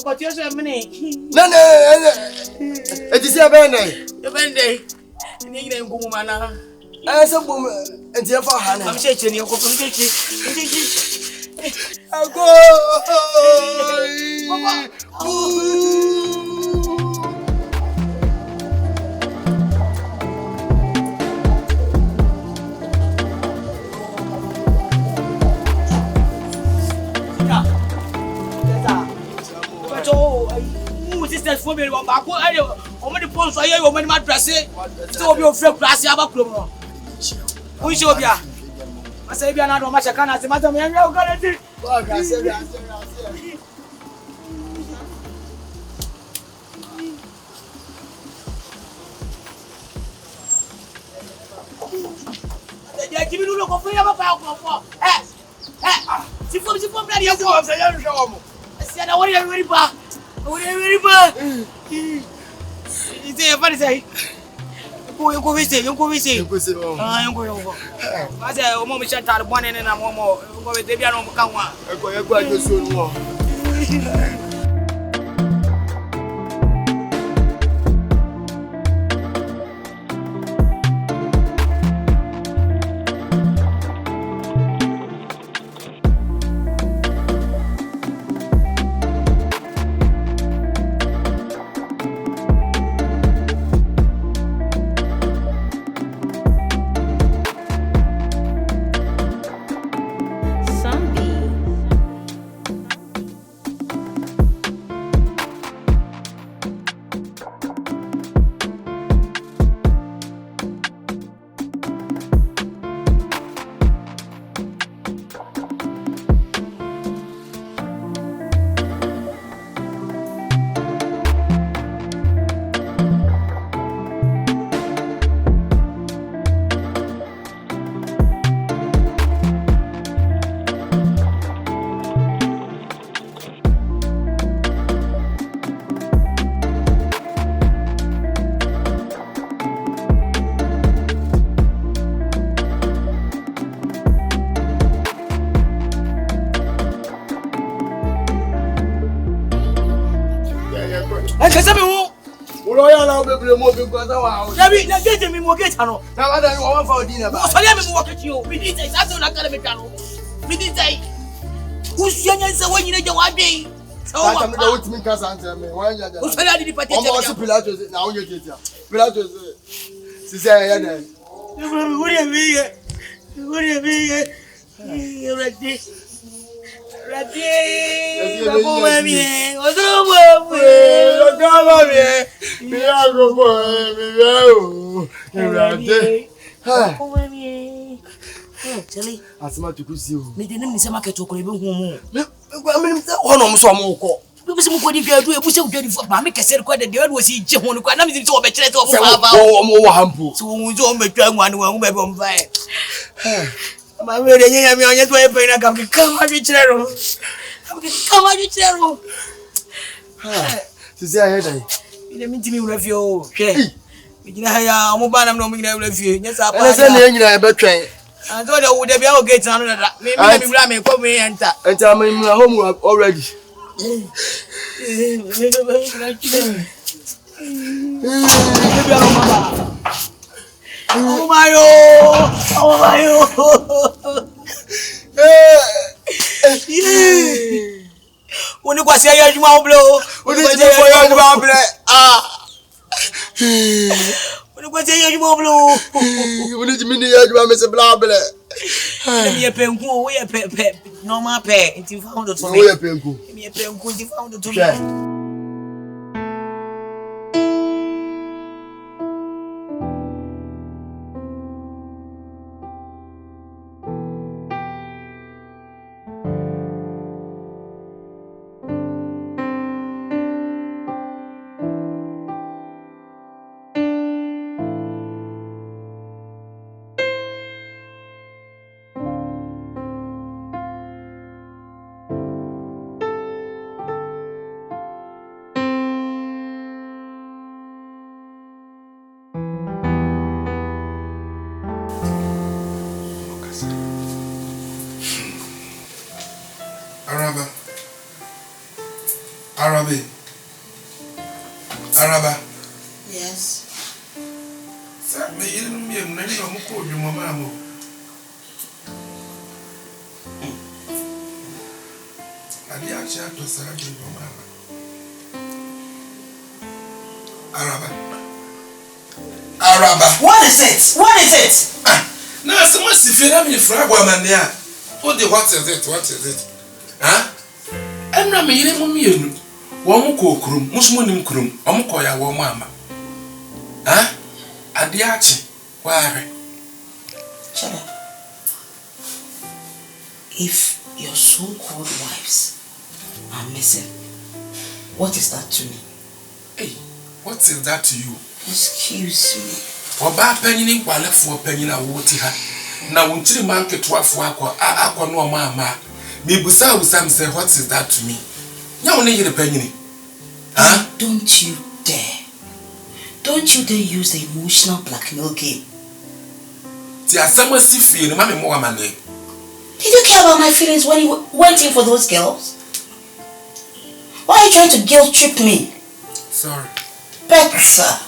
Speaker 6: but you're a minute.
Speaker 4: No, it is a Benday.
Speaker 6: The Benday. And you didn't go, man.
Speaker 4: And some woman, and the other hand.
Speaker 6: I'm shaking your confrontation.
Speaker 4: I'll go.
Speaker 6: Sisters for me, I'm back. I'm the post. I hear you when my dress. So be afraid class. I'm a club. Who show you? I say, you're not much. I can't say, Madam, you're going to do. They're giving you look for your power. See from bloody. I said, I want you very bad. Very bad. It's a funny say. You go visit. I'm going. I said, oh, Mommy, shut out one and I'm more. I'm going to be on Kawa.
Speaker 4: I'm going to soon. because I was.
Speaker 6: David, na get me mo get ano.
Speaker 4: Na wada ni one for dinner ba.
Speaker 6: So let me mo get you. We did say so na kala me kanu. We did say. Who shanya say when you dey wade. So
Speaker 4: what me do me can answer me. When you dey.
Speaker 6: Who say di party.
Speaker 4: Omo si Pilato na onye jetia. Pilato si say ya na.
Speaker 6: Who dey be? Who dey be? Ready. Ready. Babo mami. Odo babo.
Speaker 4: Odo mami. Mi ago bo mi o. Ready. Ha.
Speaker 6: Babo mami. Chali.
Speaker 4: Asma tukusi o.
Speaker 6: Me de nim ni se market okoro be hu mu.
Speaker 4: Me hono mo so mo ko.
Speaker 6: Bi se mo ko di gadu e bu se gadu fo ba me kese ko de de wo si je hu ko na me se wo be kire te wo fa ba.
Speaker 4: Mo wa hampo.
Speaker 6: So wo zo me twa nwa ni wo be bo mfa e. Ma me de nya mi onye to e pe na kam ke kama bi kire ro. Kama bi kire ro.
Speaker 4: Si say ahead ai.
Speaker 6: Ile mi timi wura fie o. Hwe. Mi gina ha ya mo ba na no mi gina wura fie. Nya sa pa.
Speaker 4: Ele se ne nyina e be twen.
Speaker 6: And so the would be our gate and that. Maybe me come enter.
Speaker 4: Enter me home already.
Speaker 6: Oh my when you go see your blow, when you go see your blow, ah. When
Speaker 5: What say you blue?
Speaker 4: You need me to Mr. Blabble.
Speaker 5: Me a penku, we a pep, normal pay, and you found it for me.
Speaker 4: We a penku.
Speaker 5: Me a penku, you found it to me.
Speaker 1: Araba.
Speaker 3: Yes.
Speaker 1: Sa me ilim me na ni mo ko dwuma ma mo. Adi a cha to sa dwuma ma. Araba.
Speaker 5: What is it? What is it?
Speaker 1: Na so mo si fe na me fra gwa ma ne a. What is it? What is it? Huh? Emra me ilim mo mienu. Womu ko kurum, musumu nim kurum, omuko ya womu ama. Ha? Adi achi, ware.
Speaker 3: Shut up. If your so-called wives are missing, what is that to me?
Speaker 1: Hey, what is that to you?
Speaker 3: Excuse me.
Speaker 1: Oba penyin nkwale fo penyin a wo ti ha. Na wonchiri man ketwa fo akọ no ama. Me busa say what is that to me? Don't
Speaker 3: you dare. Don't you dare use the emotional blackmail game.
Speaker 1: Did
Speaker 3: you care about my feelings when you went in for those girls? Why are you trying to guilt trip me?
Speaker 1: Sorry.
Speaker 3: Better.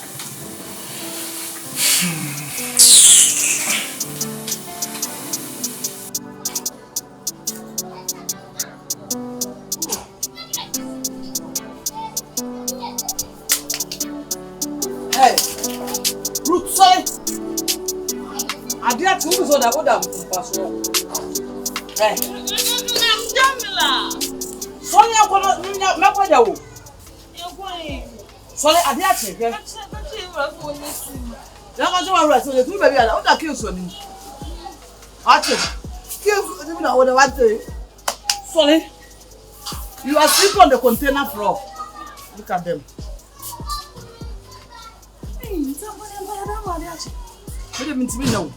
Speaker 6: Hey, Ruth, sorry. I did two so that would have Hey, Jamila. Sorry, I'm going to sorry, I did actually. The two baby are not accused of me. Sorry, you are sleeping on the container floor. Look at them. What do you mean to me now?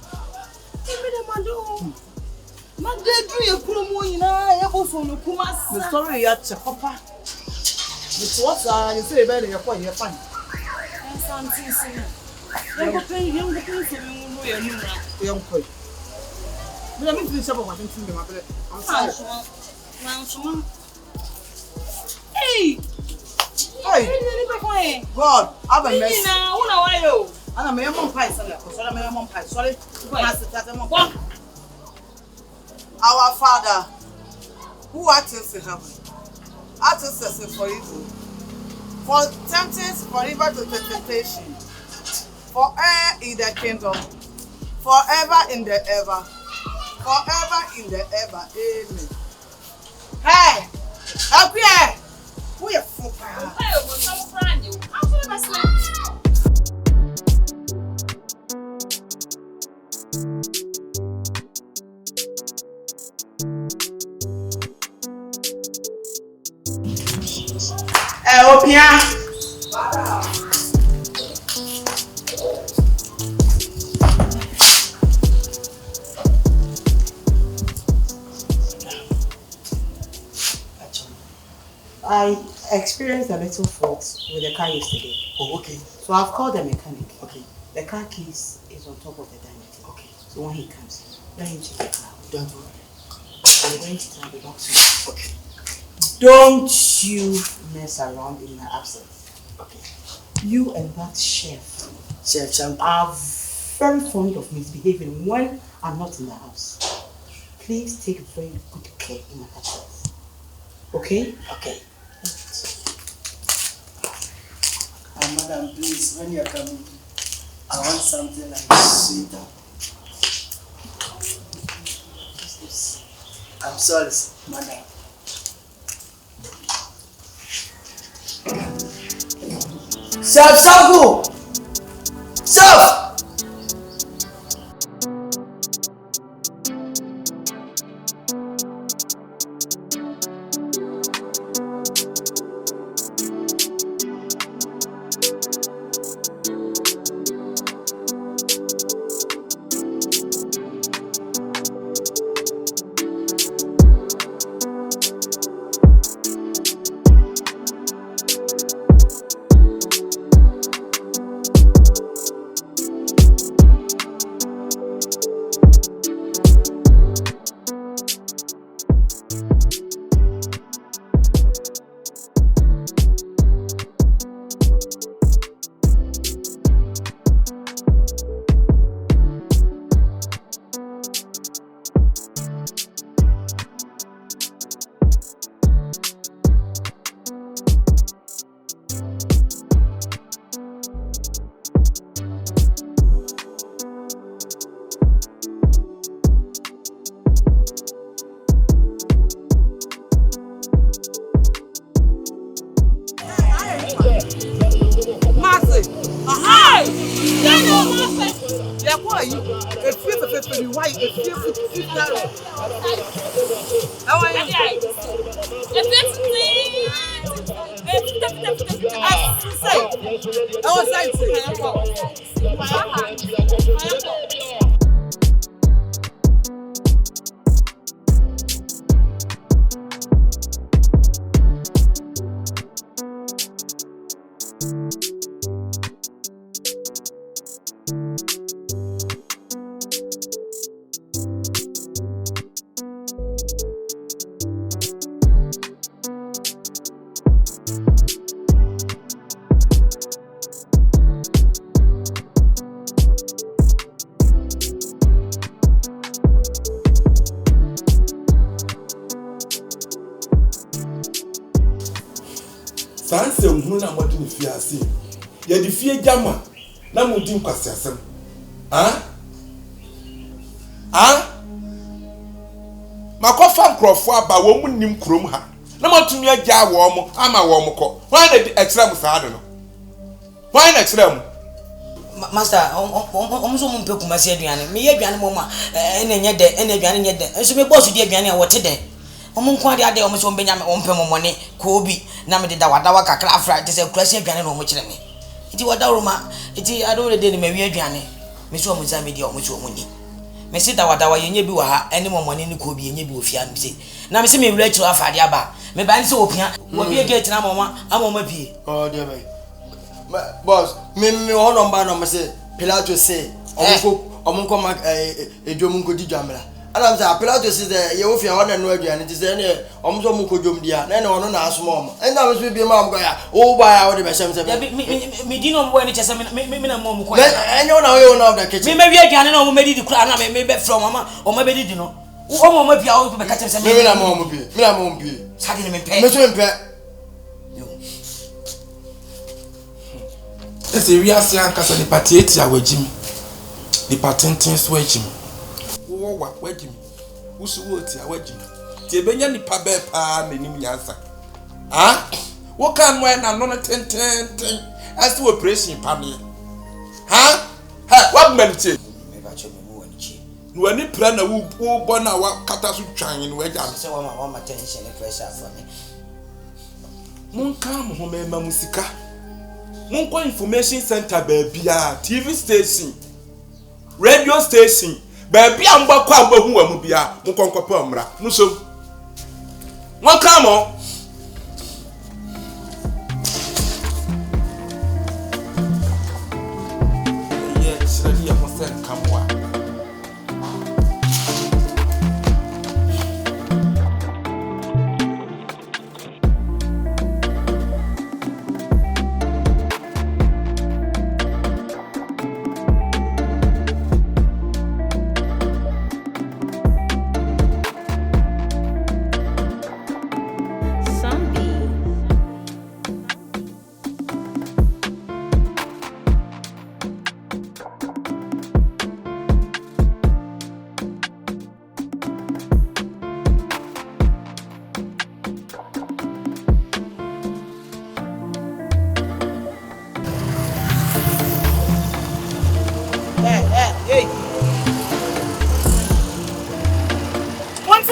Speaker 6: The story you have Papa. It's what you say about your point, you're fine. Young boy. But I mean to be someone watching to my brother. I'm sorry. Hey! Hey! God, have a mess. I'm a young pie, sorry. Our Father, who art in heaven, art is for evil, for temptations, for river to temptation, forever in the kingdom, forever in the ever, forever in the ever. Amen. Hey, up here. Who are for I experienced a little fault with the car yesterday.
Speaker 1: Oh, okay.
Speaker 3: So I've called the mechanic.
Speaker 1: Okay.
Speaker 3: The car keys is on top of the dining table.
Speaker 1: Okay.
Speaker 3: So when he comes, let him check the car.
Speaker 1: Don't worry.
Speaker 3: I'm going to tell the doctor.
Speaker 1: Okay.
Speaker 3: Don't you mess around in my absence.
Speaker 1: Okay.
Speaker 3: You and that chef are very fond of misbehaving when I'm not in the house. Please take very good care in my absence. Okay?
Speaker 1: Okay.
Speaker 4: Madam, please, when you are coming, I want something like sweeter. I'm sorry, madam. Chef, go! Chef!
Speaker 1: Sanse uhuru na modi ni fiase. Ye di fie jama na modi nkwase asem. Makofa nkrofo aba wo mu nim krom ha. Na matumi agya wo mo ama wo mo ko. Why na extreme saado no? Why na extreme?
Speaker 5: Master, so mumpe kumasi aduane. Me ye aduane mo ma ene nye de, ene aduane nye de. Nso me boss di aduane a wote de. Omo nko ade ade omo so mbenya me ompe momone ko obi na me de da wadawa kakra afra te se kurasi aduane no omo kire me. Iti wadaruma, iti adore de ni me wi aduane. Me so omo za me di omo so omo ni. Me se da wadawa yenye bi wa ha ene momone ni ko obi yenye bi ofia no se. Na me se me wura chiro afade aba. Me ba ni se opia, obi gate na mama amoma pie.
Speaker 4: Oh dear me. Boss, me hono mba no me se Pilato say omunko mak edwom nko di dwamra. Adam say Pilato say the ye ofia ho na no aduane ti say ne omso munko dwom dia na ne ono na asoma omo. Enda me so bi ma am go ya. O ba ya wo de be sem sem.
Speaker 5: Me di no mbo ni chese me na mo ko.
Speaker 4: Enyo na we na of the kitchen.
Speaker 5: Me wi aduane na omo me di kura na me be from mama omo be di no. Omo ma bia o be ka chese
Speaker 4: me na mo bi. Me na mo bi.
Speaker 5: Sadi ni me pe.
Speaker 4: Me so me pe.
Speaker 1: Ese wi ase ankasa ni patieti a wagimi. Ni patenten so wagimi. Wo wa wagimi. Wusu wo ti a wagimi. Ti ebenya ni pa be pa na nim nyansa. Wo kan mo na no tenten. As to operation pa me. What mention?
Speaker 5: Me ba che me wo ni chi.
Speaker 1: No ani pra na wo bo na wa kata so twan ni waja.
Speaker 5: Se wa ma tension e pressure for me.
Speaker 1: Mun kan mo me ma musika. Munko information center baby TV station radio station baby amba kwa amba hu amu bia munko nkopa omra muso won ka mo yes ready ya mo sen kamwa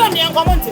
Speaker 6: Madam Yan comment.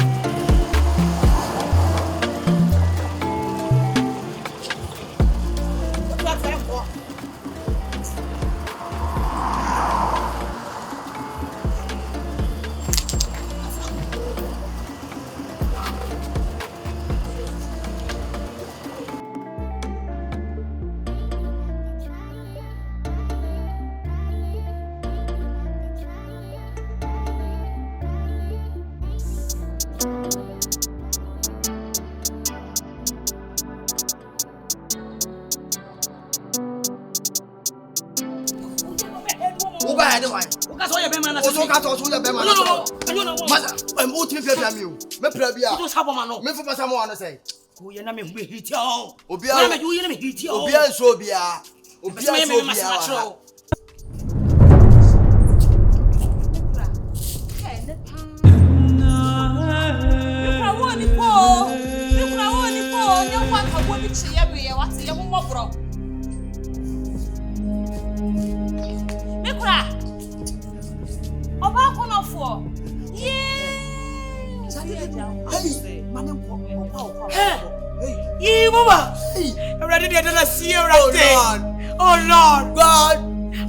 Speaker 11: Oh Lord, God,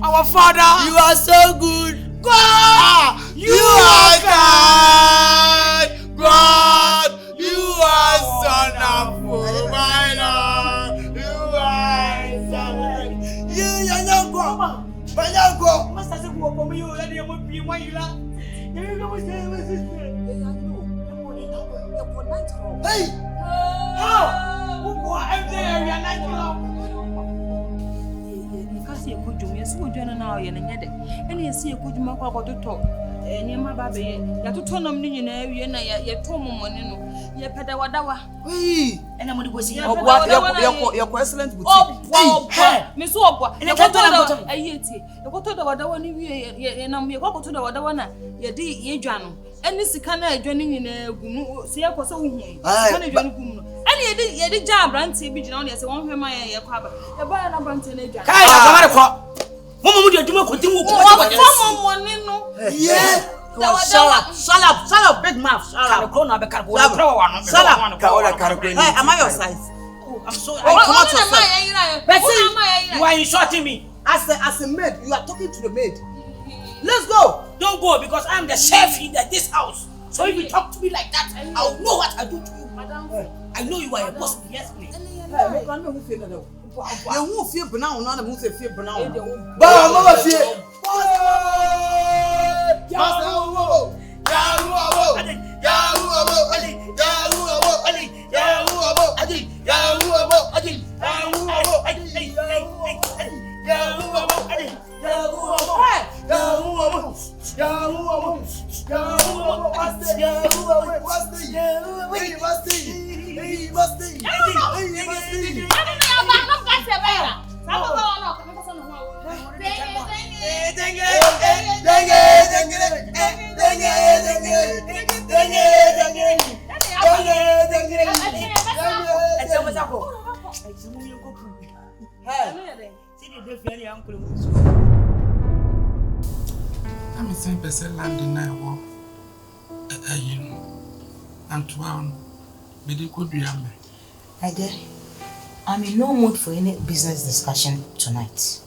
Speaker 11: our Father, you are so good. God, you are God. God, you are wonderful, my Lord. You are so good. You are God. Master, say go for me. You let them be one you la. Hey, how? Who are there? We are not. You could do me, so we don't know you and you see a good mark to talk. And your mother, you have to turn on me in area, and you told me, you pedawadawa. And I'm going to go see your excellent. Oh, Miss Wobwa, and I got to a yeti. I got to the one, and I'm your to the other one, your dear Jano. And this kind of joining in a Siako so. And you did job, Ranty, be on as one of my cover. A bar of Branton. Woman, would you do a continue? Yes, shut up, big mouth. Shut up, am I your size? I'm so come out yourself. You are insulting me. As a maid, you are talking to the maid. Let's go. Don't go because I'm the chef in this house. So if you talk to me like that, I'll know what I do to you. Madam, I know you are a boss. Yes, please. You won't feel banana, none of them feel banana. But I'm not fear.
Speaker 1: I'm saying, person landing now. And 12, but it could be a man.
Speaker 3: I did. I'm in no mood for any business discussion tonight.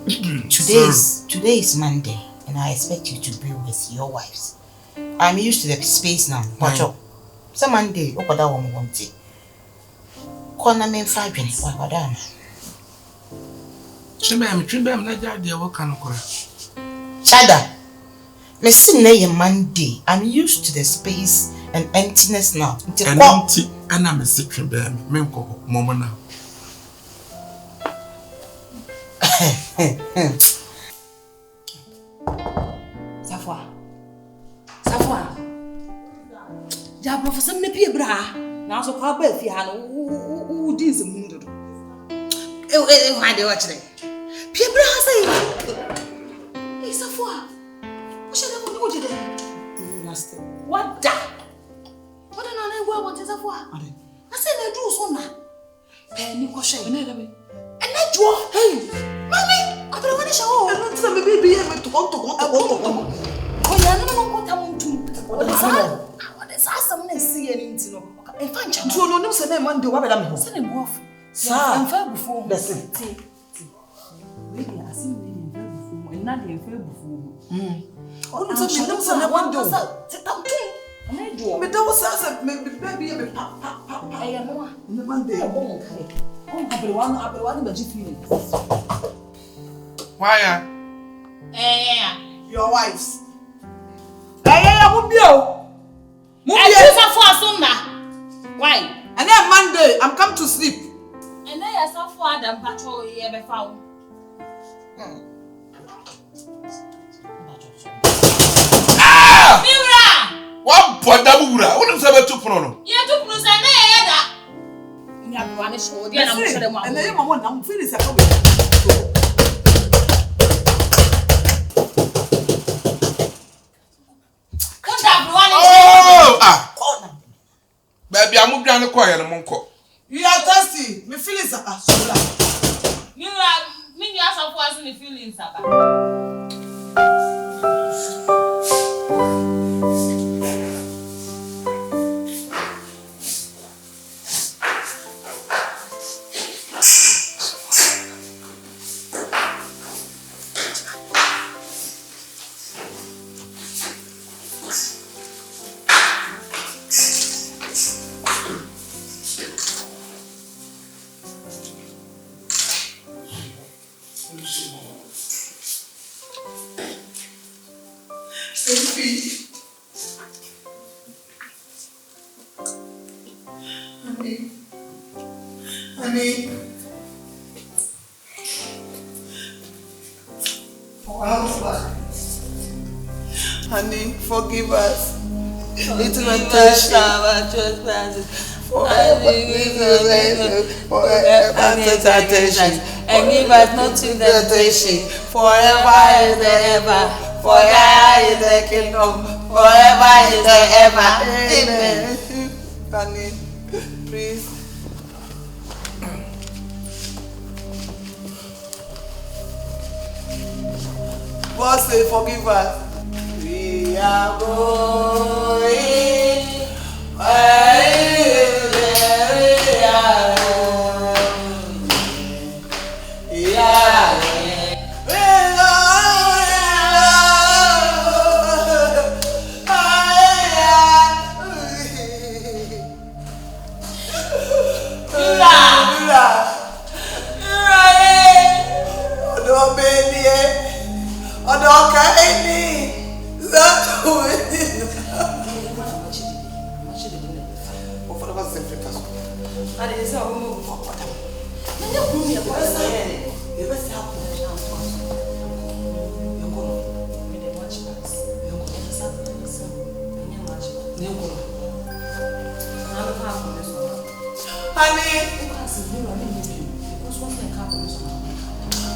Speaker 3: Today is Monday, and I expect you to be with your wives. I'm used to the space now. Pacho. So Monday, what that woman wanted? Corner me 5 minutes. What done?
Speaker 1: Chimam, not the work can occur.
Speaker 3: Shada. Me see Monday. I'm used to the space and emptiness now.
Speaker 1: And empty, and I'm a secret bear. Menko, Mama now.
Speaker 6: Safwa. Ja professor ne pie bra. Na so kwa ba fi ha no u din se mundu do. Hwa de wa kire. Pie bra say. Safwa. O shede mo ni o jide.
Speaker 3: Master.
Speaker 6: What da? What na gwa want Safwa? Ade. Na say na du so na. Ni ko she. Na da be. Ena jo. Hey. Mami, abra wani shawo. Eno tsa me baby e me to. Oh, yeah, no, Ntuo no nim se na Monday wa beda me ho.
Speaker 5: Se ne bo afu.
Speaker 6: Sa.
Speaker 5: Emfa bufo.
Speaker 6: Listen.
Speaker 5: Really asim really emfa bufo. Enna de emfa bufo.
Speaker 6: Onu se me nim se na Monday. Me don't say me baby me pa.
Speaker 5: Eye no a.
Speaker 6: Me Monday.
Speaker 5: On abrewa ba ji feeling.
Speaker 1: Why?
Speaker 6: Your wives. Mubio.
Speaker 5: Mubio for Forson na. Why?
Speaker 6: And then Monday I'm come to sleep.
Speaker 5: And then you say for Adam patrol here be found.
Speaker 1: Ah!
Speaker 5: Miura!
Speaker 1: What bodabura? What is about to prono?
Speaker 5: You to prono say na ye da. Ni abrewa ne show dia na mo shere mo.
Speaker 6: And then mama na mo feel is come.
Speaker 1: Baby, I'm going to call you.
Speaker 6: You are thirsty. My feelings are so bad.
Speaker 5: You are me. You are so far in the feelings, Saba.
Speaker 6: Honey, forgive us. It's my trespasses. And give us not to temptation. Forever is the ever. Forever is the kingdom. Forever is the ever. Amen. Honey, please. God say forgive us. We are going where we are.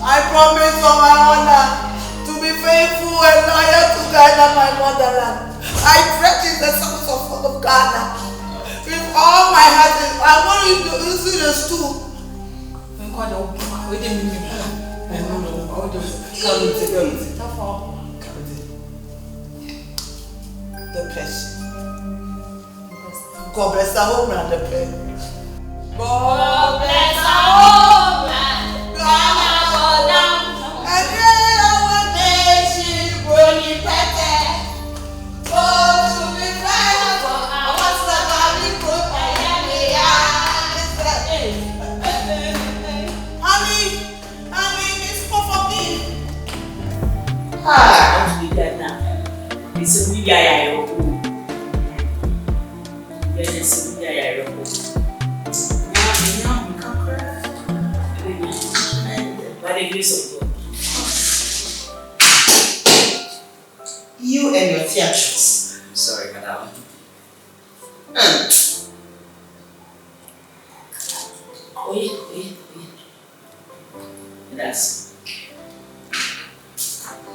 Speaker 6: I promise on my honor to be faithful and loyal to Ghana, my motherland. I pledge the sons of Ghana with all my heart. I want you to listen to this too. The press. God bless our homeland, the press. God bless our homeland. You and your theatrics.
Speaker 2: Sorry, madam.
Speaker 8: Oui. That's.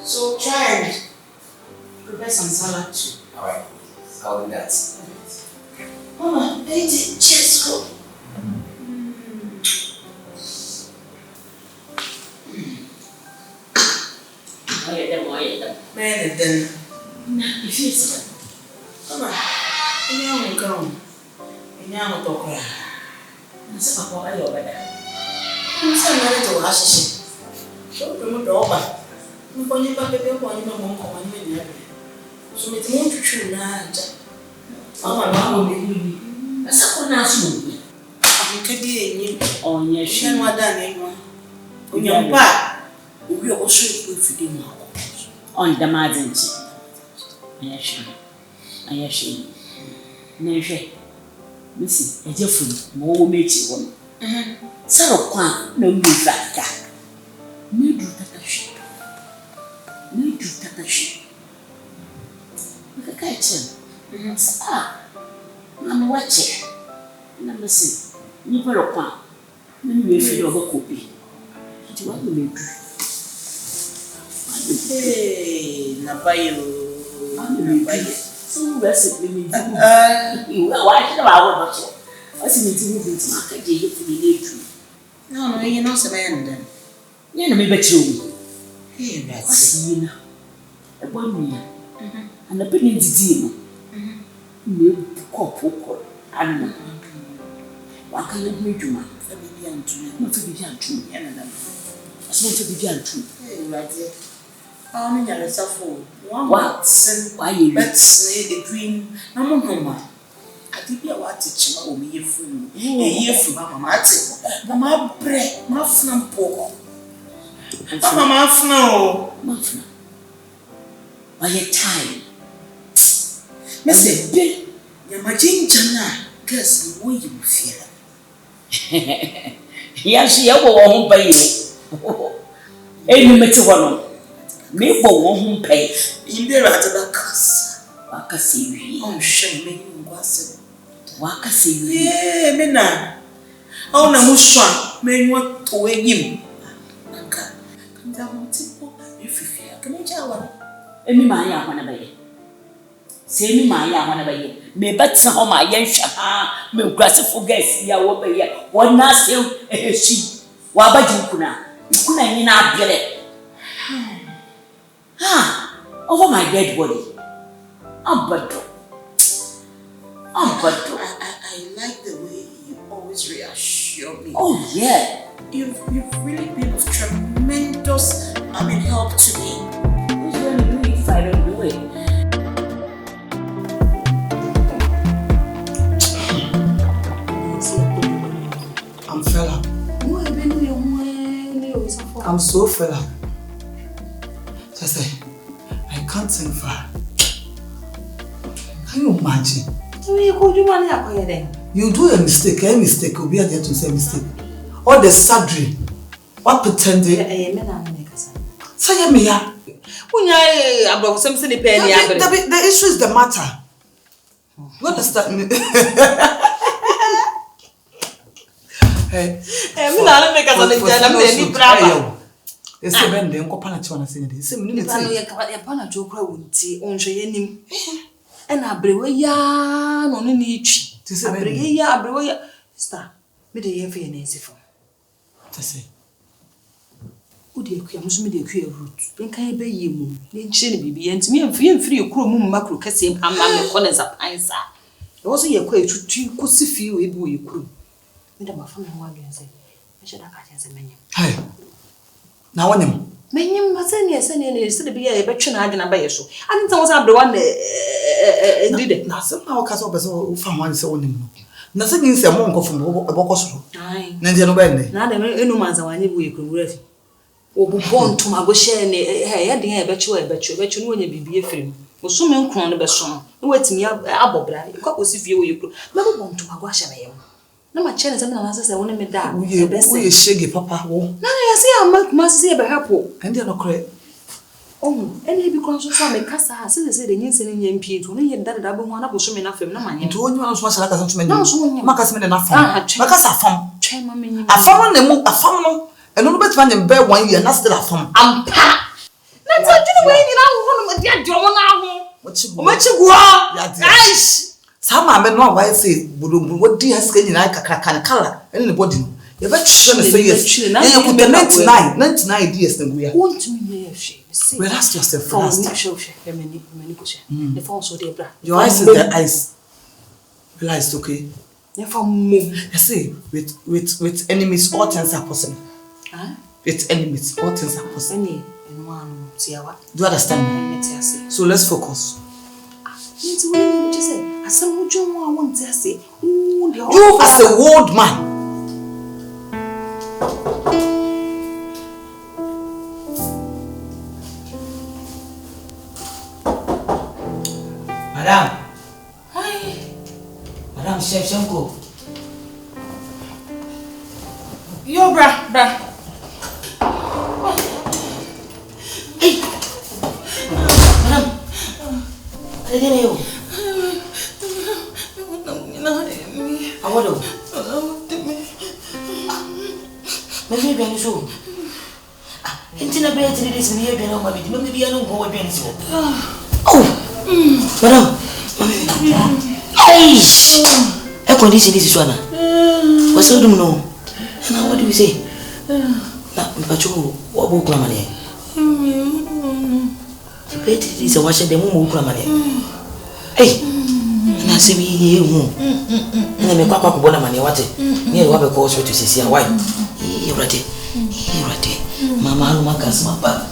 Speaker 8: So try and prepare some salad too.
Speaker 2: Alright, I'll do that.
Speaker 8: Mama, cheers, go.
Speaker 6: Man, and then.
Speaker 8: If you sit. Mama, you know, come. Nyama toko. Nasa kwa ayo bada. Nasa ngale to hashishi. So tumu doba. Mkonyi pa pepe kwa nyuma monko kwa nyuma ni yapi. So meti muntu chuna anja. Mama mbili. Nasa kuna asu. Akedi yenyi. Onye shin wada ne nwa. Onyampa. Ubi oso ifidi mako. On the margins. Ayashi. Neje. Missy, a Jeffrey, more makes one. Sarah Kwan, no new factor. No do tatashi. No do tatashi. Look at kitchen. Ah, I'm watching. Number 6. You put a Kwan. Then you feel of a copy. It's what you may do. Hey, Nabayo. Nabayo. So recipe me. You are watching about what? What's in the movie? Market, you to be true. No, you're not a man. You know, maybe true. Hey, that's you know. A 1 year. And a penny deal. You cop, and what can you do, man? Not to be true, and I want to be true. Right there. How many are suffering? What's why you let's the dream? No more. I think you are teaching or me a fool. A year from Mamma, Mamma, bread, muffin, pork. Mamma, no, muffin. By a time, Mr. Bill, you're my ginger, guess the way you feel. Yes, you won't pay you. Any matter one. Me for one pay. In there at the cast. Wakasi, oh, shame me, was it? Wakasi, yeah, Mena. Oh, no, Musha, may want to weigh him. Anka, come down, if you fear, can I tell? Emi Maya, one of ye. Say me, Maya, one of ye. May bet some of my young shaha, may grass for guests, ya will be yet. One nice she. Wabajukuna, you couldn't in our belly. Over my dead body. I'm bad. I like the way you always reassure me. Oh yeah. You've really been of tremendous help to me. Who's going to do it if I don't do it?
Speaker 1: I'm fed up. I'm so fed up. I can't sing far. Can you imagine? You do a mistake, a mistake will be there to say mistake. All the surgery, what pretending? Say me here. The issue is the matter. You understand me? Hey, ese bende nkopa na chiwana senye ese munini ti
Speaker 11: ya pana jokra wunti onhwe yanim na abrewe ya no ne ni twi abrewe ya sister me de ye fe na ensifo
Speaker 1: tese
Speaker 11: udi ekua muso me de ekua root benkan be ye mu ne nchire ne bibi yenti me mfiri ekuro mu makro kase amma me kone zapansa e wo so ye kwa etutu kosi fi we bi wo ekuro me de mafa me ho agense me sheda ka jense menye
Speaker 1: hey na wonem
Speaker 11: menyim masani asani ne se de biya e betwe na adwena ba yeso ani tan wo sa abrewa na dide
Speaker 1: na se ma wo ka so beso fa ho anse wonem no na se nyi se mo nkofo mo ebokosoro ai na ndie no ba ne
Speaker 11: na de enu manza wanye bu ekuru fi obubo ntoma go share ne he ya de ya ebetwe no wonya bibi efirim oso me nkron ne beso no wetimi abobra ko osifie wo yekuru me bo ntoma go ahye na yem na ma chene se me na se woni me da
Speaker 1: wo ye shege papa wo
Speaker 11: na ya se ama se be hapo
Speaker 1: ende no kre
Speaker 11: ene bi kon so so me kasa ha se de nyinse ne nyampi to ne ye dada bo ho na bo so me na fam na manye
Speaker 1: to onyu na so sala ka so me
Speaker 11: na so onyu
Speaker 1: maka se me na fam maka sa fam
Speaker 11: twen ma me nyi
Speaker 1: afam na mu afam no eno no betima nyem be 1 year na still afam
Speaker 11: ampa na ta dwene we nyina ho no dia de omo na ho o machi guo aish
Speaker 1: sama me no why say budumbu what di haske nyina kakra kala ene ne body no ye be chire me say yes ye ku 99 years na guya
Speaker 11: want me ne she
Speaker 1: relax yourself first
Speaker 11: the phone so dey bra
Speaker 1: your eyes is the eyes relax okay
Speaker 3: You see, with enemies, all things are possible. With enemies, all things are possible. Do you understand? So let's focus. You as a old man.
Speaker 2: Madam. Hi. Madam, Chef Shanko.
Speaker 11: Yo, bra.
Speaker 2: Hey. Madam. I didn't know. I want to. Maybe you're going to show. It's in a bed to this and you're going to maybe I don't go against you. Oh. Madam. Hey! Air condition this is one. What's all do you know? Now what do you say? But what book gram money? The bed is a washer the moon gram money. Hey! And I say me and I make papa bona money what it? Near what because to see why? You're ready. Mama Makas my back.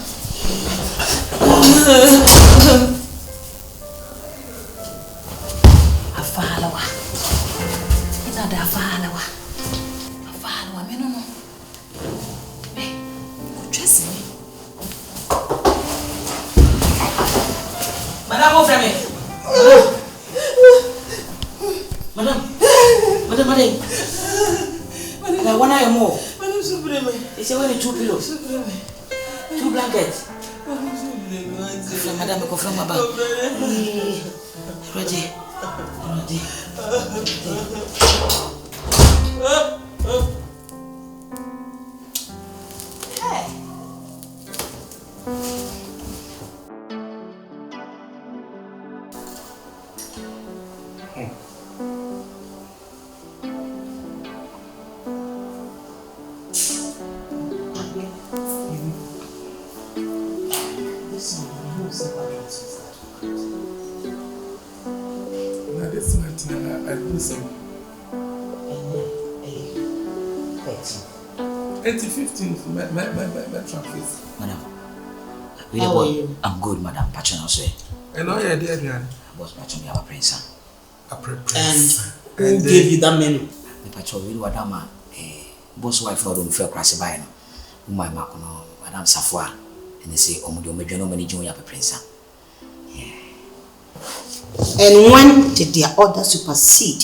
Speaker 2: Madam, one eye more. It's only 2 pillows. 2 blankets. Madam, go from my back. Ready. Madam, I'm good, madam. Patron, say.
Speaker 1: And all your dear,
Speaker 2: boss, patron, you have a prince.
Speaker 3: And who gave you that menu?
Speaker 2: The patron, really, what I'm boss wife for them fair class by now. My Macono, Madame Safwa, and they say, oh, you know, many junior prince.
Speaker 3: And when did their order supersede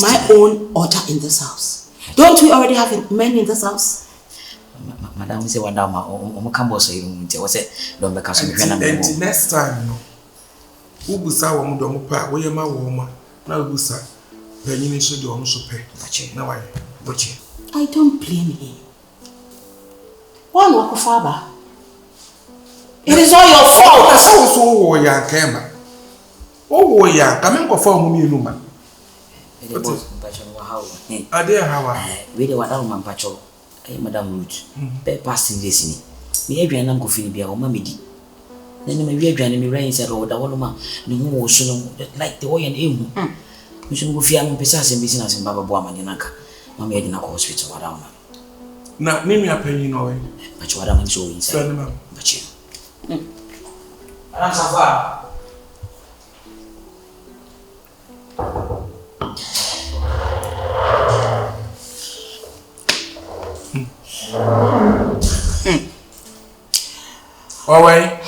Speaker 3: my own order in this house? Don't we already have men in this house?
Speaker 2: Madam, say one down my campus. Was it? Don't make us
Speaker 1: next time. Ubusa Wamudomupa, Wayama Woma, now Busa, Penny should do almost pay. Now
Speaker 3: I don't blame him. One walk of father. It is all your fault.
Speaker 1: That's also young camera. Oh, yeah, come and perform me, Luma. I dare how
Speaker 2: really what I'm patcho. Madam Root, passing this me. Me, I'm going to be a woman. Then my rear granny rains at all the woman, no more soon like the way and aim. We should go fear and possess in business in Baba Boam and Yanaka. Mamma in a hospital, what I'm
Speaker 1: not. Name me a penny, no way.
Speaker 2: But what I'm so inside. But you. I'm so far.
Speaker 1: Away.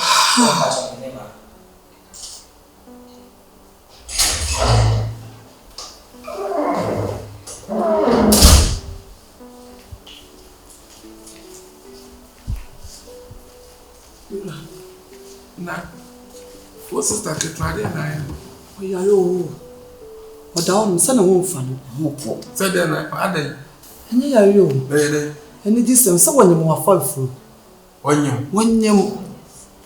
Speaker 1: Nah, what's this that you're trying to
Speaker 3: Oh, yeah, yo. Or down, son of a fan.
Speaker 1: Said then, I did.
Speaker 3: And you, and it is someone more thoughtful. When you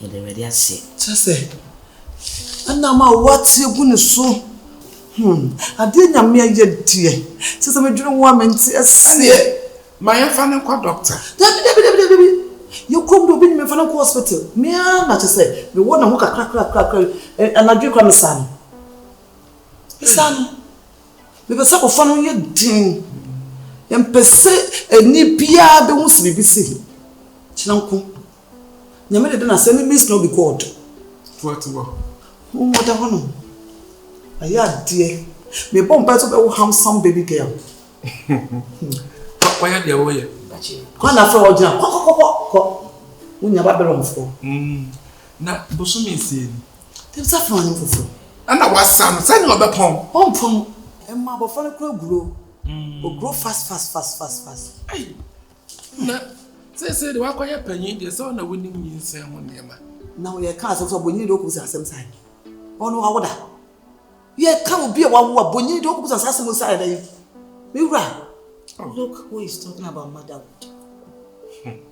Speaker 2: already say,
Speaker 3: just say, and now what's your goodness so? I didn't mere yet, dear. Says I'm a dream woman.
Speaker 1: My family doctor.
Speaker 3: You come to be in my hospital. Me, not to say, we want to look at crack, and I drink on the sun. Son, Because I follow you ding. And per se a nipia be won't be busy. Chinanko. Yamada didn't send me no be God.
Speaker 1: What?
Speaker 3: What I want. Aya dear. Me bomb part of a handsome baby girl.
Speaker 1: Why are they away?
Speaker 3: When I saw John, when you're Babylon for.
Speaker 1: Na Bosumi saying,
Speaker 3: there's a fun for.
Speaker 1: And I was son of a pong.
Speaker 3: Pom, and my buffalo grow. Grow fast.
Speaker 1: Hey, na say the Wakoya penny, the son of winning means someone near me.
Speaker 3: Now you can't also when you don't at some side. Oh no, how would I? Yeah, can't be a one when you don't put assassin side. Mira, look who is talking about motherhood.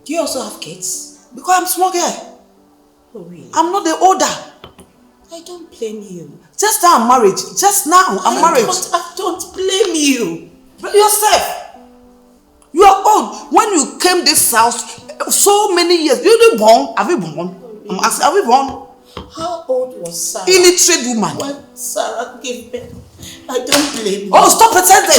Speaker 3: Do you also have kids? Because I'm small girl. Oh, really? I'm not the older. I don't blame you. Just now I'm married. Just now I'm married. I don't blame you. But yourself. You are old. When you came this house, so many years. You didn't born. Have you born? I'm asking, have you born? How old was Sarah? Illiterate woman. When Sarah gave birth. I don't blame you. Oh, stop pretending.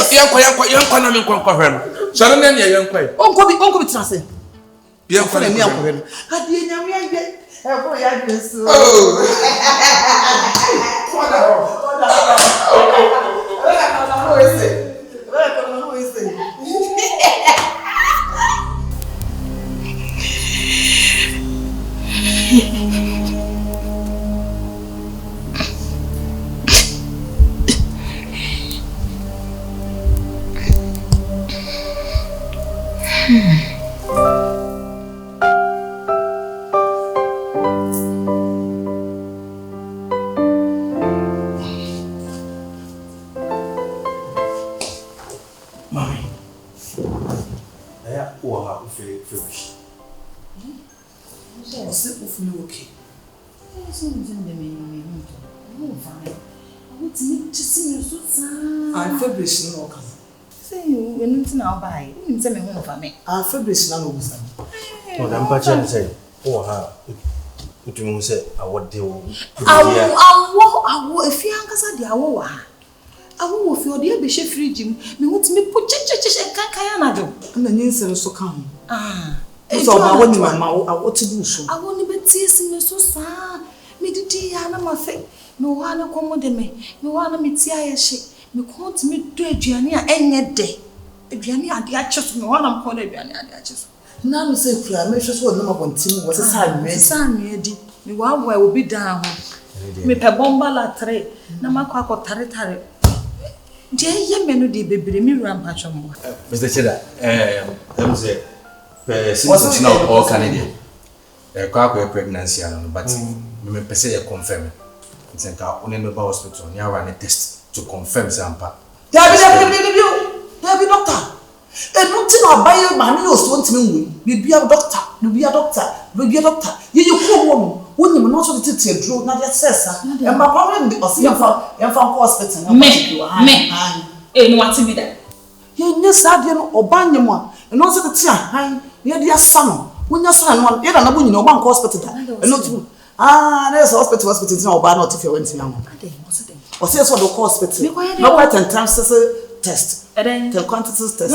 Speaker 3: Me can't me do a journey any day. A journey at the actress, no one I'm calling a journey at the actress. Now, you say, I make sure what number 1 team was a sign ready. Me one way will be down. Me per bomba la tre, Namaka Taritari. Jay Yemenu de baby, me rampage.
Speaker 12: Mr. Cheddar, them say, since now all Canadian. A car pregnancy, but me per se confirm. It's a car only member hospital, near run a test. To confirm Zampa.
Speaker 3: There be doctor. And nothing I'll buy you, mammy, or so to me. Be a doctor, be a doctor. You poor woman, when you not to the drew, not yet says, and my problem was your hospital. Me, and what's to be there? You know, Sadian or Banyama, and also the tea, near the son. When your son, one, you don't know one hospital, and not you. There's hospital in our bar, not if you went to young. Or say what the hospital. No quite and times test. And then the quantities test.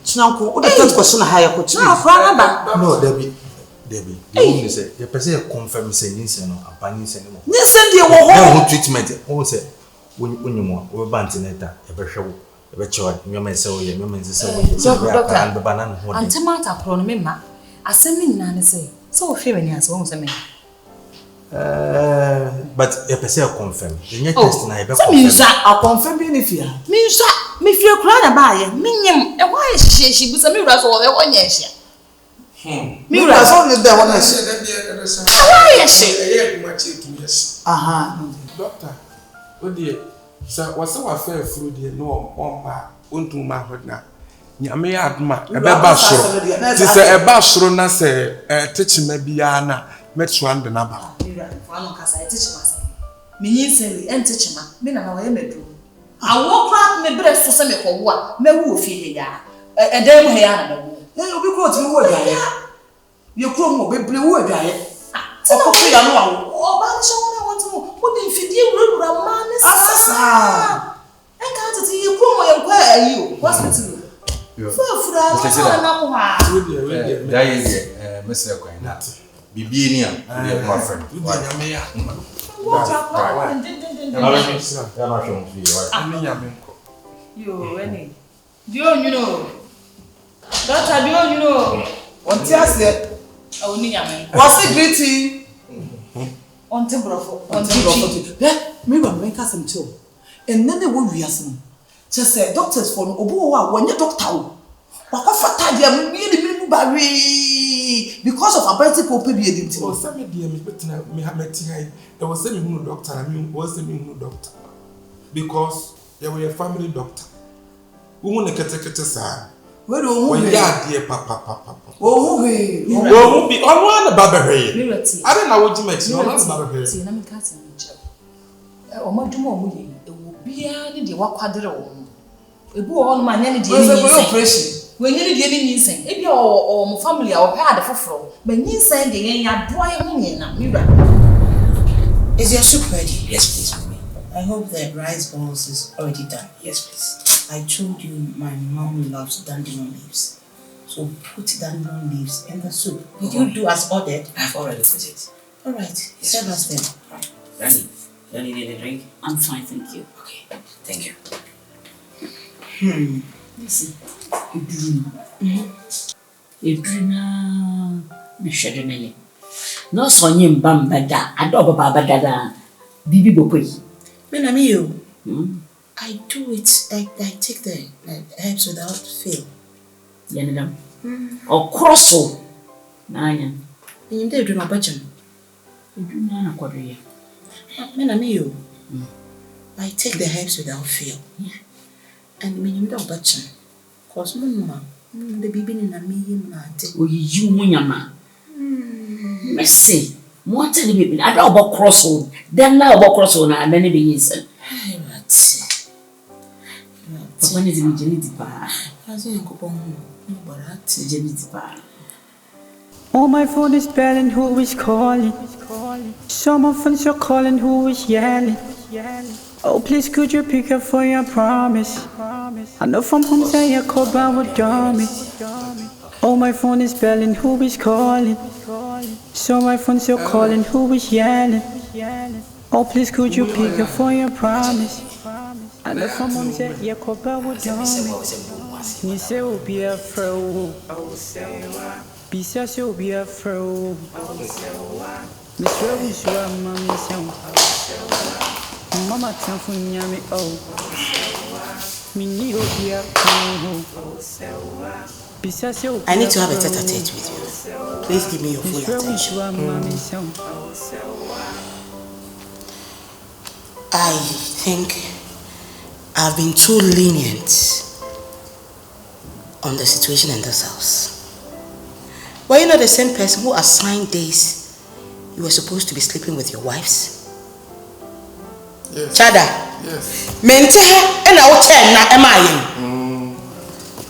Speaker 3: Chinanko, what the third question I hire coach?
Speaker 12: No, Debbie. You say, you person confirm saying this and Panis anymore.
Speaker 3: Listen, dear, what
Speaker 12: treatment? Oh, say, when you want, we're bantinetta, a better show, your man so, your man so, and the banana.
Speaker 11: And tomato chronomima. I send me Nana say, so fearing as won't say me.
Speaker 12: But a person confirm. The next test I better.
Speaker 3: I'll confirm if you
Speaker 11: me feel crying about it. Minium, and why is she was a mirror for the 1 year?
Speaker 3: Mirror only there one
Speaker 11: why is she?
Speaker 1: Doctor, oh dear, sir, was so affair through the no one to my heart now. Yame adma, a babashro. This a babashro, na say, teach me biana, met one the number.
Speaker 11: I teach myself. Me say, and teach me, men and I am a do. I walk out my breast for some for what, me woo feel ya. A damn hair.
Speaker 3: You'll be close to wood. You come with blue wood. Oh, I want to. What if you deal with a man?
Speaker 6: I can't see you promo your you. Hospital.
Speaker 12: That is Mr. Quainat. Bibinia, my friend.
Speaker 6: You, any. You know. Doctor, you know. On Thursday. Only Yaman. Was it gritty? On Timbrofo. On Timbrofo. Me make us some too. And then they will be asking. Just say, doctors for Oboa, when you're doctor. Because of a particle period.
Speaker 1: Oh, some dear me have met here. There was semi who doctor, I mean, was semi who doctor. Because they were a family doctor. Who won't get a sir? Where do you dear papa? Oh, we will be on one Barbary. I don't know what you make. No, that's Barbary. Let me cut him. Oh, my tomorrow, it will be the walk quadro. A boy on my nanny operation. When you did any saying, if your family or had a fro, but you said the end, you're drawing
Speaker 3: Is your soup ready?
Speaker 2: Yes, please, mommy.
Speaker 3: I hope the rice balls is already done.
Speaker 2: Yes, please.
Speaker 3: I told you my mom loves dandelion leaves. So put dandelion leaves in the soup. Did you do as ordered?
Speaker 2: I've already put it.
Speaker 3: Alright, serve us then.
Speaker 2: Danny, don't you need a drink?
Speaker 8: I'm fine, thank you.
Speaker 2: Okay, thank you.
Speaker 8: Listen, Edrina, Meshadene. No son yin bam bada, adobo babada, Bibi Bokwe.
Speaker 3: Menamio, I do it, I take the herbs without fail.
Speaker 8: Yanadam. Or crosso. Nine.
Speaker 3: And you did do no budget.
Speaker 8: You do not quarter.
Speaker 3: Menamio, I take the herbs without fail. And when you don't budget. Cause Mama, the baby in a million.
Speaker 8: Oh, you, Munyama. Mercy. More than the baby. I don't about crossroad. Then now about crossroad and then it is. But when is the Jenny Bar? As you go on, but Jenny Bar.
Speaker 13: Oh, my phone is belling, who is calling? Some of us are calling, who is yelling? Oh, please could you pick up for your promise? I know from home say you call would dummy. Oh, my phone is belling, who is calling? So my phone's still calling, who is yelling? Oh, please could you pick up for your promise? I know from home say you call would dummy. You say will be a fro. Bisa will be a fro. Miss Rose, you are mommy sound. Mama can't find me, oh.
Speaker 3: I need to have a tete-a-tete with you. Please give me your full attention. I think I've been too lenient on the situation in this house. Were you not the same person who assigned days you were supposed to be sleeping with your wives? Yes. Chada. Yes. Mente and I will tell na emayin.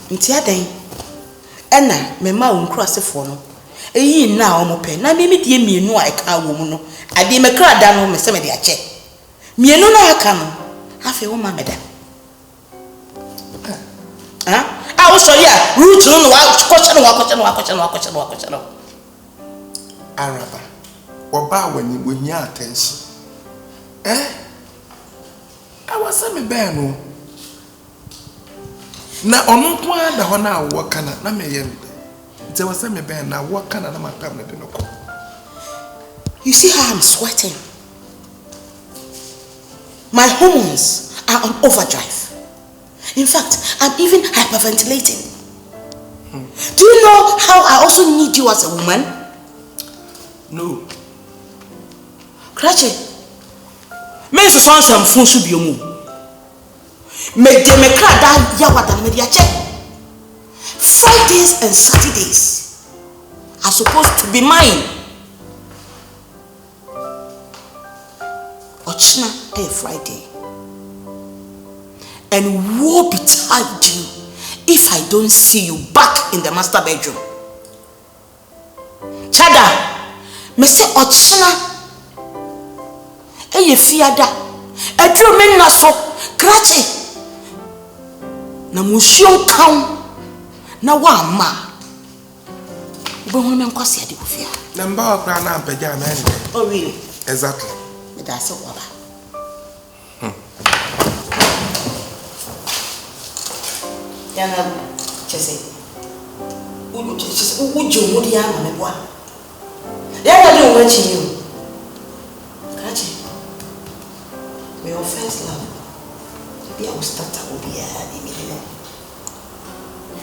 Speaker 3: Ntia den. Ena me ma won cross for no. Eyi na o mo pe. Na me die mienu a ka wo mu no. Ade me kra da no me se me de ache. Mienu na aka no. Afi wo ma me da. Ah, wo so ya root no wa question no. Araba. Oba wani wonya attention. I was semi beno. Na ono kwa da ho na wo kana na me ye nde. Nti was semi ben na wo kana na matam na de no ko. You see how I'm sweating? My hormones are on overdrive. In fact, I'm even hyperventilating. Do you know how I also need you as a woman? No. Krache. Men se son some phone should be mu. Me de me kra da ya wada me dia check. Fridays and Saturdays are supposed to be mine. Ochna a Friday. And woe betide you if I don't see you back in the master bedroom. Chada, me say ochna eye fiada Edru me na so krache. Na musio kan na wa ma. Ube wonu me nkwasi ade kofia.
Speaker 1: Na mba okra na ampagya na ende.
Speaker 3: Oh really?
Speaker 1: Exactly.
Speaker 3: Me da so waba. Yana chese. Uju chese uju mudi ya mame bwa. Yana do wechi you. Krache. Me your first love. Maybe I will start to be a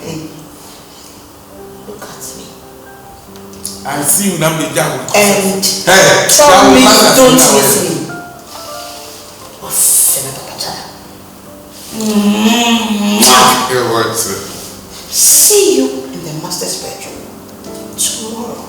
Speaker 3: hey. Look at me.
Speaker 1: I see you now,
Speaker 3: and
Speaker 1: hey,
Speaker 3: tell me don't miss me. See you in the master's bedroom tomorrow.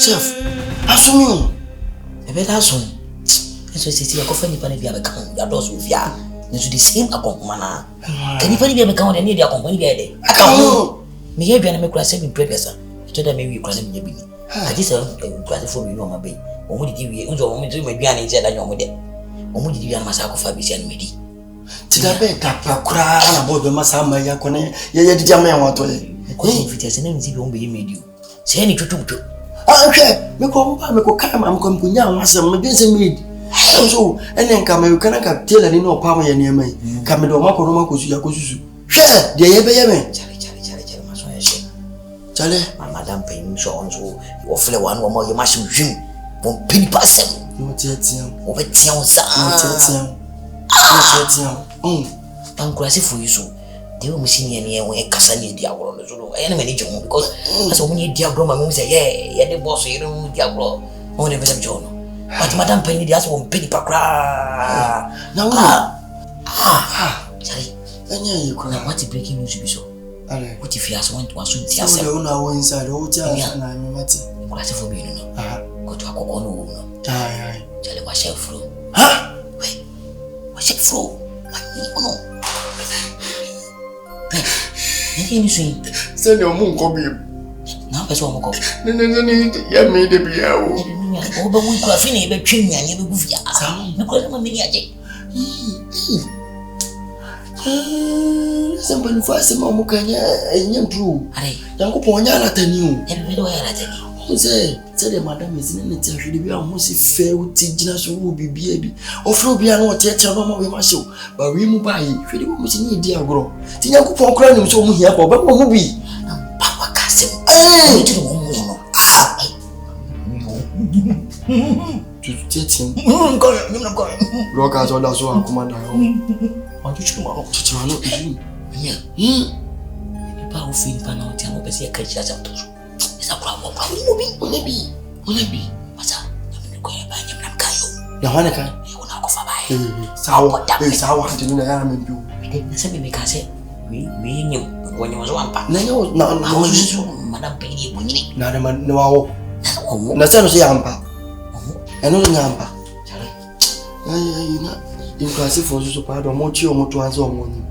Speaker 2: Chef, assume you better assume. So say you go find the be account. You do so via. It's the same account mana. Can you find the account and need the account be there? Account. Me here be na me kura say me prepare. To that me we kura say me be. I just kura for me no ma be. Omo di we unzo omo di me bia na je da nyomo de. Omo di bia na masa ko fa bi se na me di.
Speaker 4: Ti da be da kura na bo be masa ma ya ko ne ye di jama ya wato ye.
Speaker 2: Ko invitation na nzi bi omo be medio. Say ni tutu.
Speaker 4: Okay, me ko mpa me ko kama am ko mpunya wasam me bin se me so enen ka me kana ka tela ni no pa ma ye ne mai ka me do mako no mako su ya ko susu hwe de ye be ye me
Speaker 2: chale maso ye she
Speaker 4: chale
Speaker 2: madam pay me so onzo you ofle one mo ye mashim hwim bon pin pasem
Speaker 4: no tietia
Speaker 2: o be tia o sa
Speaker 4: tietia
Speaker 2: pancreas for you so they will machine ye we kasa ni dia agro no so e na me ni jomo because as o me dia agro ma me say yeah the boss you know dia agro o ne be sem jono but madam pay ni dia so pin pakra
Speaker 4: na wo
Speaker 2: chale
Speaker 4: anya yi ko
Speaker 2: na what breaking news be so
Speaker 4: ale
Speaker 2: what if you ask want to assume tia
Speaker 4: so
Speaker 2: say
Speaker 4: you na wo inside o tia na me mate
Speaker 2: kwase for me no go to akoko no no
Speaker 4: ai
Speaker 2: chale wa chef flow wait wa chef flow no ni swing
Speaker 4: se ni o mu nko bi
Speaker 2: na pe so mo ko
Speaker 4: ni ya me de bi ya o
Speaker 2: o ba mu ko afi ni be twin nya be gufia ni ko ma me ni aje
Speaker 4: semban fa se ma mu kanya enya true
Speaker 2: are
Speaker 4: yanko po nya la tani o
Speaker 2: e be do ya la tani
Speaker 4: o se de madam ezine ne ti ahwede bi a mo si fe o ti gina so wo bibia bi o fro bia na o te echa no ma we ma show ba we mu ba yi hwede mo si ni di agro ti yanko po kra ni so mo hia pa ba mo bi
Speaker 2: ba wa ka se ni ti mo mo no
Speaker 4: tu tietien
Speaker 2: ko ni na ko
Speaker 4: ro ka so da so akuma da yo
Speaker 2: on tu chuma ko
Speaker 4: chuma no izu
Speaker 2: ni ba o fi pa na o ti mo be se ka chi acha to esa kwa mo Ole bi. Masa, na ko ya ba nyam nam kayo.
Speaker 4: Ya wana ka.
Speaker 2: Una ko fa ba.
Speaker 4: Sawa hadi na ya membi.
Speaker 2: Na sabi me ka se. We nyam ko nyam so ampa.
Speaker 4: Na yo na
Speaker 2: so madam pe ni bunyi.
Speaker 4: Na na wawo. Na sa no se ampa. Eno nya ampa. Ai na. Impressive for so pa do mo chi o mo to anzo mo ni.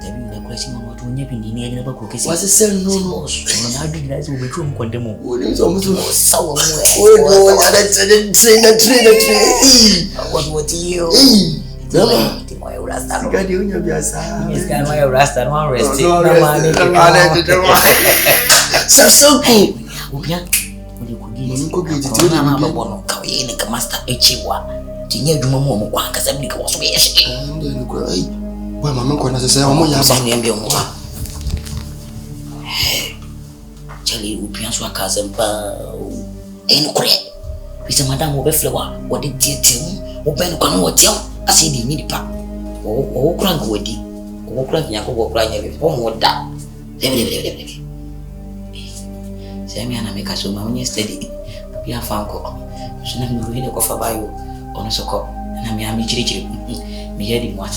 Speaker 2: Debi na ko si mo to nya bi ni ni ba ko kesi.
Speaker 4: Wasi se no
Speaker 2: na adu na so be trum kwande mo.
Speaker 4: Oni so mo so
Speaker 2: sawo mo.
Speaker 4: O nya da train.
Speaker 2: What you?
Speaker 4: Dama.
Speaker 2: Ti mo eu rasta.
Speaker 4: Gadi unya biasa.
Speaker 2: Yes, kan mo eu rasta, no rest.
Speaker 4: No,
Speaker 2: So hey, Ubia, what you could get it. I'm a one of Kawi, a master Echiwa. Tinya do more one because I was way.
Speaker 4: Well, Mamma Corner says, I'm more young.
Speaker 2: Charlie Upian Swakazam ain't correct. Mr. Madame Overflower, what did you tell? Open one hotel. I see the need pack. Oh, crank woody. Oh, crank Yako crying one more that. Sammy and I make us so steady. We are found cock. So I'm going to go for by you on a sock. And I'm Yami Chiri. Me heading what.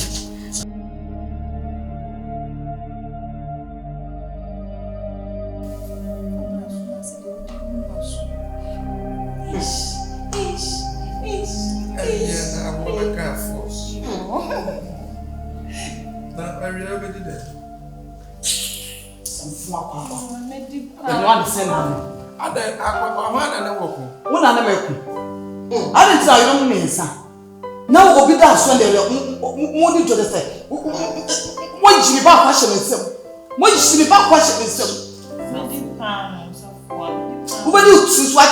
Speaker 3: I didn't tell you, no, now will be that Sunday. What did you say? What did you back question himself? What did you back question himself? Who will you choose what?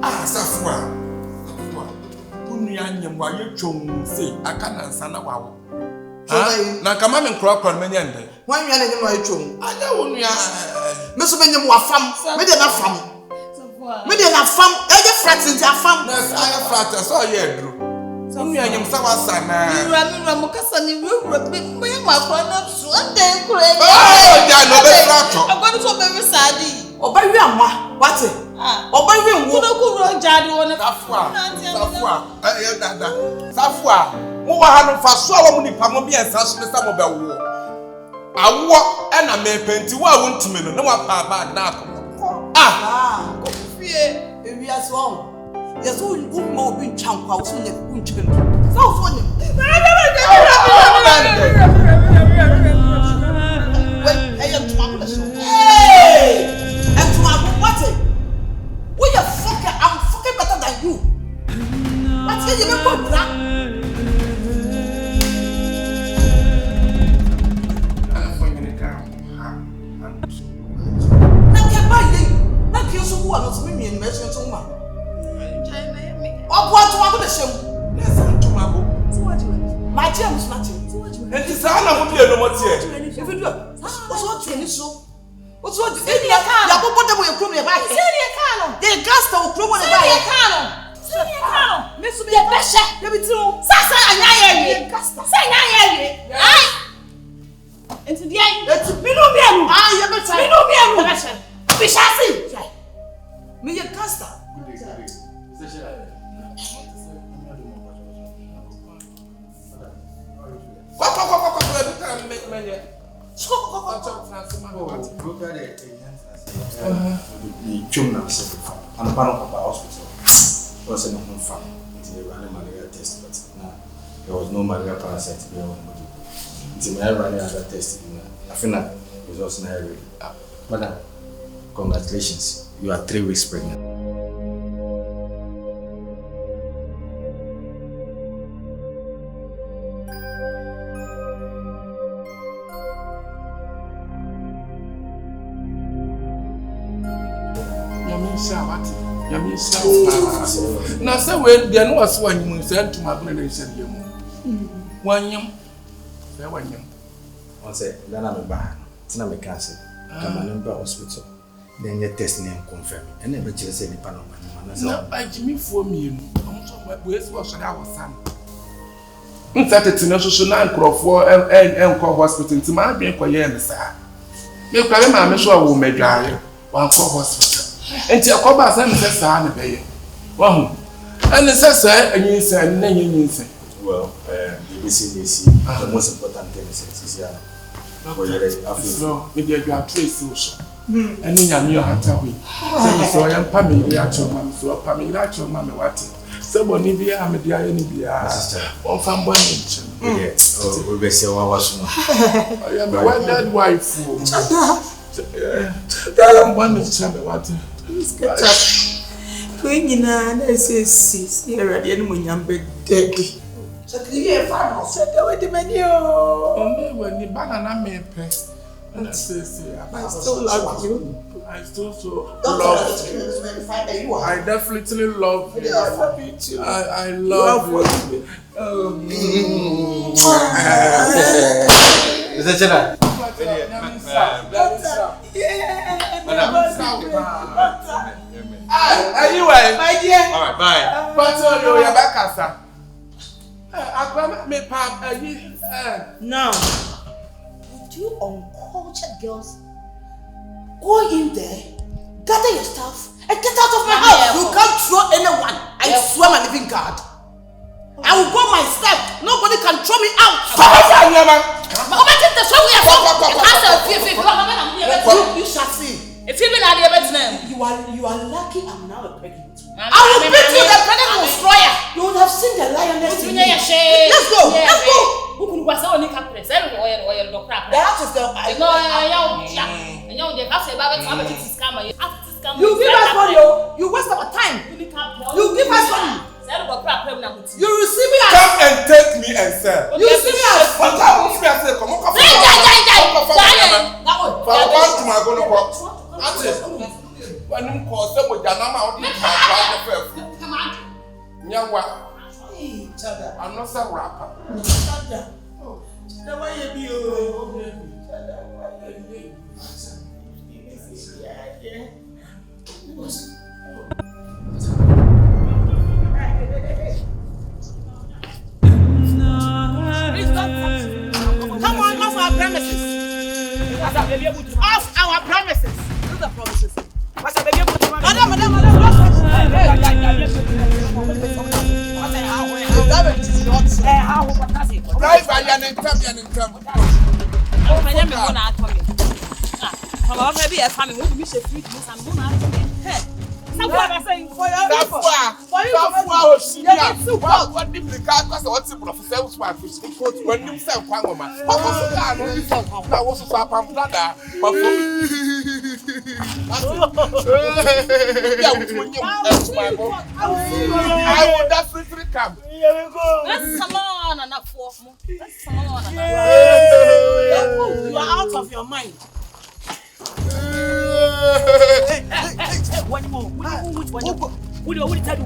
Speaker 1: Ah, Safwa. Union, why you chong say, I can't answer now. Na kama me nkro akro me nyande
Speaker 3: wan nya ne no atwom
Speaker 1: anya wonu ya
Speaker 3: me so me nyem wa fam me de na fam e de frat nti afam
Speaker 1: na aya frat so ye adru wonu ya nyem sa wasa na
Speaker 6: mira mo kasa ni wura me ma akro na so ande nkro e
Speaker 1: ja no be frato
Speaker 6: agonu so be sadi
Speaker 3: oba wi ama wate oba wi nwo
Speaker 6: ko ro jade wona
Speaker 1: safwa mo wa hanu fa so awo mu nipa mo bi ensa so sa mo be wo awo e na me penti wa wo ntime no na wa pa bag na akọ
Speaker 3: ko fie ewi aso yeso umma obi ntwan kwa so ne kuntwe so ne we are fucking I'm fucking better than you. What's your name called black?
Speaker 12: I'm part of the hospital. I was in a home farm. It's a random malaria test, but no, there was no malaria parasite there on the body. It's a random other test. I think that results in area. Madam, congratulations. You are 3 weeks pregnant.
Speaker 1: Na say we dey no was one you say to my brother say dey mu wanyam say wanyam
Speaker 12: on say dana me ba tina me can say come on to hospital then get test name confirm and never just say the panel
Speaker 1: na ajimi fo mienu on so we say was that was sam insert na so na nkrofo enko hospital ti ma bi enko ye ne sa me kwale ma me so awu medware wan ko hospital enti akoba say me say sa na be ye wa hu and say anyin say na nyin say
Speaker 12: well the BCDC the most important thing is here
Speaker 1: so me dey do TRACEY so and nyame yo hata wi say so ya pa me ya choma so pa me ya choma me wate so boni bia me dia ye ni bia on fan boni nche
Speaker 12: we be say wa waso no
Speaker 1: I am my dead wife that one nche me wate
Speaker 3: Kunyina na sisi erade ene munyambe dedi. So clear fa no so de we de mani o.
Speaker 1: Me wani banana me pay. And I say, I still love you. I still love you. I definitely love you. I love you.
Speaker 12: Is that Jenna?
Speaker 1: Anyway,
Speaker 12: my dear. All right, bye.
Speaker 1: But you're back, sir.
Speaker 3: Now, would you uncultured girls go in there, gather your stuff, and get out of my house? You can't throw anyone. I swear my living God. I will go myself. Nobody can throw me out. You shall see.
Speaker 11: If you been at the name,
Speaker 3: you are lucky I'm now a pregnant. I will beat you, the pregnant destroyer. You would have seen the lioness in me. Let's go. Let's go.
Speaker 11: Who was only captain? The
Speaker 3: house is the. You give us money. You waste our time. You give us money. You receive me as.
Speaker 1: Come and take me and sell.
Speaker 3: You see me as.
Speaker 1: Come I'm not a rapper.
Speaker 3: Come on, off our premises. Off our premises. What are the promises? What's the Madam.
Speaker 1: I will definitely come.
Speaker 11: Let's come on and up for more. Let's come on.
Speaker 3: You are out of your mind. One more. Which one? Who do you tell you?